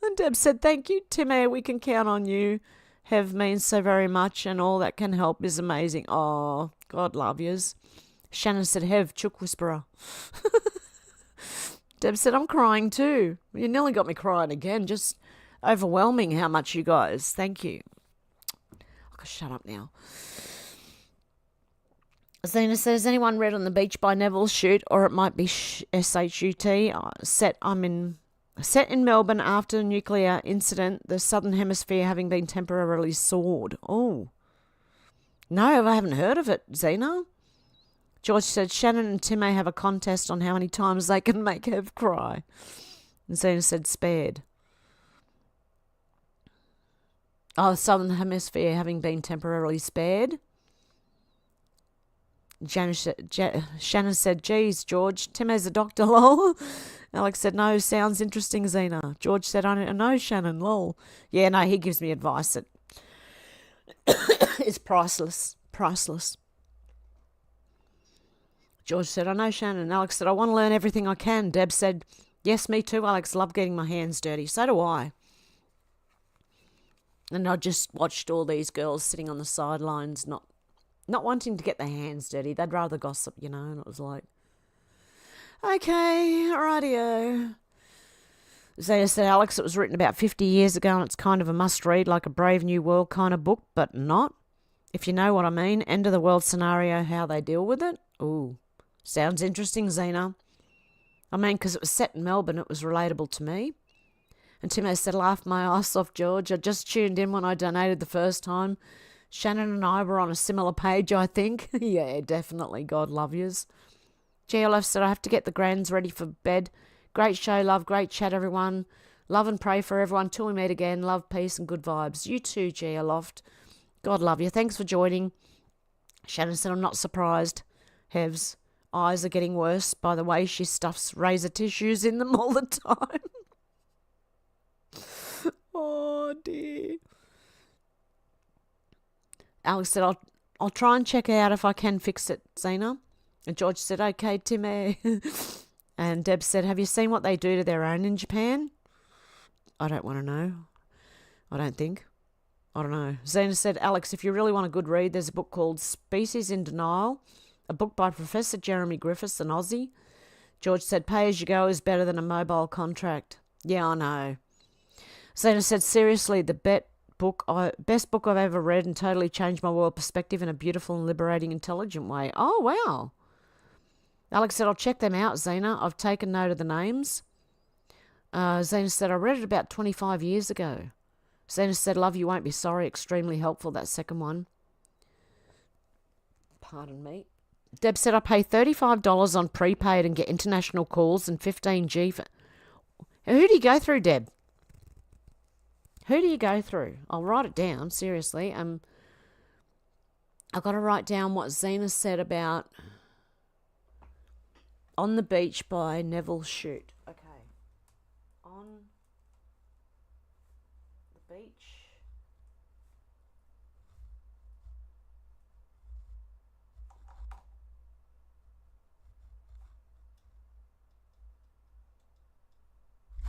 And Deb said, thank you, Timmy. We can count on you. Hev means so very much and all that can help is amazing. Oh, God love yous. Shannon said, Hev, chook whisperer. Deb said, I'm crying too. You nearly got me crying again. Just overwhelming how much you guys. Thank you. I'll shut up now. Zena says, anyone read On the Beach by Neville? Shoot, or it might be S-H-U-T. Set in Melbourne after a nuclear incident, the Southern Hemisphere having been temporarily soared. Oh. No, I haven't heard of it, Zena. George said, Shannon and Tim may have a contest on how many times they can make Hev cry. And Zena said, spared. Oh, the Southern Hemisphere having been temporarily spared. Shannon said, geez, George, Tim has a doctor, lol. Alex said, no, sounds interesting, Zena. George said, I don't know, Shannon, lol. Yeah, no, he gives me advice that is priceless. Priceless. George said, I know, Shannon. Alex said, I want to learn everything I can. Deb said, yes, me too, Alex. Love getting my hands dirty. So do I. And I just watched all these girls sitting on the sidelines, not not wanting to get their hands dirty. They'd rather gossip, you know, and it was like, okay, rightio. Zeta said, Alex, it was written about 50 years ago and it's kind of a must-read, like a Brave New World kind of book, but not. If you know what I mean, end of the world scenario, how they deal with it. Ooh, sounds interesting, Zena. I mean, because it was set in Melbourne, it was relatable to me. And Timo said, laughed my ass off, George. I just tuned in when I donated the first time. Shannon and I were on a similar page, I think. Yeah, definitely. God love yous. GLF said, I have to get the grands ready for bed. Great show, love, great chat, everyone. Love and pray for everyone till we meet again. Love, peace, and good vibes. You too, Gia Loft. God love you. Thanks for joining. Shannon said, I'm not surprised. Hev's eyes are getting worse by the way she stuffs razor tissues in them all the time. Oh, dear. Alex said, I'll try and check out if I can fix it, Zena. And George said, okay, Timmy. And Deb said, have you seen what they do to their own in Japan? I don't want to know. I don't think. I don't know. Zena said, Alex, if you really want a good read, there's a book called Species in Denial, a book by Professor Jeremy Griffiths, an Aussie. George said, pay as you go is better than a mobile contract. Yeah, I know. Zena said, seriously, the best book I've ever read and totally changed my world perspective in a beautiful and liberating, intelligent way. Oh, wow. Alex said, I'll check them out, Zena. I've taken note of the names. Zena said, I read it about 25 years ago. Zena said, love, you won't be sorry. Extremely helpful, that second one. Pardon me. Deb said, I pay $35 on prepaid and get international calls and 15G for... Who do you go through, Deb? Who do you go through? I'll write it down, seriously. I've got to write down what Zena said about On the Beach by Neville Shute. Okay. On the Beach.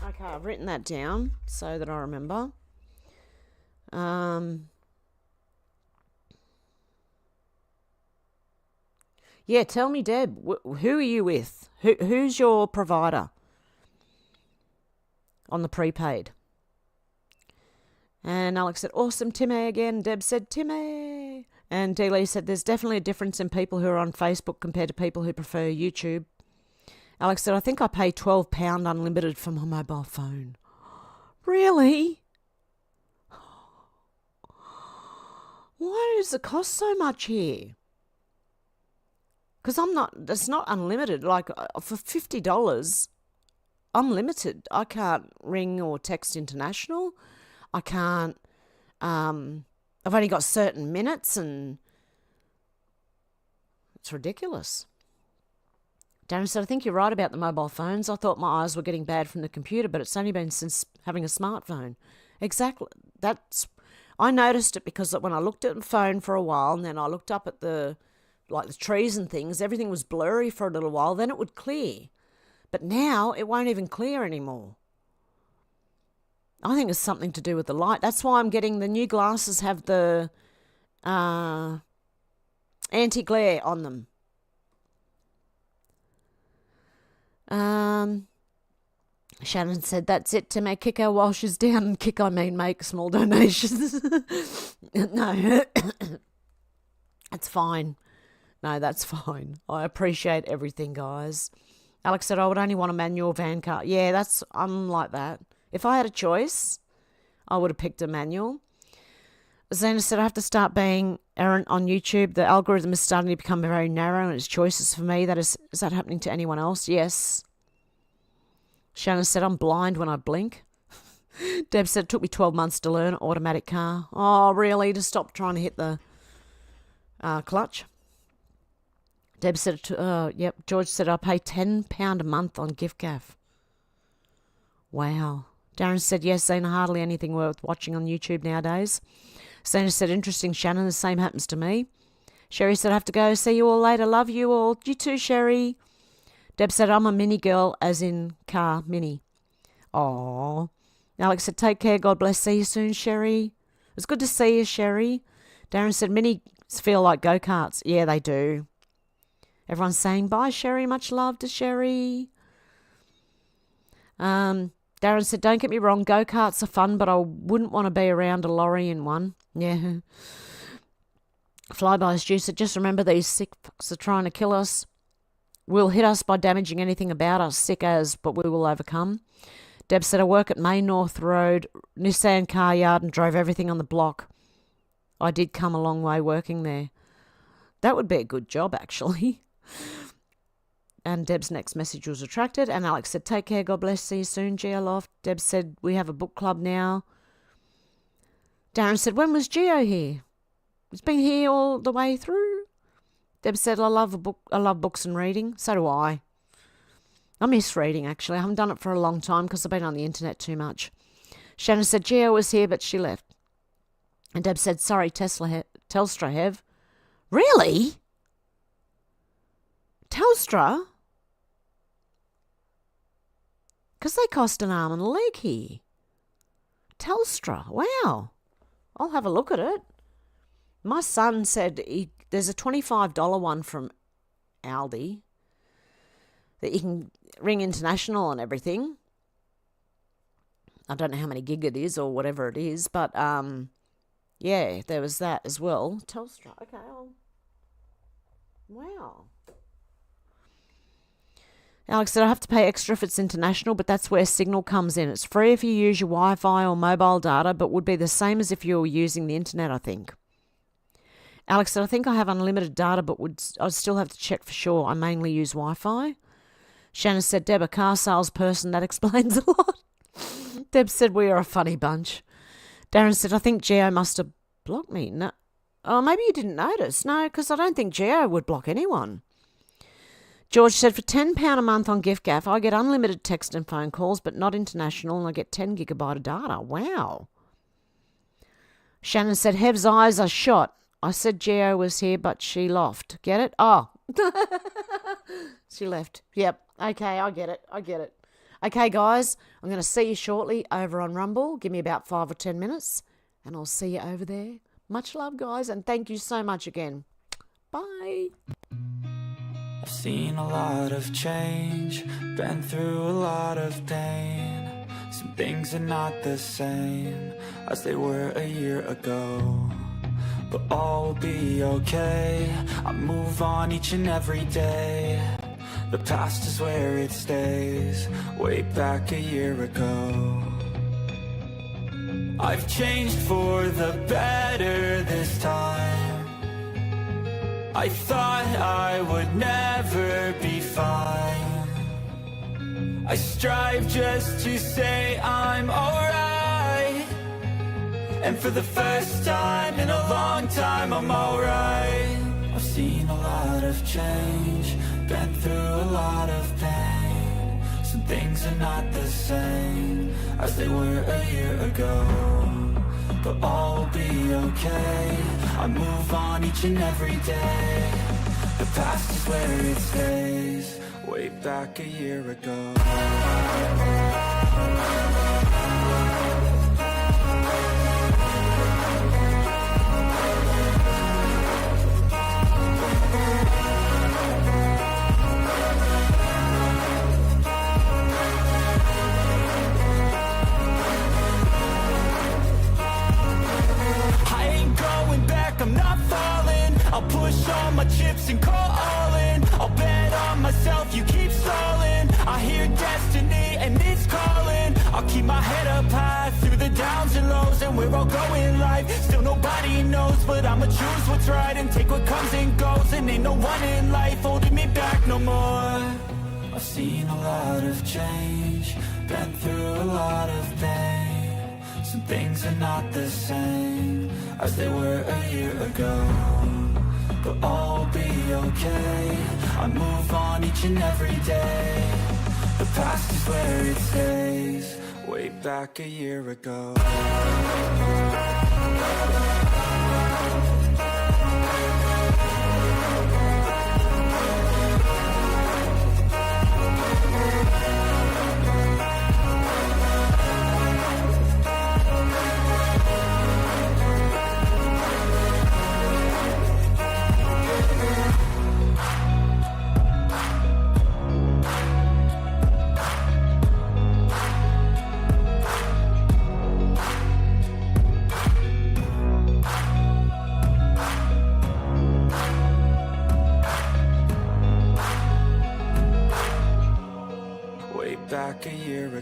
Okay, I've written that down so that I remember. Yeah, tell me, Deb, who are you with? Who's your provider on the prepaid? And Alex said, awesome, Timmy again. Deb said, Timmy. And D. Lee said, there's definitely a difference in people who are on Facebook compared to people who prefer YouTube. Alex said, I think I pay £12 unlimited for my mobile phone. Really? Why does it cost so much here? Because it's not unlimited. Like, for $50, I'm limited. I can't ring or text international. I can't, I've only got certain minutes and it's ridiculous. Darren said, I think you're right about the mobile phones. I thought my eyes were getting bad from the computer, but it's only been since having a smartphone. Exactly. I noticed it because when I looked at the phone for a while and then I looked up at the trees and things, everything was blurry for a little while, then it would clear. But now it won't even clear anymore. I think it's something to do with the light. That's why I'm getting the new glasses have the anti-glare on them. Shannon said, that's it, to make Kick her while she's down. And Kick, I mean make small donations. No, that's fine. No, that's fine. I appreciate everything, guys. Alex said, I would only want a manual van car. Yeah, I'm like that. If I had a choice, I would have picked a manual. Zena said, I have to start being errant on YouTube. The algorithm is starting to become very narrow in its choices for me. Is that happening to anyone else? Yes. Shannon said, I'm blind when I blink. Deb said, it took me 12 months to learn automatic car. Oh, really? To stop trying to hit the clutch? Deb said, yep. George said, I pay £10 a month on GiftGaff. Wow. Darren said, yes, Zena, hardly anything worth watching on YouTube nowadays. Zena said, interesting, Shannon. The same happens to me. Sherry said, I have to go. See you all later. Love you all. You too, Sherry. Deb said, I'm a mini girl, as in car, mini. Aww. Alex said, take care. God bless. See you soon, Sherry. It was good to see you, Sherry. Darren said, mini feel like go-karts. Yeah, they do. Everyone's saying, bye, Sherry. Much love to Sherry. Darren said, don't get me wrong, go-karts are fun, but I wouldn't want to be around a lorry in one. Yeah. Flyby's Juice said, just remember these sick fucks are trying to kill us. Will hit us by damaging anything about us, sick as, but we will overcome. Deb said, I work at Main North Road, Nissan car yard, and drove everything on the block. I did come a long way working there. That would be a good job, actually. And Deb's next message was retracted. And Alex said, take care, God bless, see you soon, Geo Loft. Deb said, we have a book club now. Darren said, when was Geo here? He's been here all the way through. Deb said, I love books and reading. So do I. I miss reading, actually. I haven't done it for a long time because I've been on the internet too much. Shannon said, Geo was here, but she left. And Deb said, sorry, Telstra, Hev. Really? Telstra? Because they cost an arm and a leg here. Telstra, wow. I'll have a look at it. My son said there's a $25 one from Aldi that you can ring international and everything. I don't know how many gig it is or whatever it is, but yeah, there was that as well. Telstra, okay. Wow. Alex said, I have to pay extra if it's international, but that's where Signal comes in. It's free if you use your Wi-Fi or mobile data, but would be the same as if you were using the internet, I think. Alex said, I think I have unlimited data, but I'd still have to check for sure. I mainly use Wi-Fi. Shannon said, Deb, a car salesperson, that explains a lot. Deb said, we are a funny bunch. Darren said, I think Geo must have blocked me. No. Oh, maybe you didn't notice. No, because I don't think Geo would block anyone. George said, for £10 a month on GiftGaff, I get unlimited text and phone calls, but not international, and I get 10 gigabyte of data. Wow. Shannon said, Hev's eyes are shot. I said Geo was here, but she left. Get it? Oh. She left. Yep. Okay, I get it. Okay, guys, I'm going to see you shortly over on Rumble. Give me about 5 or 10 minutes, and I'll see you over there. Much love, guys, and thank you so much again. Bye. I've seen a lot of change, been through a lot of pain. Some things are not the same as they were a year ago, but all will be okay. I move on each and every day. The past is where it stays, way back a year ago. I've changed for the better this time. I thought I would never be fine. I strive just to say I'm alright, and for the first time in a long time I'm alright. I've seen a lot of change, been through a lot of pain. Some things are not the same as they were a year ago, but all will be okay. I move on each and every day. The past is where it stays, way back a year ago. I'm not falling. I'll push all my chips and call all in. I'll bet on myself, you keep stalling. I hear destiny and it's calling. I'll keep my head up high through the downs and lows, and we're all going in life. Still nobody knows, but I'ma choose what's right and take what comes and goes. And ain't no one in life holding me back no more. I've seen a lot of change, been through a lot of pain. Some things are not the same as they were a year ago, but all will be okay. I move on each and every day. The past is where it stays, way back a year ago. back a year ago.